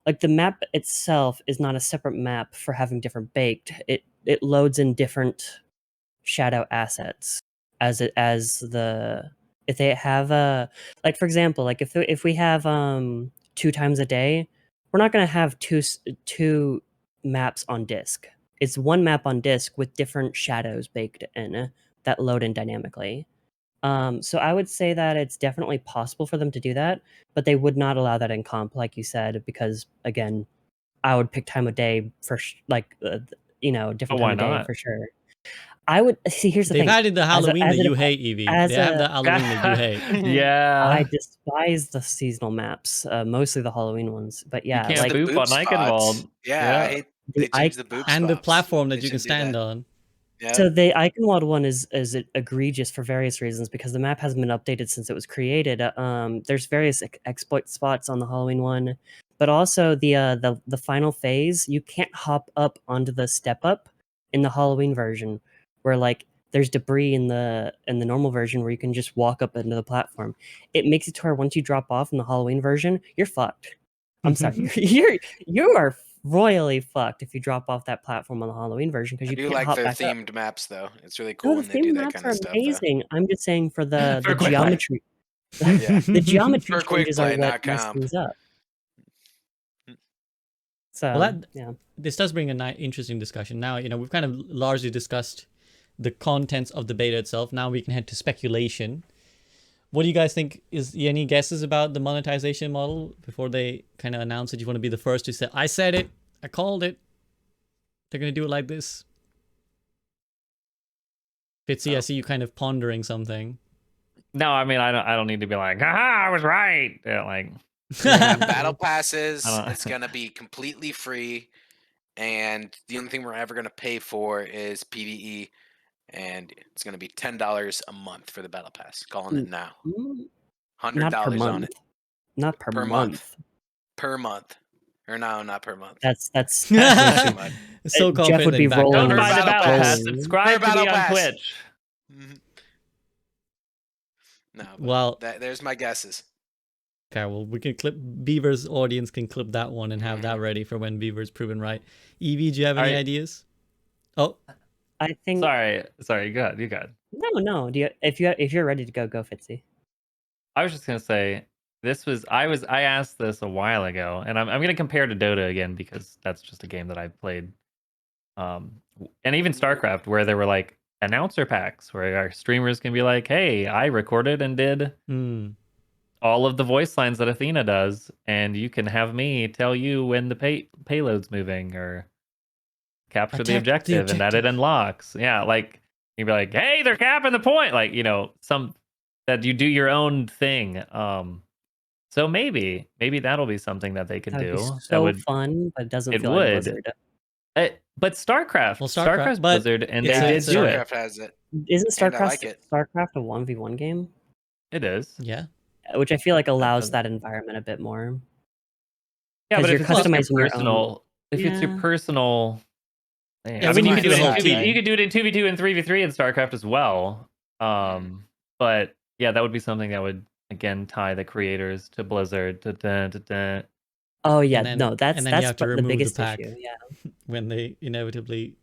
Speaker 2: Like the map itself is not a separate map for having different baked. It loads in different shadow assets as if they have a like for example like if we have 2 times a day, we're not going to have two maps on disk. It's one map on disk with different shadows baked in that load in dynamically. So I would say that it's definitely possible for them to do that, but they would not allow that in comp, like you said, because again, I would pick time of day for different
Speaker 4: why
Speaker 2: time of day
Speaker 4: not?
Speaker 2: for sure. I would see. Here's the
Speaker 1: They've
Speaker 2: thing.
Speaker 1: added the Halloween
Speaker 2: as
Speaker 1: that
Speaker 2: an-
Speaker 1: you hate, Evie.
Speaker 2: as
Speaker 1: They have
Speaker 2: a-
Speaker 1: the Halloween that you hate.
Speaker 4: Yeah.
Speaker 2: I despise the seasonal maps, mostly the Halloween ones. But yeah,
Speaker 4: can't
Speaker 2: like
Speaker 3: the
Speaker 4: boop
Speaker 3: boop
Speaker 4: on
Speaker 3: spots.
Speaker 4: Eichenwald.
Speaker 3: Yeah, I
Speaker 4: Yeah.
Speaker 3: hate
Speaker 2: the
Speaker 3: they changed the boop
Speaker 1: And the
Speaker 3: spots.
Speaker 1: platform that
Speaker 3: They
Speaker 1: you can
Speaker 3: shouldn't do
Speaker 1: stand
Speaker 3: that.
Speaker 1: on.
Speaker 3: Yep.
Speaker 2: So the Eichenwald one is egregious for various reasons because the map hasn't been updated since it was created. There's various exploit spots on the Halloween one, but also the final phase, you can't hop up onto the step up in the Halloween version, where like there's debris in the normal version where you can just walk up into the platform. It makes it to where once you drop off in the Halloween version, you're fucked. I'm sorry, you are royally fucked if you drop off that platform on the Halloween version because
Speaker 3: I
Speaker 2: you
Speaker 3: do
Speaker 2: can't
Speaker 3: like
Speaker 2: hop
Speaker 3: their
Speaker 2: back up.
Speaker 3: themed maps though. It's really cool
Speaker 2: No, the
Speaker 3: when they do
Speaker 2: theme
Speaker 3: that
Speaker 2: maps
Speaker 3: kind
Speaker 2: are
Speaker 3: of stuff.
Speaker 2: amazing. I'm just saying for the
Speaker 4: For quick play.
Speaker 2: geometry,
Speaker 3: Yeah.
Speaker 2: the geometry
Speaker 3: For quick
Speaker 2: changes
Speaker 3: play,
Speaker 2: are
Speaker 3: not
Speaker 2: what mess
Speaker 3: comp.
Speaker 2: things up. So
Speaker 1: Well,
Speaker 2: yeah,
Speaker 1: this does bring a interesting discussion. Now, we've kind of largely discussed the contents of the beta itself. Now we can head to speculation. What do you guys think? Is any guesses about the monetization model before they kind of announce it? You want to be the first to say, I said it, I called it. They're going to do it like this. Fitzy, I see you kind of pondering something.
Speaker 4: No, I mean I don't need to be like, haha, I was right. Yeah, like
Speaker 3: We're gonna have battle passes.
Speaker 4: I don't-
Speaker 3: It's gonna be completely free, and the only thing we're ever gonna pay for is PvE, and it's gonna be $10 a month for the battle pass. Calling it now.
Speaker 2: not
Speaker 3: $100
Speaker 2: per
Speaker 3: on
Speaker 2: month.
Speaker 3: it
Speaker 2: Not per,
Speaker 3: Per
Speaker 2: month.
Speaker 3: month. Per month, or no, not per month.
Speaker 2: That's
Speaker 3: way
Speaker 1: so
Speaker 3: too much.
Speaker 2: Jeff
Speaker 1: confident
Speaker 2: would be
Speaker 1: in back
Speaker 2: rolling.
Speaker 4: don't
Speaker 3: Per
Speaker 1: numbers.
Speaker 4: buy the
Speaker 3: battle
Speaker 4: battle
Speaker 3: pass.
Speaker 4: pass.
Speaker 2: rolling.
Speaker 4: Subscribe
Speaker 3: Per
Speaker 4: to
Speaker 3: battle
Speaker 4: me on
Speaker 3: pass.
Speaker 4: Twitch.
Speaker 3: Mhm. No, but
Speaker 1: Well,
Speaker 3: there's my guesses.
Speaker 1: okay, well, we can clip Beaver's audience can clip that one and have that ready for when Beaver's proven right. Evie, do you have any
Speaker 4: Alright.
Speaker 1: ideas? Oh,
Speaker 2: I think.
Speaker 4: Sorry, you got it.
Speaker 2: No. If you're ready to go Fitzy.
Speaker 4: I was just gonna say I asked this a while ago, and I'm gonna compare to Dota again because that's just a game that I've played. And even StarCraft, where there were like announcer packs where our streamers can be like, "Hey, I recorded and did all of the voice lines that Athena does, and you can have me tell you when the payload's moving or capture the objective, and that it unlocks." Yeah, like you'd be like, "Hey, they're capping the point," like some that you do your own thing. So maybe that'll be something that they could
Speaker 2: That would
Speaker 4: do.
Speaker 2: be so fun, but it doesn't feel like Blizzard.
Speaker 4: But StarCraft,
Speaker 1: Well, StarCraft, but
Speaker 4: Blizzard, and
Speaker 1: it's
Speaker 4: they
Speaker 1: a-
Speaker 4: did
Speaker 1: it's a-
Speaker 4: do
Speaker 3: StarCraft
Speaker 4: it.
Speaker 3: has it.
Speaker 2: Isn't
Speaker 3: And I
Speaker 2: StarCraft
Speaker 3: like it.
Speaker 2: StarCraft a 1v1 game?
Speaker 4: It is.
Speaker 1: yeah.
Speaker 2: Which I feel like allows
Speaker 4: doesn't-
Speaker 2: that environment a bit more.
Speaker 4: Yeah,
Speaker 2: 'Cause
Speaker 4: but
Speaker 2: you're
Speaker 4: if it's just your
Speaker 2: customizing your own.
Speaker 4: personal, if it's your
Speaker 2: Yeah.
Speaker 4: personal,
Speaker 1: Yeah,
Speaker 4: I
Speaker 1: it's
Speaker 4: mean, you
Speaker 1: fine,
Speaker 4: could do
Speaker 1: it's
Speaker 4: it in
Speaker 1: a whole
Speaker 4: 2v,
Speaker 1: team.
Speaker 4: you could do it in 2v2 and 3v3 in StarCraft as well. But yeah, that would be something that would again tie the creators to Blizzard.
Speaker 2: Oh yeah,
Speaker 1: then-
Speaker 2: no, that's
Speaker 1: and then you have to
Speaker 2: the
Speaker 1: remove the
Speaker 2: biggest
Speaker 1: pack.
Speaker 2: issue. Yeah.
Speaker 1: When they inevitably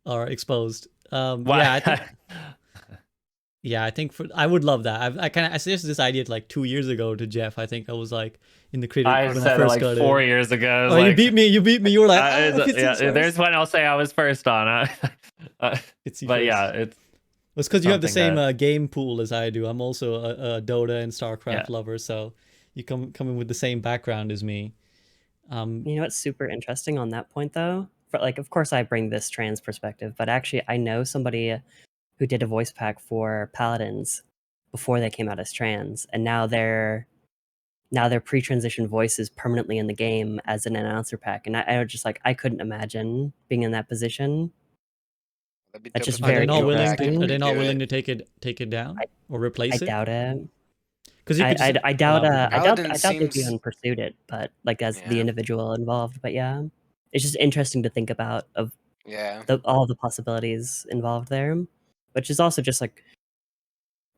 Speaker 1: are exposed.
Speaker 4: Why?
Speaker 1: Yeah, I think I would love that. I suggested this idea like 2 years ago to Jeff. I think I was like in the creator
Speaker 4: I
Speaker 1: when I
Speaker 4: said it
Speaker 1: first
Speaker 4: like
Speaker 1: got
Speaker 4: 4
Speaker 1: in.
Speaker 4: years ago. I was
Speaker 1: Oh, you
Speaker 4: like,
Speaker 1: beat me. You were like,
Speaker 4: there's one I'll say I was first on. But yeah, it's
Speaker 1: because you have the
Speaker 4: something
Speaker 1: same game pool as I do. I'm also a Dota and StarCraft
Speaker 4: Yeah.
Speaker 1: lover, so you come in with the same background as me.
Speaker 2: You know what's super interesting on that point though? For, like, of course I bring this trans perspective, but actually I know somebody who did a voice pack for Paladins before they came out as trans, and now their pre-transition voice is permanently in the game as an announcer pack, and I was just like, I couldn't imagine being in that position.
Speaker 3: That'd be
Speaker 2: That's
Speaker 3: dope
Speaker 2: just
Speaker 3: if
Speaker 1: Are they
Speaker 2: very
Speaker 1: not willing
Speaker 2: interesting.
Speaker 1: to? Are they not
Speaker 3: Do
Speaker 1: willing
Speaker 3: it.
Speaker 1: to take it down or
Speaker 2: I
Speaker 1: replace it?
Speaker 2: doubt it.
Speaker 1: Because you could just
Speaker 2: I doubt
Speaker 1: allow people-
Speaker 3: Paladin
Speaker 2: I doubt they've
Speaker 3: seems-
Speaker 2: even pursued it, but like as the
Speaker 3: Yeah.
Speaker 2: individual involved. But yeah, it's just interesting to think about of
Speaker 3: Yeah.
Speaker 2: all the possibilities involved there. which is also just like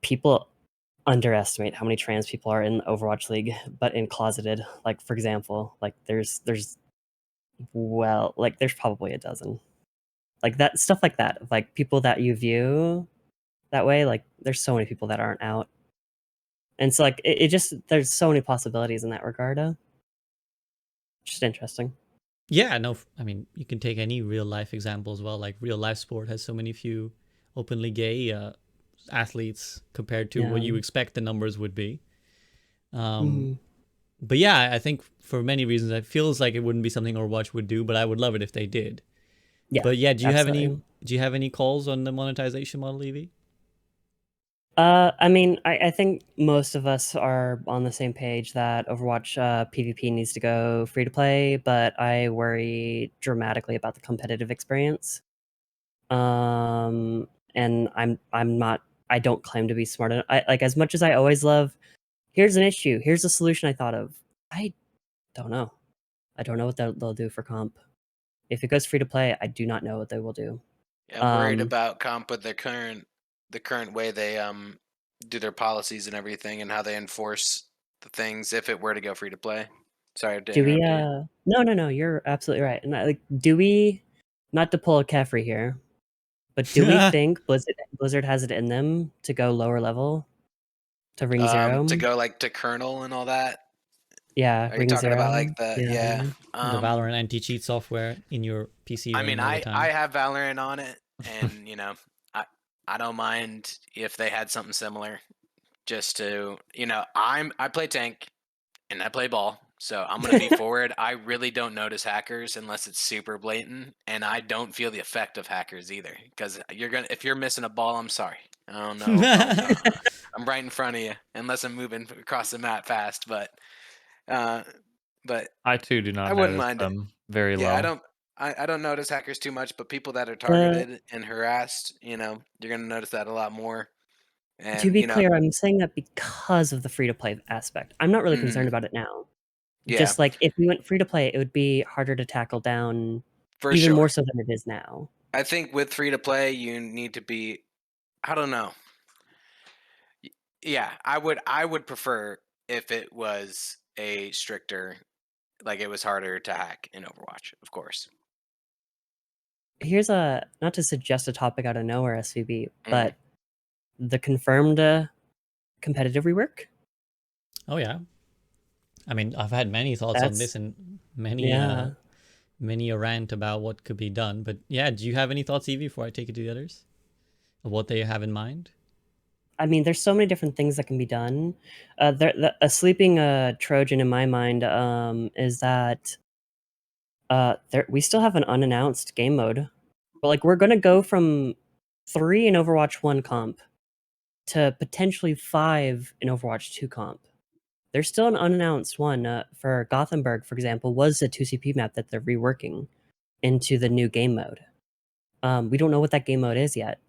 Speaker 2: people underestimate how many trans people are in the Overwatch League, but in closeted. Like, for example, like there's probably a dozen. Like that stuff like that. Like people that you view that way, like there's so many people that aren't out. And so like it just there's so many possibilities in that regard. Just interesting.
Speaker 1: Yeah, no, I mean, you can take any real life example as well. Like real life sport has so many few openly gay athletes compared to what you expect the numbers would be. But yeah, I think for many reasons, it feels like it wouldn't be something Overwatch would do, but I would love it if they did.
Speaker 2: Yeah.
Speaker 1: But yeah, do you
Speaker 2: absolutely.
Speaker 1: have any calls on the monetization model, Evie?
Speaker 2: I mean, I think most of us are on the same page that Overwatch PvP needs to go free to play, but I worry dramatically about the competitive experience. And I don't claim to be smart enough. Like as much as I always love, here's an issue, here's a solution I thought of. I don't know. I don't know what they'll do for comp. If it goes free to play, I do not know what they will do.
Speaker 3: Yeah, I'm worried about comp with the current way they do their policies and everything, and how they enforce the things if it were to go free to play. Sorry to
Speaker 2: Do we?
Speaker 3: interrupt you.
Speaker 2: No. You're absolutely right. And like, do we? Not to pull a Caffrey here, but do we think Blizzard has it in them to go lower level, to ring 0?
Speaker 3: To go like to kernel and all that.
Speaker 2: Yeah,
Speaker 3: Are you
Speaker 2: ring
Speaker 3: talking
Speaker 2: 0.
Speaker 3: about like the
Speaker 2: Yeah.
Speaker 1: The Valorant anti-cheat software in your PC
Speaker 3: I
Speaker 1: running
Speaker 3: mean,
Speaker 1: all the time.
Speaker 3: I have Valorant on it, and I don't mind if they had something similar. Just to I play tank and I play ball, so I'm gonna be forward. I really don't notice hackers unless it's super blatant, and I don't feel the effect of hackers either. Because if you're missing a ball, I'm sorry. I don't know. I'm right in front of you, unless I'm moving across the map fast. But
Speaker 4: I too do not
Speaker 3: I wouldn't
Speaker 4: notice
Speaker 3: mind it.
Speaker 4: them very
Speaker 3: Yeah,
Speaker 4: low.
Speaker 3: I don't notice hackers too much, but people that are targeted and harassed, you're gonna notice that a lot more.
Speaker 2: To
Speaker 3: And
Speaker 2: be clear, I'm saying that because of the free to play aspect. I'm not really concerned about it now.
Speaker 3: Yeah.
Speaker 2: Just like if we went free to play, it would be harder to tackle down,
Speaker 3: For
Speaker 2: even
Speaker 3: sure.
Speaker 2: more so than it is now.
Speaker 3: I think with free to play, you need to be. I don't know. Yeah, I would prefer if it was a stricter, like it was harder to hack in Overwatch, of course.
Speaker 2: Here's not to suggest a topic out of nowhere, SVB, but the confirmed competitive rework.
Speaker 1: Oh yeah. I mean, I've had many thoughts on this and many a rant about what could be done. But yeah, do you have any thoughts, Evie, before I take it to the others? Of what they have in mind?
Speaker 2: I mean, there's so many different things that can be done. A sleeping Trojan in my mind is that we still have an unannounced game mode. But like we're gonna go from 3 in Overwatch 1 comp to potentially 5 in Overwatch 2 comp. There's still an unannounced one for Gothenburg, for example, was a 2CP map that they're reworking into the new game mode. We don't know what that game mode is yet.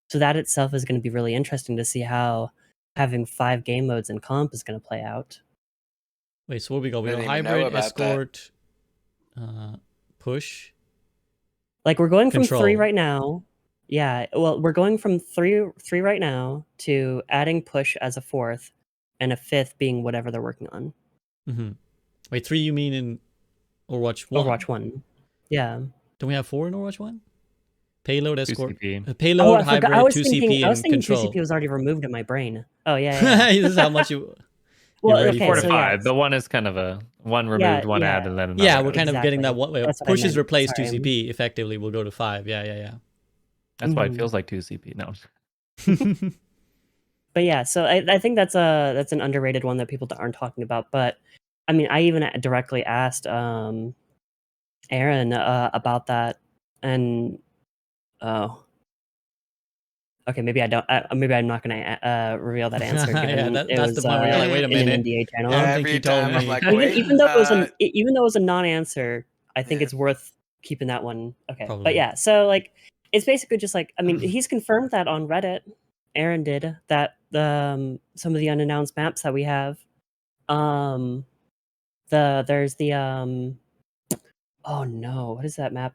Speaker 2: So that itself is going to be really interesting to see how having 5 game modes in comp is going to play out.
Speaker 1: Wait, so what we got? We got hybrid, escort, push.
Speaker 2: Like we're going from
Speaker 1: Control.
Speaker 2: 3 right now. Yeah, well, we're going from 3 right now to adding push as a 4th, and a 5th being whatever they're working on.
Speaker 1: Wait, 3 you mean in Overwatch 1?
Speaker 2: Overwatch 1. Yeah.
Speaker 1: Don't we have 4 in Overwatch 1? Payload, escort,
Speaker 4: 2CP.
Speaker 1: payload, hybrid, 2CP,
Speaker 2: I was thinking
Speaker 1: control.
Speaker 2: 2CP was already removed in my brain. Oh yeah.
Speaker 1: This is how much you.
Speaker 2: Well,
Speaker 1: ready
Speaker 2: okay,
Speaker 4: 4 to
Speaker 2: so
Speaker 4: 5.
Speaker 2: yeah.
Speaker 4: The one is kind of a one removed, one added, and then another.
Speaker 1: Yeah, we're kind of getting that one.
Speaker 2: That's what I
Speaker 1: Push is
Speaker 2: meant.
Speaker 1: replaced
Speaker 2: Sorry.
Speaker 1: 2CP. Effectively, we'll go to 5. Yeah.
Speaker 4: That's why it feels like 2CP. No.
Speaker 2: But yeah, so I think that's an underrated one that people aren't talking about. But I mean, I even directly asked Aaron about that, and okay, maybe I don't. Maybe I'm not going to reveal that answer. Given
Speaker 1: that's the point where you're like, wait a minute,
Speaker 2: in an NDA channel.
Speaker 1: I don't think you told me.
Speaker 3: I'm like,
Speaker 2: even though it was a non-answer, I think it's worth keeping that one. Okay,
Speaker 1: Probably.
Speaker 2: But yeah, so like it's basically just like I mean he's confirmed that on Reddit. Aaron did that. Some of the unannounced maps that we have. There's the oh no, what is that map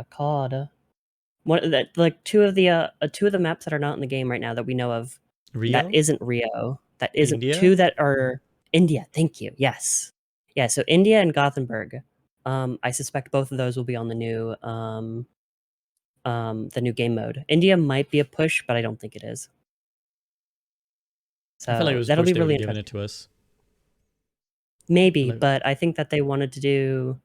Speaker 2: called? like two of the maps that are not in the game right now that we know of.
Speaker 1: Rio?
Speaker 2: That isn't Rio. That isn't
Speaker 1: India?
Speaker 2: two that are India. Thank you. Yes. Yeah. So India and Gothenburg. I suspect both of those will be on the new game mode. India might be a push, but I don't think it is. So
Speaker 1: I feel like it was
Speaker 2: that'll
Speaker 1: pushed,
Speaker 2: be
Speaker 1: they would
Speaker 2: really
Speaker 1: have given
Speaker 2: interesting.
Speaker 1: it to us.
Speaker 2: Maybe,
Speaker 1: Like-
Speaker 2: but I think that they wanted to do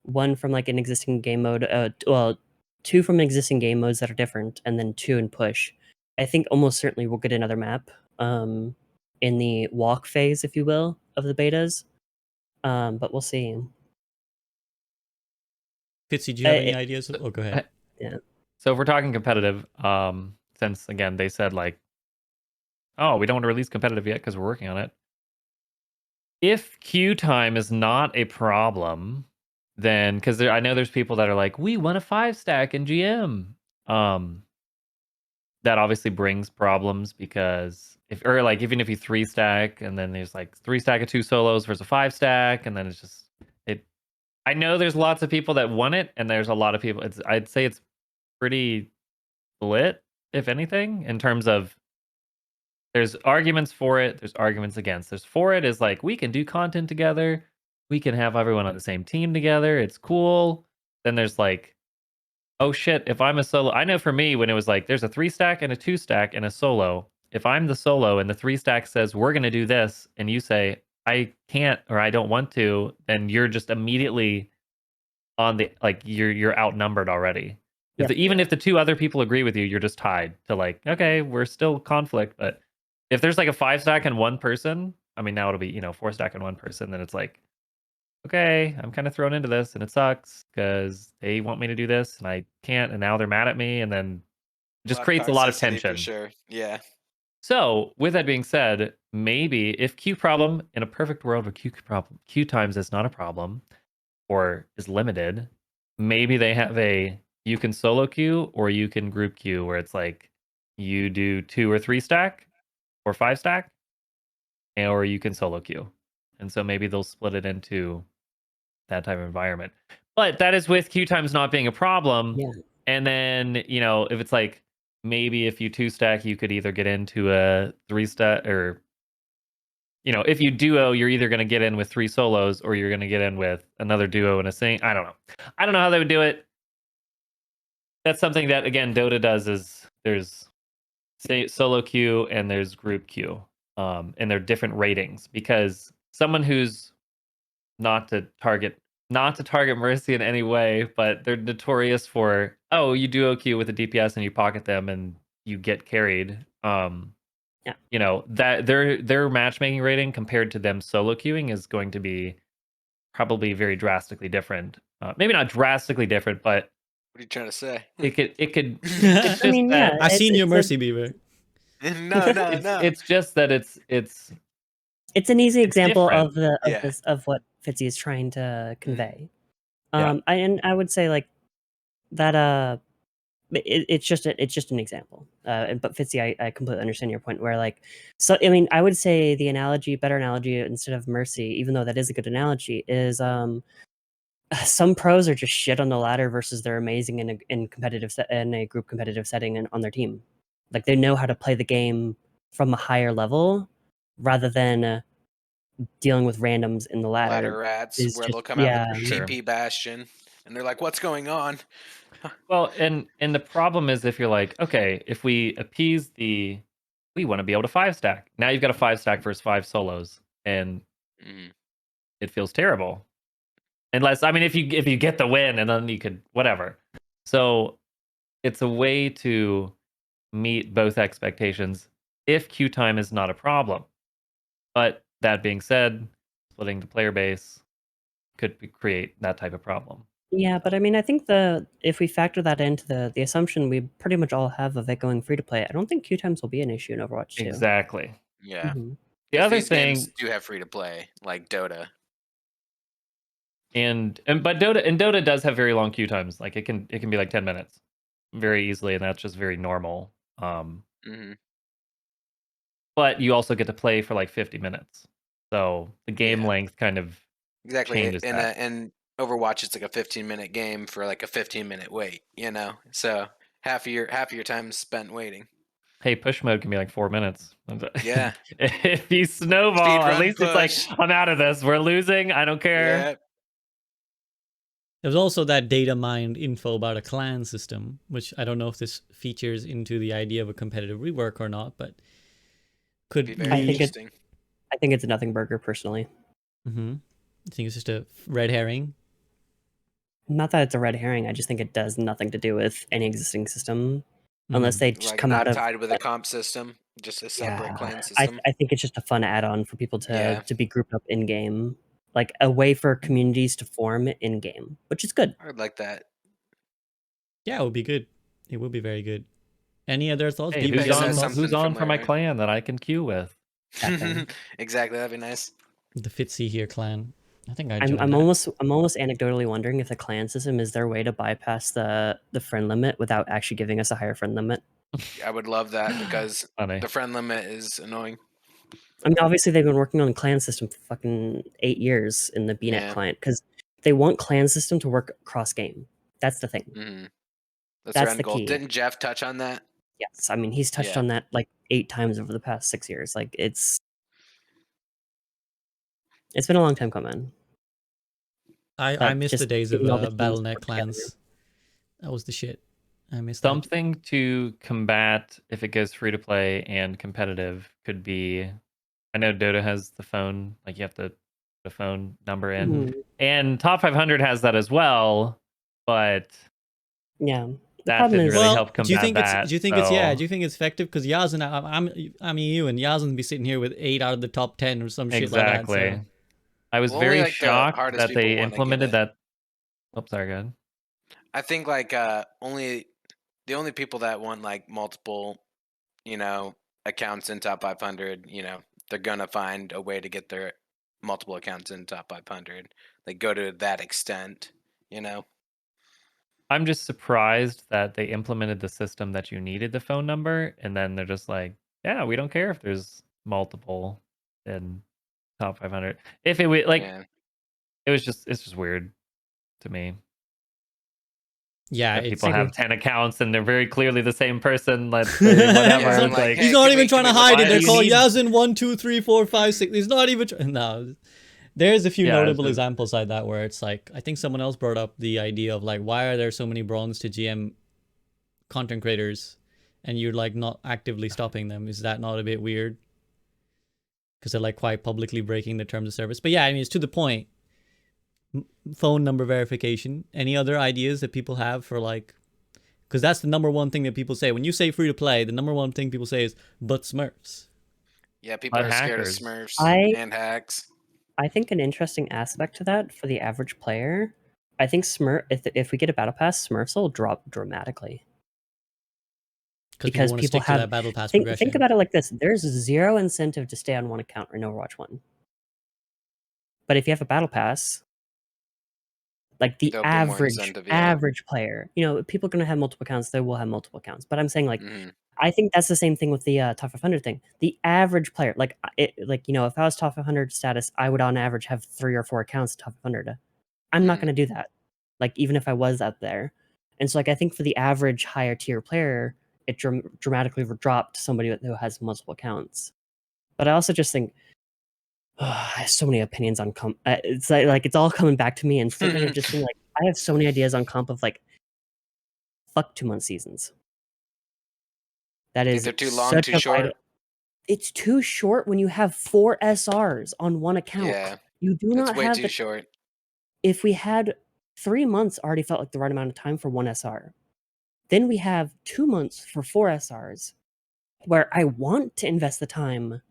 Speaker 2: one from like an existing game mode. Well, two from existing game modes that are different, and then two in push. I think almost certainly we'll get another map in the walk phase, if you will, of the betas. But we'll see.
Speaker 1: Fitzy, do you have any
Speaker 2: It-
Speaker 1: ideas? Oh, go ahead.
Speaker 2: yeah.
Speaker 4: So if we're talking competitive, since again they said like, oh, we don't want to release competitive yet because we're working on it. If queue time is not a problem, then because I know there's people that are like, we want a 5-stack in GM. That obviously brings problems because even if you 3-stack and then there's like 3-stack of 2 solos versus a 5-stack, and then it's just it. I know there's lots of people that want it, and there's a lot of people. I'd say it's pretty split, if anything, in terms of there's arguments for it, there's arguments against. There's for it is like we can do content together, we can have everyone on the same team together, it's cool. Then there's like, oh shit, if I'm a solo, I know for me when it was like there's a 3-stack and a 2-stack and a solo. If I'm the solo and the 3-stack says we're gonna do this, and you say I can't or I don't want to, then you're just immediately on the like you're outnumbered already.
Speaker 2: Yep.
Speaker 4: Even if the two other people agree with you, you're just tied to like, okay, we're still conflict. But if there's like a 5-stack and one person, I mean now it'll be 4-stack and one person, then it's like, okay, I'm kind of thrown into this and it sucks because they want me to do this and I can't, and now they're mad at me, and then it just creates a lot of
Speaker 3: toxicity
Speaker 4: tension.
Speaker 3: for sure. Yeah.
Speaker 4: So with that being said, maybe if queue problem in a perfect world where queue times is not a problem or is limited, maybe they have you can solo queue or you can group queue where it's like you do 2 or 3-stack or 5-stack, or you can solo queue. And so maybe they'll split it into that type of environment. But that is with queue times not being a problem.
Speaker 2: Yeah.
Speaker 4: And then, if it's like maybe if you 2-stack, you could either get into a 3-stack, or if you duo, you're either going to get in with 3 solos or you're going to get in with another duo and a sing. I don't know how they would do it. That's something that, again, Dota does is there's solo queue and there's group queue. And they're different ratings because someone who's not to target Mercy in any way, but they're notorious for, oh, you duo queue with a DPS and you pocket them and you get carried. That their matchmaking rating compared to them solo queuing is going to be probably very drastically different. Maybe not drastically different, but
Speaker 3: What are you trying to say?
Speaker 4: it could.
Speaker 2: I mean, yeah,
Speaker 1: I seen your
Speaker 2: it's
Speaker 1: Mercy Beaver.
Speaker 3: No.
Speaker 4: It's just that it's
Speaker 2: an easy example
Speaker 4: different.
Speaker 2: of what Fitzy is trying to convey.
Speaker 4: Yeah.
Speaker 2: I would say like that. It's just an example. But Fitzy, I completely understand your point. Where like, so I mean, I would say the better analogy instead of Mercy, even though that is a good analogy, is some pros are just shit on the ladder versus they're amazing in a group competitive setting and on their team. Like they know how to play the game from a higher level rather than dealing with randoms in the
Speaker 3: Ladder rats,
Speaker 2: is
Speaker 3: where
Speaker 2: just
Speaker 3: they'll come out
Speaker 2: yeah.
Speaker 3: with
Speaker 4: Sure.
Speaker 3: TP Bastion, and they're like, "What's going on?"
Speaker 4: Well, and the problem is if you're like, okay, if we appease we want to be able to 5-stack. Now you've got a 5-stack versus 5 solos, and it feels terrible. Unless, I mean, if you get the win, and then you could whatever. So it's a way to meet both expectations if queue time is not a problem. But that being said, splitting the player base could create that type of problem.
Speaker 2: Yeah, but I mean, I think if we factor that into the assumption we pretty much all have of it going free to play, I don't think queue times will be an issue in Overwatch 2.
Speaker 4: Exactly.
Speaker 3: Yeah.
Speaker 2: Mhm.
Speaker 4: The other
Speaker 3: these
Speaker 4: thing
Speaker 3: games do have free to play, like Dota.
Speaker 4: But Dota does have very long queue times. Like it can be like 10 minutes very easily, and that's just very normal. But you also get to play for like 50 minutes. So the game length kind of
Speaker 3: Exactly.
Speaker 4: changes that.
Speaker 3: And Overwatch, it's like a 15-minute game for like a 15-minute wait, you know? So half of your time is spent waiting.
Speaker 4: Hey, push mode can be like 4 minutes.
Speaker 3: Yeah.
Speaker 4: If you snowball,
Speaker 3: Speed
Speaker 4: at
Speaker 3: run
Speaker 4: least it's like,
Speaker 3: push.
Speaker 4: I'm out of this. We're losing. I don't care.
Speaker 3: Yeah.
Speaker 1: There's also that data mined info about a clan system, which I don't know if this features into the idea of a competitive rework or not, but could
Speaker 3: Be very
Speaker 2: I think
Speaker 3: interesting.
Speaker 2: I think it's a nothing burger personally.
Speaker 1: Mm-hmm. I think it's just a red herring.
Speaker 2: Not that it's a red herring. I just think it does nothing to do with any existing system, unless
Speaker 1: Mhm.
Speaker 2: they just
Speaker 3: Like
Speaker 2: come
Speaker 3: not
Speaker 2: out of.
Speaker 3: tied with a comp system, just a separate clan system.
Speaker 2: I think it's just a fun add-on for people to
Speaker 3: Yeah.
Speaker 2: to be grouped up in game, like a way for communities to form in game, which is good.
Speaker 3: I would like that.
Speaker 1: Yeah, it would be good. It would be very good. Any other thoughts?
Speaker 4: Hey,
Speaker 1: Beaver,
Speaker 3: Beaver says
Speaker 1: any thoughts?
Speaker 3: something
Speaker 4: who's on for my
Speaker 3: familiar.
Speaker 4: clan that I can queue with?
Speaker 3: Exactly, that'd be nice.
Speaker 1: The Fitzyhere clan. I think
Speaker 2: I'm
Speaker 1: joined that.
Speaker 2: almost anecdotally wondering if the clan system is their way to bypass the friend limit without actually giving us a higher friend limit.
Speaker 3: I would love that because
Speaker 4: Funny.
Speaker 3: the friend limit is annoying.
Speaker 2: I mean, obviously they've been working on clan system for fucking 8 years in the BNet
Speaker 3: Yeah.
Speaker 2: client because they want clan system to work cross game. That's the thing.
Speaker 3: Mm-hmm. That's
Speaker 2: That's
Speaker 3: their end
Speaker 2: the
Speaker 3: goal.
Speaker 2: key.
Speaker 3: Didn't Jeff touch on that?
Speaker 2: Yes, I mean he's touched
Speaker 3: Yeah.
Speaker 2: on that like 8 times over the past 6 years. Like it's been a long time coming.
Speaker 1: I
Speaker 2: But
Speaker 1: miss the
Speaker 2: just
Speaker 1: days of
Speaker 2: getting all the teams to
Speaker 1: BattleNet
Speaker 2: work together.
Speaker 1: clans. That was the shit. I miss that.
Speaker 4: Something to combat if it goes free to play and competitive could be. I know Dota has the phone, like you have to put a phone number in,
Speaker 2: Mhm.
Speaker 4: and Top 500 has that as well, but
Speaker 2: Yeah. The
Speaker 4: that
Speaker 2: problem
Speaker 4: didn't
Speaker 2: is
Speaker 4: really
Speaker 1: Well,
Speaker 4: help
Speaker 1: do you
Speaker 4: combat
Speaker 1: think it's
Speaker 4: that.
Speaker 1: do you think it's yeah?
Speaker 4: so-
Speaker 1: Do you think it's effective? Because Yazan, I'm EU, and Yazan be sitting here with 8 out of the top 10 or some shit like that.
Speaker 4: Exactly.
Speaker 1: So
Speaker 4: I was
Speaker 3: Well, only
Speaker 4: very
Speaker 3: like the
Speaker 4: shocked
Speaker 3: hardest
Speaker 4: that
Speaker 3: people
Speaker 4: they
Speaker 3: wanna get
Speaker 4: implemented
Speaker 3: it.
Speaker 4: that. Oh, sorry, go ahead.
Speaker 3: I think like only the only people that want like multiple, you know, accounts in top 500, you know, they're gonna find a way to get their multiple accounts in top 500. They go to that extent, you know.
Speaker 4: I'm just surprised that they implemented the system that you needed the phone number, and then they're just like, yeah, we don't care if there's multiple in top 500. If it was like,
Speaker 3: Yeah.
Speaker 4: it's just weird to me.
Speaker 1: yeah,
Speaker 4: If
Speaker 1: it's
Speaker 4: people
Speaker 2: I
Speaker 4: have
Speaker 2: agree.
Speaker 4: 10 accounts and they're very clearly the same person, let's say whatever.
Speaker 3: Yeah, I'm
Speaker 4: it's
Speaker 3: like,
Speaker 4: like,
Speaker 3: hey,
Speaker 1: he's not
Speaker 3: can
Speaker 1: even
Speaker 3: we-
Speaker 1: trying
Speaker 3: can
Speaker 1: to
Speaker 3: we look
Speaker 1: hide
Speaker 3: at
Speaker 1: it. They're
Speaker 4: this?
Speaker 1: called
Speaker 4: You need-
Speaker 1: Yazan 1, 2, 3, 4, 5, 6. He's not even no. There's a few
Speaker 4: Yeah, it's
Speaker 1: notable
Speaker 4: just-
Speaker 1: examples like that where it's like I think someone else brought up the idea of like why are there so many bronze to GM content creators and you're like not actively stopping them? Is that not a bit weird? Because they're like quite publicly breaking the terms of service. But yeah, I mean it's to the point. Phone number verification. Any other ideas that people have for like? Because that's the number one thing that people say when you say free to play. The number one thing people say is but Smurfs.
Speaker 3: Yeah, people
Speaker 4: But
Speaker 3: are scared of
Speaker 4: hackers.
Speaker 3: Smurfs and hacks.
Speaker 2: I think an interesting aspect to that for the average player, I think if we get a battle pass, Smurfs will drop dramatically.
Speaker 1: Because people want to stick to that battle pass progression.
Speaker 2: Think about it like this: there's zero incentive to stay on one account in Overwatch 1. But if you have a battle pass, like the
Speaker 3: There'll be more
Speaker 2: average
Speaker 3: incentive, yeah.
Speaker 2: player, you know, people are gonna have multiple accounts. They will have multiple accounts. But I'm saying like.
Speaker 3: Mhm.
Speaker 2: I think that's the same thing with the top 500 thing. The average player, like you know, if I was top 500 status, I would on average have 3 or 4 accounts top 500. I'm not
Speaker 3: Mhm.
Speaker 2: going to do that. Like even if I was out there, and so like I think for the average higher tier player, it dramatically dropped somebody who has multiple accounts. But I also just think I have so many opinions on comp. It's like it's all coming back to me, and sitting there just being like, I have so many ideas on comp of like, fuck 2-month seasons. That
Speaker 3: Think
Speaker 2: is
Speaker 3: they're too long,
Speaker 2: such
Speaker 3: too
Speaker 2: a
Speaker 3: short?
Speaker 2: vital- It's too short when you have 4 SRs on one account.
Speaker 3: Yeah,
Speaker 2: You do
Speaker 3: it's
Speaker 2: not
Speaker 3: way
Speaker 2: have
Speaker 3: too
Speaker 2: the.
Speaker 3: short.
Speaker 2: If we had 3 months, already felt like the right amount of time for 1 SR. Then we have 2 months for 4 SRs, where I want to invest the time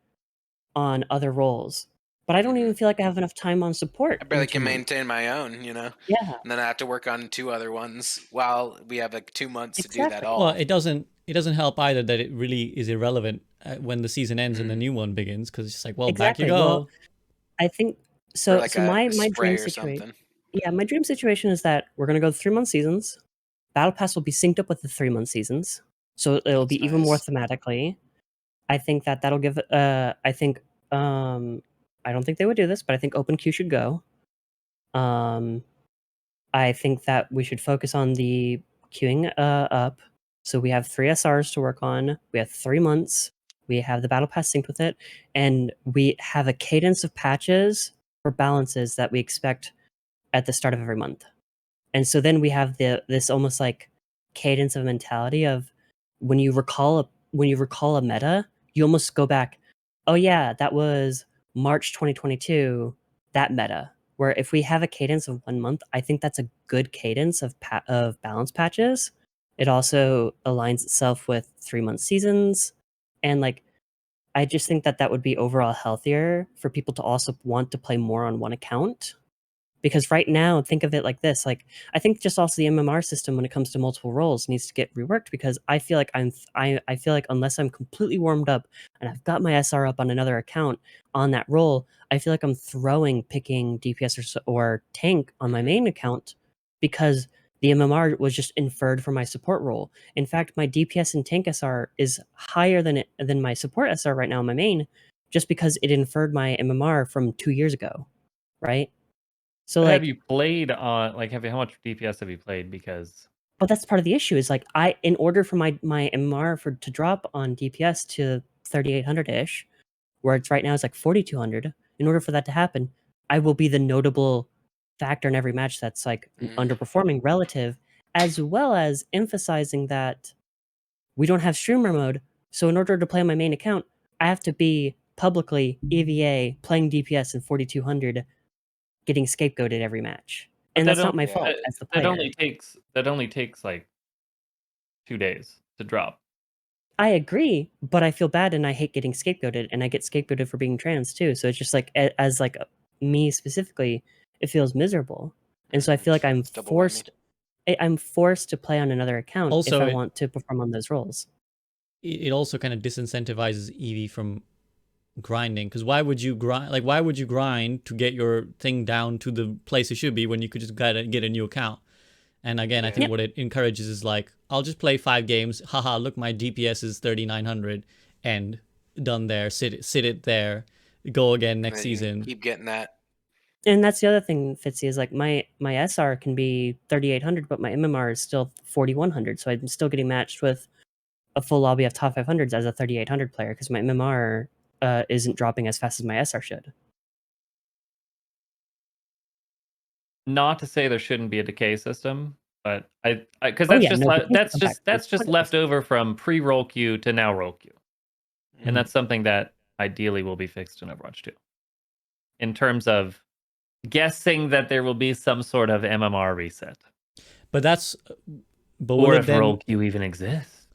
Speaker 2: on other roles, but I don't even feel like I have enough time on support.
Speaker 3: I barely
Speaker 2: in 2
Speaker 3: can
Speaker 2: months.
Speaker 3: maintain my own, you know?
Speaker 2: Yeah.
Speaker 3: And then I have to work on 2 other ones while we have like 2 months to do that
Speaker 2: Exactly.
Speaker 3: all.
Speaker 1: Well, it doesn't help either that it really is irrelevant when the season ends and the new one begins because it's just like, well,
Speaker 2: Exactly.
Speaker 1: back you go.
Speaker 2: Well, I think so.
Speaker 3: Or like
Speaker 2: so
Speaker 3: a
Speaker 2: my
Speaker 3: spray
Speaker 2: dream
Speaker 3: or
Speaker 2: situation.
Speaker 3: something.
Speaker 2: Yeah, my dream situation is that we're gonna go 3-month seasons. Battle Pass will be synced up with the 3-month seasons, so it'll be even more
Speaker 3: nice.
Speaker 2: thematically. I think that'll give. I think. I don't think they would do this, but I think Open Queue should go. I think that we should focus on the queuing up. So we have 3 SRs to work on. We have 3 months. We have the battle pass synced with it, and we have a cadence of patches or balances that we expect at the start of every month. And so then we have this almost like cadence of mentality of when you recall a meta, you almost go back, oh yeah, that was March 2022, that meta. Where if we have a cadence of 1 month, I think that's a good cadence of balance patches. It also aligns itself with 3-month seasons, and like I just think that that would be overall healthier for people to also want to play more on one account. Because right now, think of it like this, like, I think just also the MMR system when it comes to multiple roles needs to get reworked because I feel like I feel like unless I'm completely warmed up and I've got my SR up on another account on that role, I feel like I'm picking DPS or tank on my main account because the MMR was just inferred for my support role. In fact, my DPS and tank SR is higher than my support SR right now on my main, just because it inferred my MMR from 2 years ago, right? So,
Speaker 4: But have
Speaker 2: like,
Speaker 4: you played on how much DPS have you played? Because
Speaker 2: but that's part of the issue is like in order for my MR to drop on DPS to 3,800-ish, where it's right now is like 4,200, in order for that to happen, I will be the notable factor in every match that's like underperforming relative, as well as emphasizing that we don't have streamer mode. So in order to play on my main account, I have to be publicly EeveeA playing DPS in 4,200, getting scapegoated every match.
Speaker 4: but
Speaker 2: And
Speaker 4: that
Speaker 2: that's not
Speaker 4: don't
Speaker 2: my
Speaker 3: Yeah.
Speaker 2: fault as the
Speaker 4: that
Speaker 2: player.
Speaker 4: only takes like 2 days to drop.
Speaker 2: I agree, but I feel bad and I hate getting scapegoated, and I get scapegoated for being trans too. So it's just like as like me specifically, it feels miserable, and so I feel like I'm
Speaker 3: It's double whammy.
Speaker 2: forced to play on another account if
Speaker 1: Also,
Speaker 2: I want to perform on those roles.
Speaker 1: it also kind of disincentivizes Eevee from grinding, because why would you grind? Like, why would you grind to get your thing down to the place it should be when you could just get a new account? And again, I think
Speaker 2: Yep.
Speaker 1: what it encourages is like, I'll just play 5 games. Haha, look, my DPS is 3,900 and done there. Sit it there. Go again next
Speaker 3: And you
Speaker 1: season.
Speaker 3: keep getting that.
Speaker 2: And that's the other thing, Fitzy, is like my SR can be 3,800, but my MMR is still 4,100. So I'm still getting matched with a full lobby of top 500s as a 3,800 player because my MMR isn't dropping as fast as my SR should.
Speaker 4: Not to say there shouldn't be a decay system, but I because
Speaker 2: Oh
Speaker 4: that's
Speaker 2: yeah,
Speaker 4: just
Speaker 2: no,
Speaker 4: that's just left over from pre-roll queue to now roll queue, and that's something that ideally will be fixed in Overwatch 2. In terms of guessing that there will be some sort of MMR reset,
Speaker 1: But that's, but
Speaker 4: or
Speaker 1: will
Speaker 4: if
Speaker 1: it then?
Speaker 4: roll queue even exists.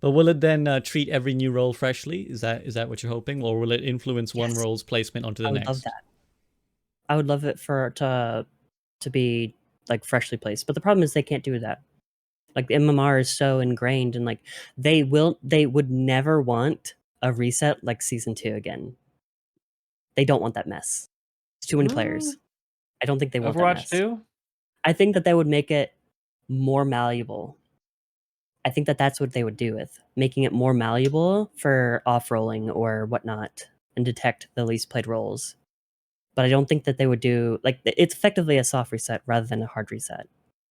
Speaker 1: But will it then treat every new role freshly? Is that what you're hoping, or will it influence one
Speaker 2: Yes.
Speaker 1: role's placement onto the
Speaker 2: I would
Speaker 1: next?
Speaker 2: love that. I would love it to be like freshly placed, but the problem is they can't do that. Like the MMR is so ingrained, and like they would never want a reset like season 2 again. They don't want that mess. It's too many players. I don't think they want that
Speaker 4: Overwatch
Speaker 2: mess.
Speaker 4: 2?
Speaker 2: I think that they would make it more malleable. I think that that's what they would do with making it more malleable for off-rolling or whatnot and detect the least played roles. But I don't think that they would do like it's effectively a soft reset rather than a hard reset.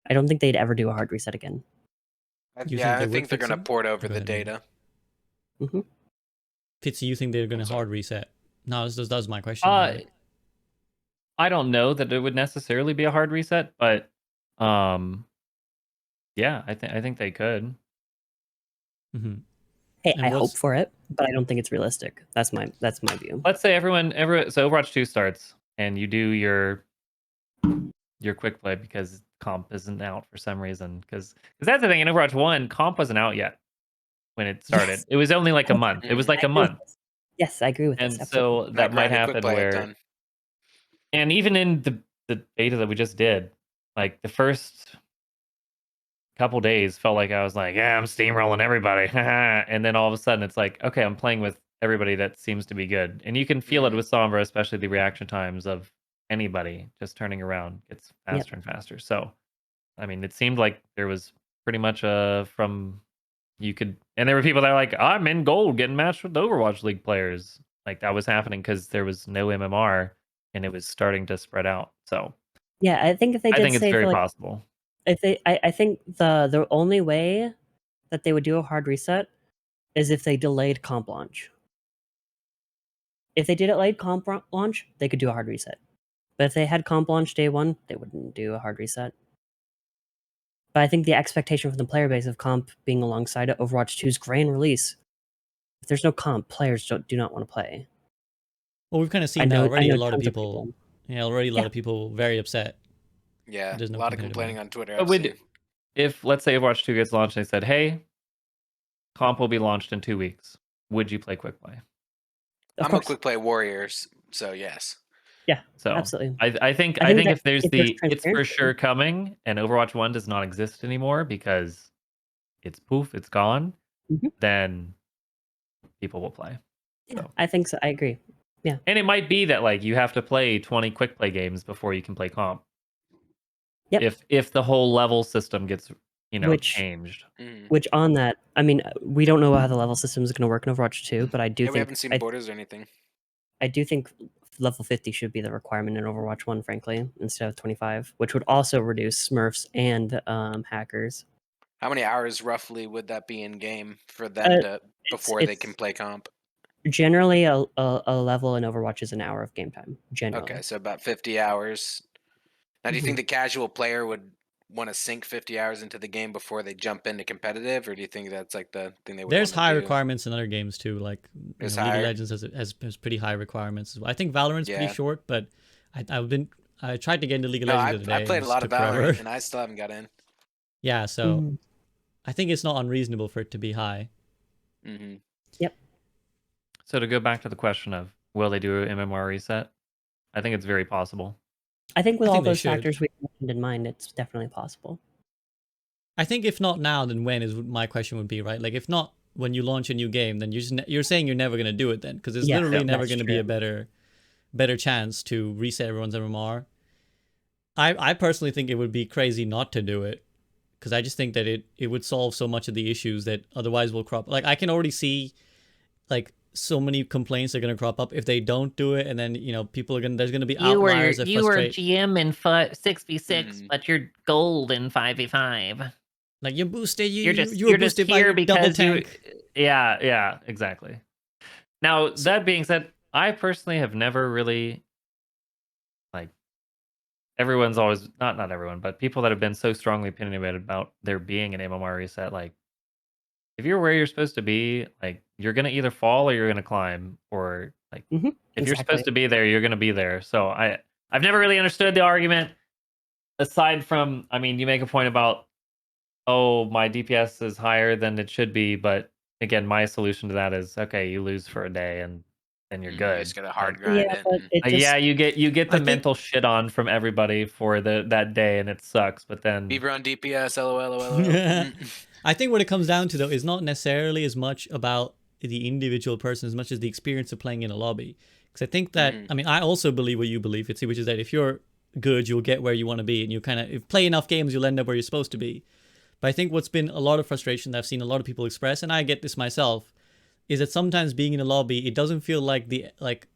Speaker 2: I don't think they'd ever do a hard reset again.
Speaker 1: You
Speaker 3: Yeah,
Speaker 1: think
Speaker 3: I
Speaker 1: they
Speaker 3: think
Speaker 1: would
Speaker 3: they're
Speaker 1: fix
Speaker 3: going to
Speaker 1: it?
Speaker 3: port over
Speaker 1: Go
Speaker 3: the
Speaker 1: ahead, Ian.
Speaker 3: data.
Speaker 2: Mm-hmm.
Speaker 1: Fitzy, you think they're going
Speaker 3: I'm
Speaker 1: to
Speaker 3: sorry.
Speaker 1: hard reset? No, that's my question.
Speaker 4: I don't know that it would necessarily be a hard reset, but yeah, I think they could.
Speaker 1: Mm-hmm.
Speaker 2: Hey,
Speaker 1: And
Speaker 2: I hope
Speaker 1: what's
Speaker 2: for it, but I don't think it's realistic. That's my view.
Speaker 4: Let's say so Overwatch 2 starts and you do your quick play because comp isn't out for some reason, because that's the thing. In Overwatch 1, comp wasn't out yet when it started.
Speaker 2: Yes.
Speaker 4: It was only like a month. It was like
Speaker 2: I
Speaker 4: a
Speaker 2: agree with
Speaker 4: month.
Speaker 2: this. Yes, I agree with this.
Speaker 4: And
Speaker 2: Absolutely.
Speaker 4: so that
Speaker 3: I
Speaker 4: might
Speaker 3: grinded quick
Speaker 4: happen
Speaker 3: play,
Speaker 4: where,
Speaker 3: done.
Speaker 4: and even in the beta that we just did, like the first couple days felt like I was like, yeah, I'm steamrolling everybody. And then all of a sudden it's like, okay, I'm playing with everybody that seems to be good. And you can feel it with Sombra, especially the reaction times of anybody just turning around gets faster and faster. So, I mean, it seemed like there was pretty much from you could, and there were people that were like, I'm in gold getting matched with Overwatch League players. Like that was happening because there was no MMR and it was starting to spread out. So
Speaker 2: Yeah, I think if they
Speaker 4: I
Speaker 2: did
Speaker 4: think it's
Speaker 2: say
Speaker 4: very
Speaker 2: for like,
Speaker 4: possible.
Speaker 2: if they, I think the only way that they would do a hard reset is if they delayed comp launch. If they did it late comp launch, they could do a hard reset. But if they had comp launch day one, they wouldn't do a hard reset. But I think the expectation from the player base of comp being alongside Overwatch 2's grand release, if there's no comp, players do not want to play.
Speaker 1: Well, we've kind of
Speaker 2: I
Speaker 1: seen that
Speaker 2: know,
Speaker 1: already. A lot of
Speaker 2: tons
Speaker 1: people, already a lot of people very upset.
Speaker 3: Yeah,
Speaker 1: There's no
Speaker 3: a lot of
Speaker 1: competitive
Speaker 3: complaining
Speaker 1: mode.
Speaker 3: on Twitter.
Speaker 4: But
Speaker 3: I've seen.
Speaker 4: if let's say Overwatch 2 gets launched and they said, "Hey, comp will be launched in 2 weeks," would you play quick play?
Speaker 2: Of
Speaker 3: I'm
Speaker 2: course.
Speaker 3: a quick play warriors, so yes.
Speaker 2: Yeah,
Speaker 4: So
Speaker 2: absolutely.
Speaker 4: I think
Speaker 2: I think that
Speaker 4: if there's
Speaker 2: if there's
Speaker 4: it's for
Speaker 2: transparency-
Speaker 4: sure coming, and Overwatch 1 does not exist anymore because it's poof, it's gone,
Speaker 2: Mhm.
Speaker 4: then people will play.
Speaker 2: Yeah,
Speaker 4: So.
Speaker 2: I think so. I agree. Yeah.
Speaker 4: And it might be that like you have to play 20 quick play games before you can play comp.
Speaker 2: Yep.
Speaker 4: If the whole level system gets,
Speaker 2: Which-
Speaker 4: changed.
Speaker 3: Mhm.
Speaker 2: Which on that, I mean, we don't know how the level system is going to work in Overwatch 2, but I do
Speaker 3: Yeah, we
Speaker 2: think
Speaker 3: haven't seen borders or anything.
Speaker 2: I do think level 50 should be the requirement in Overwatch 1, frankly, instead of 25, which would also reduce Smurfs and hackers.
Speaker 3: How many hours roughly would that be in game for them to before they can play comp?
Speaker 2: Generally, a level in Overwatch is an hour of game time. Generally.
Speaker 3: Okay, so about 50 hours. Now, do you think
Speaker 2: Mhm.
Speaker 3: the casual player would want to sink 50 hours into the game before they jump into competitive, or do you think that's like the thing they would
Speaker 1: There's
Speaker 3: want to
Speaker 1: high
Speaker 3: do?
Speaker 1: requirements in other games too, like
Speaker 3: It's
Speaker 1: League of
Speaker 3: higher?
Speaker 1: Legends has pretty high requirements as well. I think Valorant's pretty
Speaker 3: Yeah.
Speaker 1: short, but I tried to get into League of
Speaker 3: No,
Speaker 1: Legends the other
Speaker 3: I
Speaker 1: day.
Speaker 3: played
Speaker 1: and
Speaker 3: a
Speaker 1: it
Speaker 3: lot
Speaker 1: took
Speaker 3: of
Speaker 1: forever.
Speaker 3: Valorant, and I still haven't got in.
Speaker 1: Yeah, so
Speaker 2: Mhm.
Speaker 1: I think it's not unreasonable for it to be high.
Speaker 3: Mm-hmm.
Speaker 4: So to go back to the question of will they do an MMR reset? I think it's very possible.
Speaker 2: I think with
Speaker 1: I
Speaker 2: all
Speaker 1: think they
Speaker 2: those
Speaker 1: should.
Speaker 2: factors we mentioned in mind, it's definitely possible.
Speaker 1: I think if not now, then when is my question would be, right? Like if not when you launch a new game, then you're saying you're never going to do it then, because there's
Speaker 2: Yeah,
Speaker 1: literally never
Speaker 2: that's
Speaker 1: going to be a
Speaker 2: true.
Speaker 1: better chance to reset everyone's MMR. I personally think it would be crazy not to do it, because I just think that it would solve so much of the issues that otherwise will crop. Like I can already see like so many complaints are going to crop up if they don't do it, and then people are going to there's going to be outliers that frustrate.
Speaker 4: GM in 6v6,
Speaker 3: Mhm.
Speaker 4: but you're gold in 5v5.
Speaker 1: Like you boosted
Speaker 4: You're
Speaker 1: were
Speaker 4: just
Speaker 1: boosted by
Speaker 4: here
Speaker 1: your double
Speaker 4: because you.
Speaker 1: tank.
Speaker 4: Yeah, exactly. Now that being said, I personally have never really like. Everyone's always not everyone, but people that have been so strongly opinionated about there being an MMR reset, like if you're where you're supposed to be, like you're gonna either fall or you're gonna climb, or like
Speaker 2: Mhm,
Speaker 4: if you're supposed
Speaker 2: exactly.
Speaker 4: to be there, you're gonna be there. So I've never really understood the argument. Aside from, I mean, you make a point about, oh, my DPS is higher than it should be, but again, my solution to that is okay, you lose for a day and then you're
Speaker 3: You
Speaker 4: good.
Speaker 3: just gotta hard
Speaker 4: Like,
Speaker 3: grind
Speaker 2: Yeah,
Speaker 3: it.
Speaker 2: but
Speaker 3: And
Speaker 2: it just
Speaker 4: yeah, you get the
Speaker 1: I think-
Speaker 4: mental shit on from everybody for that day, and it sucks. But then
Speaker 3: Beaver on DPS, lol.
Speaker 1: I think what it comes down to though is not necessarily as much about the individual person as much as the experience of playing in a lobby. Because I think that I mean I also believe what you believe, Fitzy, which is that if you're good, you'll get where you want to be, and you kind of if play enough games, you'll end up where you're supposed to be. But I think what's been a lot of frustration that I've seen a lot of people express, and I get this myself, is that sometimes being in a lobby, it doesn't feel like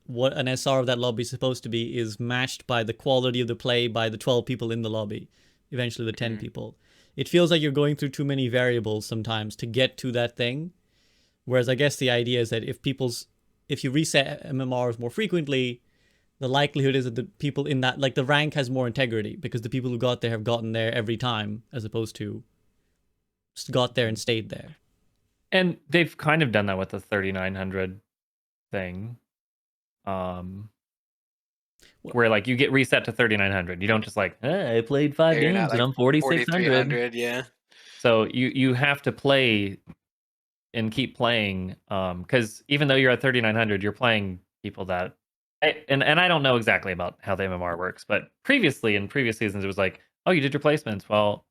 Speaker 1: what an SR of that lobby is supposed to be is matched by the quality of the play by the 12 people in the lobby, eventually the 10 people. It feels like you're going through too many variables sometimes to get to that thing. Whereas I guess the idea is that if you reset MMRs more frequently, the likelihood is that the people in that, like the rank has more integrity because the people who got there have gotten there every time as opposed to just got there and stayed there.
Speaker 4: and they've kind of done that with the 3900 thing, where like you get reset to 3900. You don't just like, I played 5
Speaker 3: You're
Speaker 4: games
Speaker 3: not
Speaker 4: and
Speaker 3: like
Speaker 4: I'm 4600.
Speaker 3: 4300, yeah.
Speaker 4: So you have to play and keep playing, because even though you're at 3900, you're playing people that and I don't know exactly about how the MMR works, but previously in previous seasons it was like, oh, you did your placements. Well,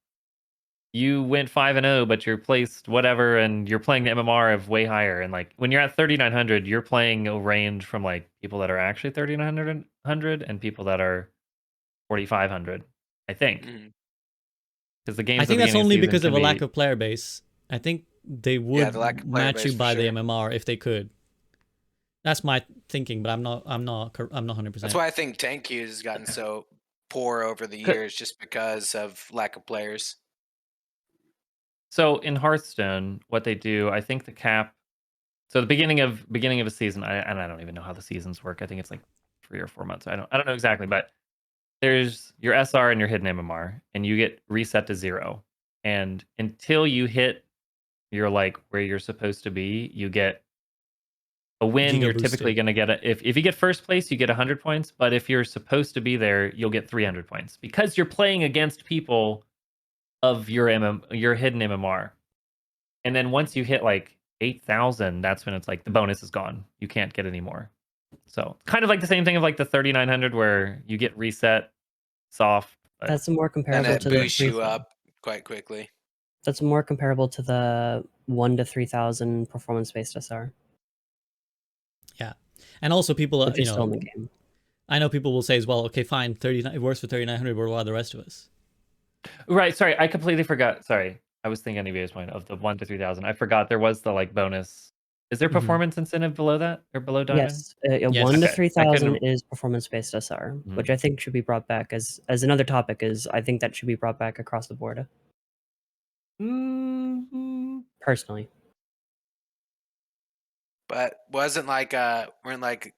Speaker 4: you went 5-0, but you're placed whatever, and you're playing the MMR of way higher. And like when you're at 3900, you're playing a range from like people that are actually 3900 and people that are 4500, I think.
Speaker 3: Mhm.
Speaker 4: Because the games
Speaker 1: I
Speaker 4: at the
Speaker 1: think that's
Speaker 4: beginning of the
Speaker 1: only
Speaker 4: season
Speaker 1: because of
Speaker 4: can
Speaker 1: a lack
Speaker 4: be.
Speaker 1: of player base. I think they
Speaker 3: Yeah,
Speaker 1: would
Speaker 3: the lack of player
Speaker 1: match you
Speaker 3: base for
Speaker 1: by the
Speaker 3: sure.
Speaker 1: MMR if they could. That's my thinking, but I'm not 100%.
Speaker 3: That's why I think tank queues has gotten so poor over the years just because of lack of players.
Speaker 4: So in Hearthstone, what they do, I think the cap. So the beginning of a season, and I don't even know how the seasons work. I think it's like 3 or 4 months. I don't know exactly, but there's your SR and your hidden MMR, and you get reset to 0. And until you hit your like where you're supposed to be, you get a win.
Speaker 1: Giga
Speaker 4: You're
Speaker 1: booster.
Speaker 4: typically going to get if you get first place, you get 100 points. But if you're supposed to be there, you'll get 300 points because you're playing against people of your your hidden MMR. And then once you hit like 8,000, that's when it's like the bonus is gone. You can't get any more. So kind of like the same thing of like the 3,900 where you get reset soft. But
Speaker 2: That's more
Speaker 3: And
Speaker 2: comparable
Speaker 3: it
Speaker 2: to the
Speaker 3: boosts you up quite quickly.
Speaker 2: That's more comparable to the 1 to 3,000 performance-based SR,
Speaker 1: Yeah, and also people,
Speaker 2: which is still in the game.
Speaker 1: I know people will say as well, okay, fine, 39, it works for 3,900, but what are the rest of us?
Speaker 4: Right, sorry, I completely forgot. Sorry. I was thinking EeveeA's point of the 1 to 3,000. I forgot there was the like bonus. Is there performance incentive below that or below diamond?
Speaker 2: Yes,
Speaker 1: Yes.
Speaker 2: 1 to
Speaker 4: Okay, I
Speaker 2: 3,000
Speaker 4: couldn't-
Speaker 2: is performance-based SR, which
Speaker 4: Mhm.
Speaker 2: I think should be brought back as another topic. Is I think that should be brought back across the board. Personally,
Speaker 3: But wasn't like weren't like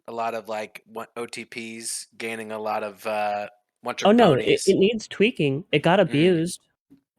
Speaker 3: a lot of like OTPs gaining a lot of one-trick
Speaker 2: oh no,
Speaker 3: ponies?
Speaker 2: it needs tweaking. It got abused.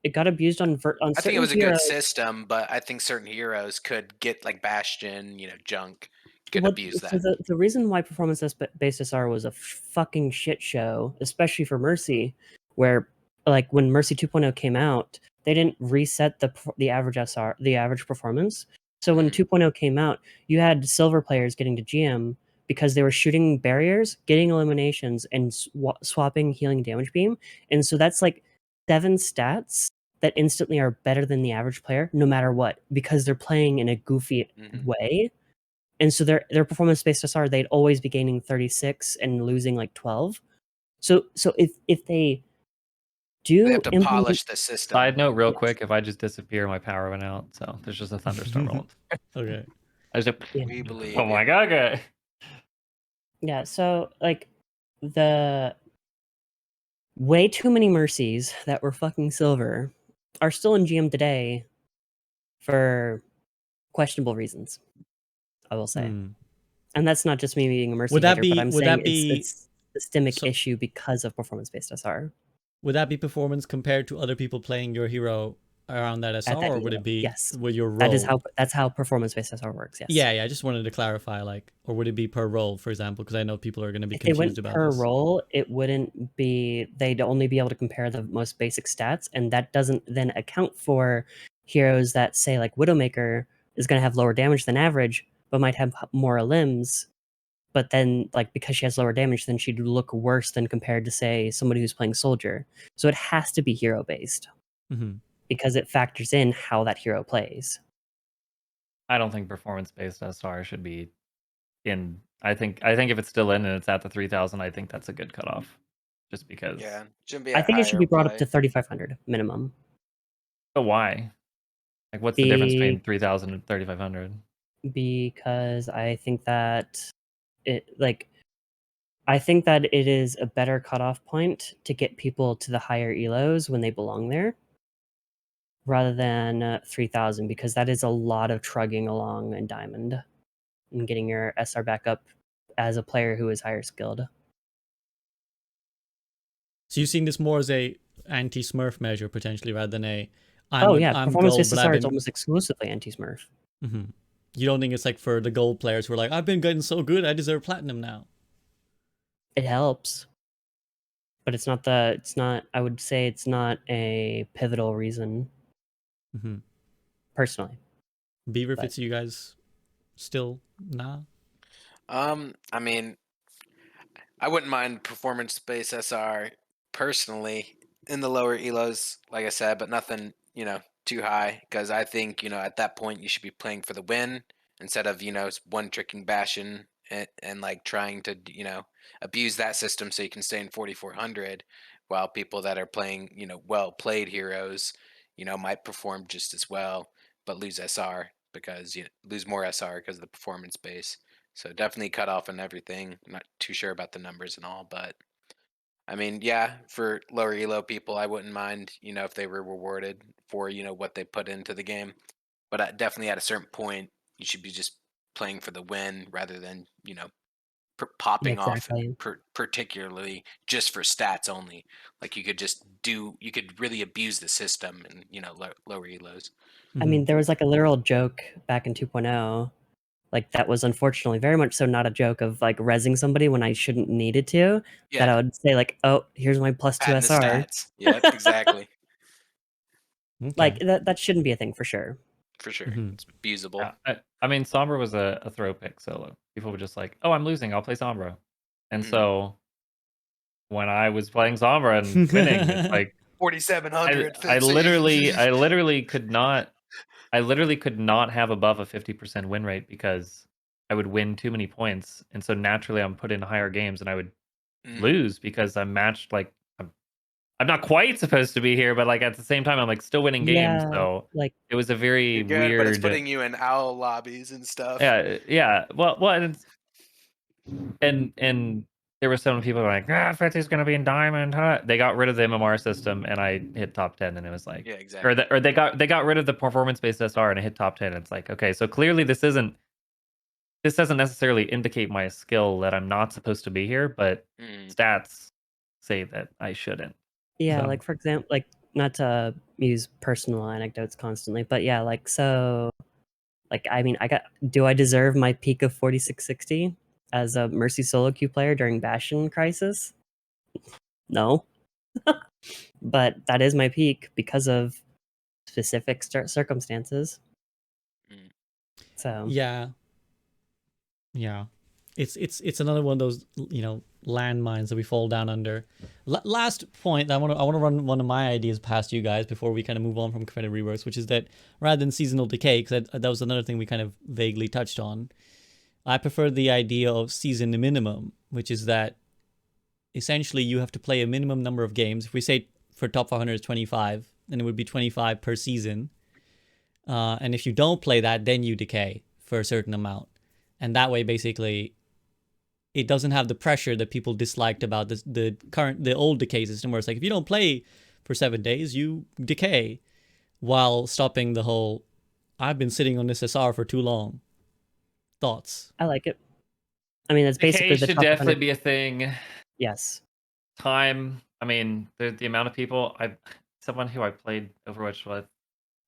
Speaker 2: It got abused on
Speaker 3: I think it
Speaker 2: certain
Speaker 3: was a good
Speaker 2: heroes.
Speaker 3: system, but I think certain heroes could get like Bastion, Junk, could
Speaker 2: What
Speaker 3: abuse
Speaker 2: so
Speaker 3: that.
Speaker 2: the reason why performance-based SR was a fucking shit show, especially for Mercy, where like when Mercy 2.0 came out, they didn't reset the average SR, the average performance. So when 2.0 came out, you had silver players getting to GM because they were shooting barriers, getting eliminations, and swapping healing damage beam, and so that's like 7 stats that instantly are better than the average player, no matter what, because they're playing in a goofy way. And so their performance based SR, they'd always be gaining 36 and losing like 12. So if they do
Speaker 3: They have to
Speaker 2: implement,
Speaker 3: polish the system.
Speaker 4: Side note, real
Speaker 2: Yes.
Speaker 4: quick, if I just disappear, my power went out. So there's just a thunderstorm rolling.
Speaker 1: Okay.
Speaker 4: I just
Speaker 3: We believe
Speaker 4: oh my god, okay.
Speaker 2: Yeah, so like the way too many Mercies that were fucking silver are still in GM today for questionable reasons, I will say. And that's not just me being a Mercy
Speaker 1: Would that
Speaker 2: hater,
Speaker 1: be-
Speaker 2: but I'm
Speaker 1: would
Speaker 2: saying
Speaker 1: that be-
Speaker 2: it's a systemic
Speaker 1: so-
Speaker 2: issue because of performance based SR.
Speaker 1: Would that be performance compared to other people playing your hero around that SR,
Speaker 2: At that
Speaker 1: or would
Speaker 2: elo,
Speaker 1: it be
Speaker 2: yes.
Speaker 1: with your role?
Speaker 2: That's how performance based SR works. Yes.
Speaker 1: Yeah, I just wanted to clarify, like, or would it be per role, for example? Because I know people are going to be
Speaker 2: If they
Speaker 1: confused
Speaker 2: went
Speaker 1: about
Speaker 2: per
Speaker 1: this.
Speaker 2: role, it wouldn't be. They'd only be able to compare the most basic stats, and that doesn't then account for heroes that say like Widowmaker is going to have lower damage than average, but might have more limbs. But then, like because she has lower damage, then she'd look worse than compared to say somebody who's playing soldier. So it has to be hero based because it factors in how that hero plays.
Speaker 4: I don't think performance based SR should be in. I think if it's still in and it's at the 3,000, I think that's a good cutoff. Just because.
Speaker 3: Yeah, shouldn't be.
Speaker 2: I think it should be brought up to 3,500 minimum.
Speaker 4: But why? Like, what's the difference between 3,000 and 3,500?
Speaker 2: Because I think that I think that it is a better cutoff point to get people to the higher elos when they belong there, rather than 3,000, because that is a lot of trugging along in Diamond and getting your SR back up as a player who is higher skilled.
Speaker 1: So you've seen this more as a anti-smurf measure potentially, rather than a
Speaker 2: I'm performance
Speaker 1: gold,
Speaker 2: based
Speaker 1: but
Speaker 2: SR
Speaker 1: I've
Speaker 2: is
Speaker 1: been...
Speaker 2: almost exclusively anti-smurf.
Speaker 1: You don't think it's like for the gold players who are like, I've been getting so good, I deserve platinum now?
Speaker 2: It helps, but it's not. I would say it's not a pivotal reason. Personally,
Speaker 1: Beaver, Fitzy, you guys still nah?
Speaker 3: I mean, I wouldn't mind performance-based SR personally in the lower elos, like I said, but nothing, too high, because I think, at that point you should be playing for the win instead of, one-tricking Bastion and like trying to, abuse that system so you can stay in 4,400, while people that are playing, well-played heroes, might perform just as well, but lose SR because, lose more SR because of the performance base. So definitely cut off on everything. I'm not too sure about the numbers and all, but I mean, yeah, for lower elo people, I wouldn't mind, if they were rewarded for, what they put into the game. But definitely at a certain point, you should be just playing for the win rather than,
Speaker 2: Yeah,
Speaker 3: popping off,
Speaker 2: exactly.
Speaker 3: particularly just for stats only. Like you could really abuse the system and, lower elos.
Speaker 2: I mean, there was like a literal joke back in 2.0, like that was unfortunately very much so not a joke of like rezzing somebody when I shouldn't needed to. That I
Speaker 3: Yeah,
Speaker 2: would say like, oh, here's my +2
Speaker 3: padding the
Speaker 2: SR.
Speaker 3: stats. Yep, exactly.
Speaker 2: Like that shouldn't be a thing for sure.
Speaker 3: For sure. It's abusable.
Speaker 4: I mean, Sombra was a throw pick solo. People were just like, "Oh, I'm losing. I'll play Sombra." And so when I was playing Sombra and winning, it's like
Speaker 3: 4,700.
Speaker 4: I literally could not have above a 50% win rate because I would win too many points, and so naturally I'm put in higher games and I would lose because I'm matched like I'm not quite supposed to be here, but like at the same time I'm like still winning games.
Speaker 2: Yeah,
Speaker 4: So
Speaker 2: like
Speaker 4: it was a very
Speaker 3: You're good, but it's
Speaker 4: weird.
Speaker 3: putting you in owl lobbies and stuff.
Speaker 4: Yeah. Well, and there were some people like, Fitzy's gonna be in diamond, huh? They got rid of the MMR system, and I hit top 10, and it was like,
Speaker 3: Yeah, exactly.
Speaker 4: or they got rid of the performance based SR, and I hit top 10. And it's like, okay, so clearly this doesn't necessarily indicate my skill that I'm not supposed to be here, but stats say that I shouldn't.
Speaker 2: yeah,
Speaker 4: So.
Speaker 2: like for example, like not to use personal anecdotes constantly, but yeah, like so, like I mean, do I deserve my peak of 4660 as a Mercy solo queue player during Bastion Crisis? No. But that is my peak because of specific circumstances. So
Speaker 1: yeah, it's another one of those landmines that we fall down under. Last point, I want to run one of my ideas past you guys before we kind of move on from competitive reworks, which is that rather than seasonal decay, because that was another thing we kind of vaguely touched on, I prefer the idea of season minimum, which is that essentially you have to play a minimum number of games. If we say for top 500 is 25, then it would be 25 per season. And if you don't play that, then you decay for a certain amount. And that way, basically, it doesn't have the pressure that people disliked about the old decay system, where it's like, if you don't play for 7 days, you decay, while stopping the whole, I've been sitting on this SR for too long. Thoughts?
Speaker 2: I like it. I mean, it's basically
Speaker 4: Decay should definitely be a thing.
Speaker 2: Yes.
Speaker 4: Time. I mean, the amount of people someone who I played Overwatch with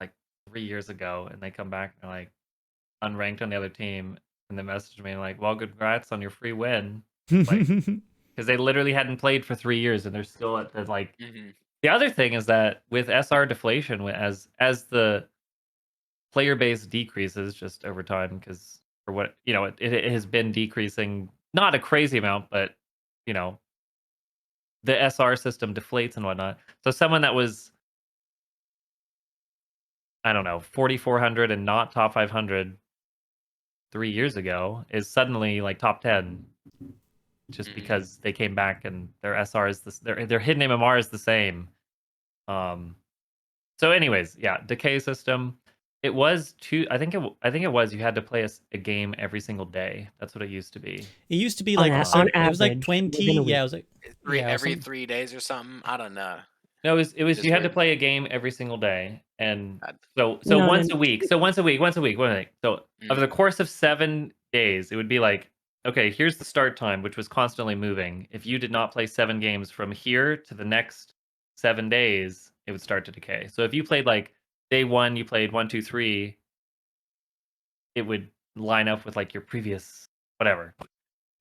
Speaker 4: like 3 years ago, and they come back and they're like unranked on the other team, and they message me like, "Well, congrats on your free win," like because they literally hadn't played for 3 years and they're still at the like. The other thing is that with SR deflation, as the player base decreases just over time, because for what it has been decreasing, not a crazy amount, but the SR system deflates and whatnot. So someone that was, I don't know, 4,400 and not top 500 3 years ago is suddenly like top 10 just because they came back and their SR is their hidden MMR is the same. So anyways, yeah, decay system. It was I think it was you had to play a game every single day. That's what it used to be.
Speaker 1: It used to be like
Speaker 2: on
Speaker 1: it was like
Speaker 2: average,
Speaker 1: 20. Yeah, it was like
Speaker 3: every 3 days or something. I don't know.
Speaker 4: No, it was you had to play a game every single day, and so once a week. So once a week. So over the course of 7 days, it would be like, okay, here's the start time, which was constantly moving. If you did not play 7 games from here to the next 7 days, it would start to decay. So if you played like day 1, you played 1, 2, 3, it would line up with like your previous whatever.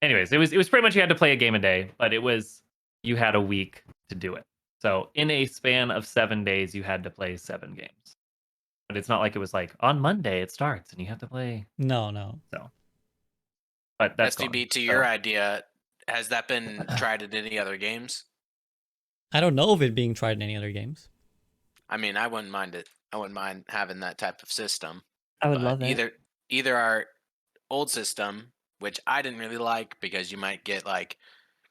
Speaker 4: Anyways, it was pretty much you had to play a game a day, but you had a week to do it. So in a span of 7 days, you had to play 7 games. But it's not like it was like on Monday it starts and you have to play.
Speaker 1: No.
Speaker 4: So, but that's
Speaker 3: SVB, to your idea, has that been tried in any other games?
Speaker 1: I don't know of it being tried in any other games.
Speaker 3: I mean, I wouldn't mind it. I wouldn't mind having that type of system.
Speaker 2: I would love it.
Speaker 3: Either our old system, which I didn't really like because you might get like,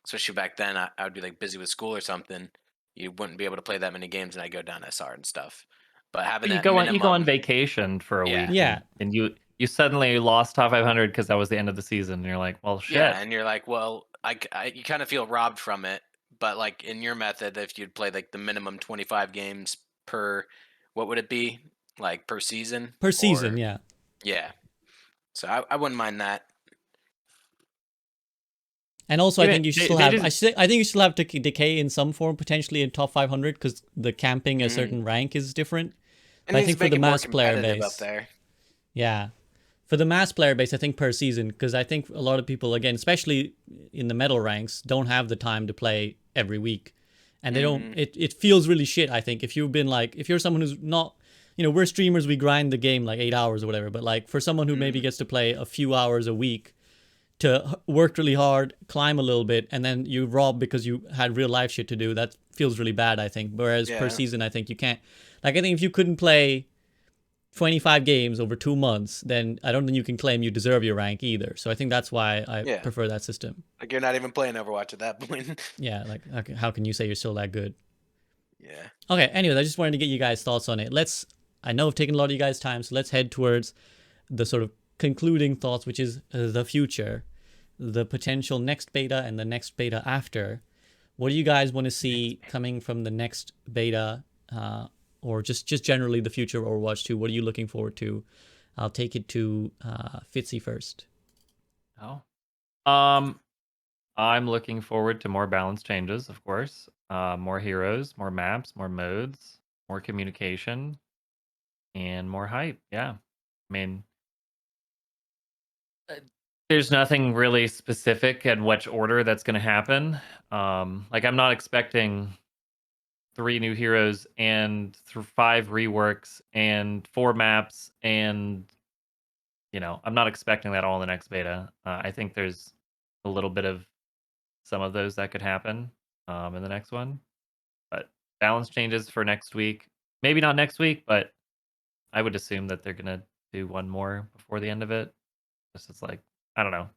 Speaker 3: especially back then, I would be like busy with school or something. You wouldn't be able to play that many games, and I go down SR and stuff. But having
Speaker 4: you go on vacation for a week, and you suddenly lost top 500 because that was the end of the season, and you're like, well, shit.
Speaker 3: Yeah, and you're like, well, you kind of feel robbed from it but like in your method, if you'd play like the minimum 25 games per, what would it be? Like per season?
Speaker 1: Per season,
Speaker 3: Or
Speaker 1: yeah.
Speaker 3: yeah. So I wouldn't mind that.
Speaker 1: And also, I think you still
Speaker 4: they
Speaker 1: have.
Speaker 4: just
Speaker 1: I think you still have decay in some form potentially in top 500 because the camping a certain rank is different.
Speaker 3: It
Speaker 1: But I
Speaker 3: needs
Speaker 1: think
Speaker 3: to
Speaker 1: for
Speaker 3: make
Speaker 1: the
Speaker 3: it more
Speaker 1: mass player
Speaker 3: competitive up
Speaker 1: base,
Speaker 3: there.
Speaker 1: yeah, for the mass player base, I think per season, because I think a lot of people, again, especially in the medal ranks, don't have the time to play every week, and they don't. It feels really shit. I think if you've been like, if you're someone who's not, we're streamers, we grind the game like 8 hours or whatever, but like for someone who maybe gets to play a few hours a week to work really hard, climb a little bit, and then you rob because you had real life shit to do. That feels really bad, I think. Whereas per
Speaker 3: Yeah.
Speaker 1: season, I think you can't. Like, I think if you couldn't play 25 games over 2 months, then I don't think you can claim you deserve your rank either. So I think that's why I
Speaker 3: Yeah.
Speaker 1: prefer that system.
Speaker 3: Like you're not even playing Overwatch at that point.
Speaker 1: Yeah, like, how can you say you're still that good?
Speaker 3: Yeah.
Speaker 1: Okay, anyways, I just wanted to get you guys' thoughts on it. I know I've taken a lot of you guys' time, so let's head towards the sort of concluding thoughts, which is the future, the potential next beta and the next beta after. What do you guys want to see coming from the next beta, or just generally the future of Overwatch 2? What are you looking forward to? I'll take it to Fitzy first.
Speaker 4: Oh. I'm looking forward to more balance changes, of course. More heroes, more maps, more modes, more communication, and more hype. Yeah. I mean, there's nothing really specific in which order that's going to happen. Like, I'm not expecting 3 new heroes and 5 reworks and 4 maps and I'm not expecting that all in the next beta. I think there's a little bit of some of those that could happen in the next one. But balance changes for next week. Maybe not next week, but I would assume that they're gonna do one more before the end of it. This is like, I don't know.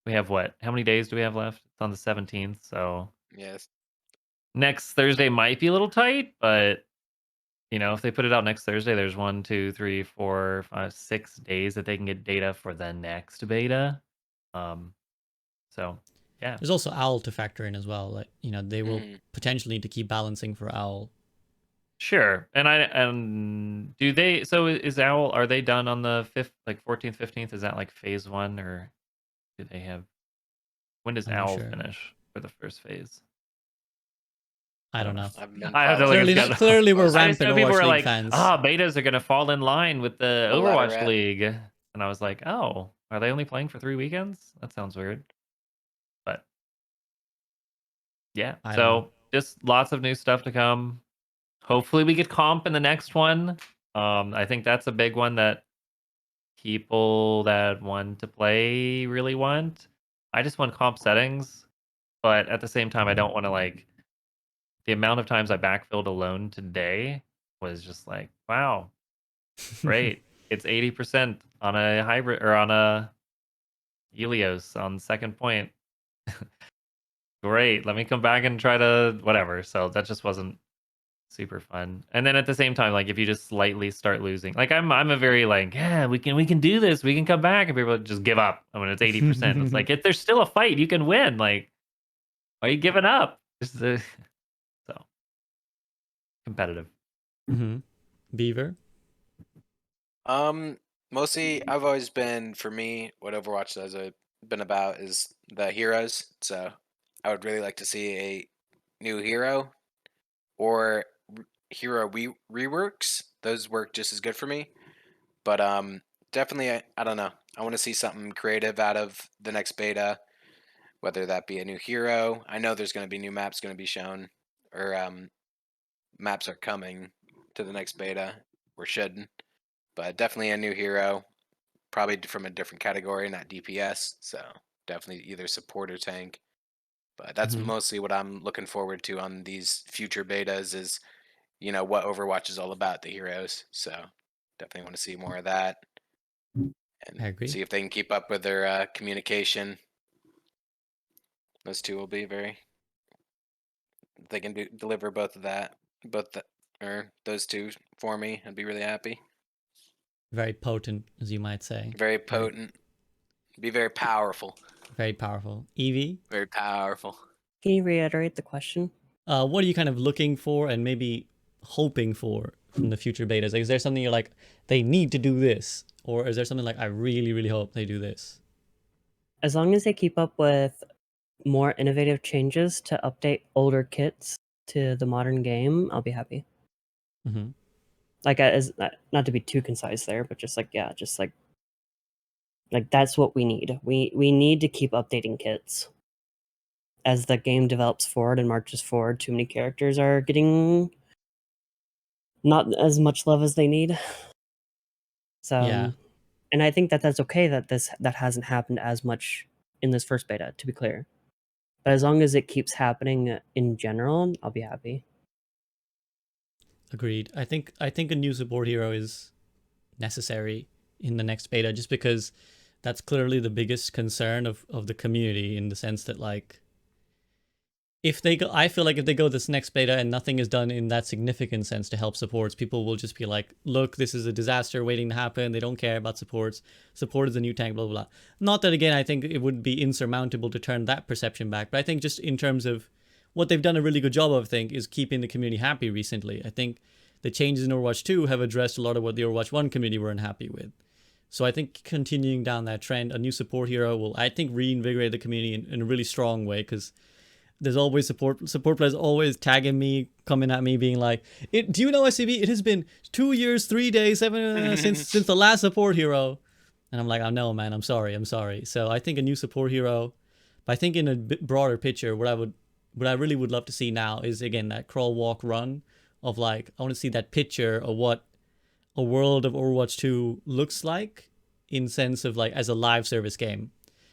Speaker 4: We have what? How many days do we have left? It's on the 17th, so
Speaker 3: Yes.
Speaker 4: next Thursday might be a little tight, but if they put it out next Thursday, there's 1, 2, 3, 4, 5, 6 days that they can get data for the next beta. So yeah.
Speaker 1: There's also Owl to factor in as well. Like, they will potentially need to keep balancing for Owl.
Speaker 4: Sure. And do they, so is Owl, are they done on the 5th, like 14th, 15th? Is that like phase 1, or do they have, when does
Speaker 1: I'm not
Speaker 4: Owl
Speaker 1: sure.
Speaker 4: finish for the first phase?
Speaker 1: I don't know.
Speaker 3: I've been
Speaker 4: I have to look at
Speaker 1: Clearly,
Speaker 4: schedule.
Speaker 1: clearly we're
Speaker 4: I just
Speaker 1: rampant
Speaker 4: know people
Speaker 1: Overwatch
Speaker 4: were
Speaker 1: League
Speaker 4: like,
Speaker 1: fans.
Speaker 4: betas are going to fall in line with the
Speaker 3: The ladder
Speaker 4: Overwatch
Speaker 3: rat.
Speaker 4: League. And I was like, oh, are they only playing for 3 weekends? That sounds weird. But yeah,
Speaker 1: I don't know.
Speaker 4: just lots of new stuff to come. Hopefully we get comp in the next one. I think that's a big one that people that want to play really want. I just want comp settings, but at the same time, I don't want to like the amount of times I backfilled alone today was just like, wow, great. It's 80% on a hybrid or on a Helios on second point. Great. Let me come back and try to whatever. So that just wasn't super fun. And then at the same time, like if you just slightly start losing, like I'm a very like, yeah, we can do this, we can come back, and people just give up. I mean, it's 80%. It's like if there's still a fight, you can win. Like, why are you giving up? Just so competitive.
Speaker 1: Beaver.
Speaker 3: Mostly I've always been, for me, what Overwatch has been about is the heroes. So I would really like to see a new hero or hero reworks. Those work just as good for me. But definitely I don't know. I want to see something creative out of the next beta, whether that be a new hero. I know there's going to be new maps going to be shown, or maps are coming to the next beta, or should. But definitely a new hero, probably from a different category, not DPS. So definitely either support or tank. But that's mostly what I'm looking forward to on these future betas is, what Overwatch is all about, the heroes. So definitely want to see more of that.
Speaker 1: I
Speaker 3: And
Speaker 1: agree.
Speaker 3: see if they can keep up with their communication. Those two will be very. If they can deliver both of that, or those two for me, I'd be really happy.
Speaker 1: Very potent, as you might say.
Speaker 3: Very potent. Be very powerful.
Speaker 1: Very powerful. Evie.
Speaker 3: Very powerful.
Speaker 2: Can you reiterate the question?
Speaker 1: What are you kind of looking for and maybe hoping for from the future betas? Like, is there something you're like, they need to do this? Or is there something like, I really, really hope they do this?
Speaker 2: As long as they keep up with more innovative changes to update older kits to the modern game, I'll be happy.
Speaker 1: Mm-hmm.
Speaker 2: Like, as not to be too concise there, but just like, yeah, just like that's what we need. We need to keep updating kits. As the game develops forward and marches forward, too many characters are getting not as much love as they need. So,
Speaker 1: Yeah.
Speaker 2: and I think that that's okay that that hasn't happened as much in this first beta, to be clear. But as long as it keeps happening in general, I'll be happy.
Speaker 1: Agreed. I think a new support hero is necessary in the next beta, just because that's clearly the biggest concern of the community, in the sense that, like, if they go, I feel like if they go this next beta and nothing is done in that significant sense to help supports, people will just be like, look, this is a disaster waiting to happen. They don't care about supports. Support is the new tank, blah, blah, blah. Not that, again, I think it would be insurmountable to turn that perception back. But I think just in terms of what they've done a really good job of, I think, is keeping the community happy recently. I think the changes in Overwatch 2 have addressed a lot of what the Overwatch 1 community were unhappy with. So I think continuing down that trend, a new support hero will, I think, reinvigorate the community in a really strong way, because there's always support players always tagging me, coming at me, being like, do you know SCB? It has been 2 years, 3 days, since the last support hero. And I'm like, I know, man, I'm sorry. So I think a new support hero, but I think in a bit broader picture, what I really would love to see now is, again, that crawl, walk, run of, like, I want to see that picture of what a world of Overwatch 2 looks like, in sense of, like, as a live service game.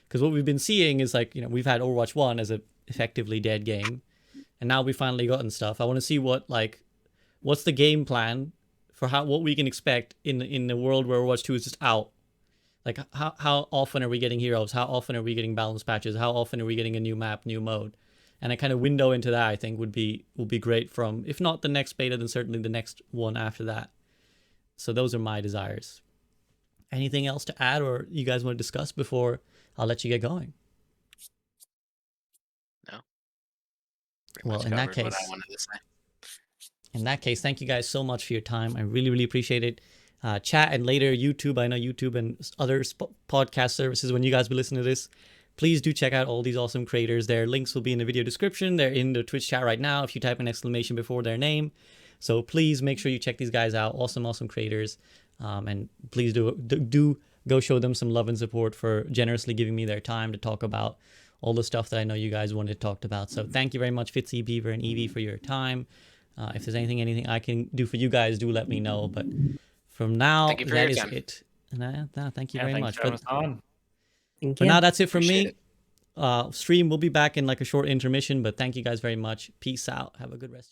Speaker 1: Because what we've been seeing is, like, we've had Overwatch 1 as a effectively dead game, and now we finally gotten stuff. I want to see what's the game plan for what we can expect in the world where Overwatch 2 is just out. Like, how often are we getting heroes? How often are we getting balance patches? How often are we getting a new map, new mode? And a kind of window into that, I think, would be great from, if not the next beta, then certainly the next one after that. So those are my desires. Anything else to add, or you guys want to discuss before I'll let you get going?
Speaker 3: No.
Speaker 1: Well, in that case,
Speaker 3: what I wanted to say.
Speaker 1: Thank you guys so much for your time. I really, really appreciate it. Chat and later YouTube. I know YouTube and other podcast services, when you guys will listen to this, please do check out all these awesome creators. Their links will be in the video description. They're in the Twitch chat right now if you type an exclamation before their name. So please make sure you check these guys out. Awesome creators. And please do go show them some love and support for generously giving me their time to talk about all the stuff that I know you guys wanted talked about. So thank you very much, Fitzyhere Beaver and EeveeA, for your time. If there's anything I can do for you guys, do let me know. But from now, that is it. Thank you very much.
Speaker 2: Thank you.
Speaker 1: For now, that's it from me. Stream will be back in like a short intermission, but thank you guys very much. Peace out. Have a good rest.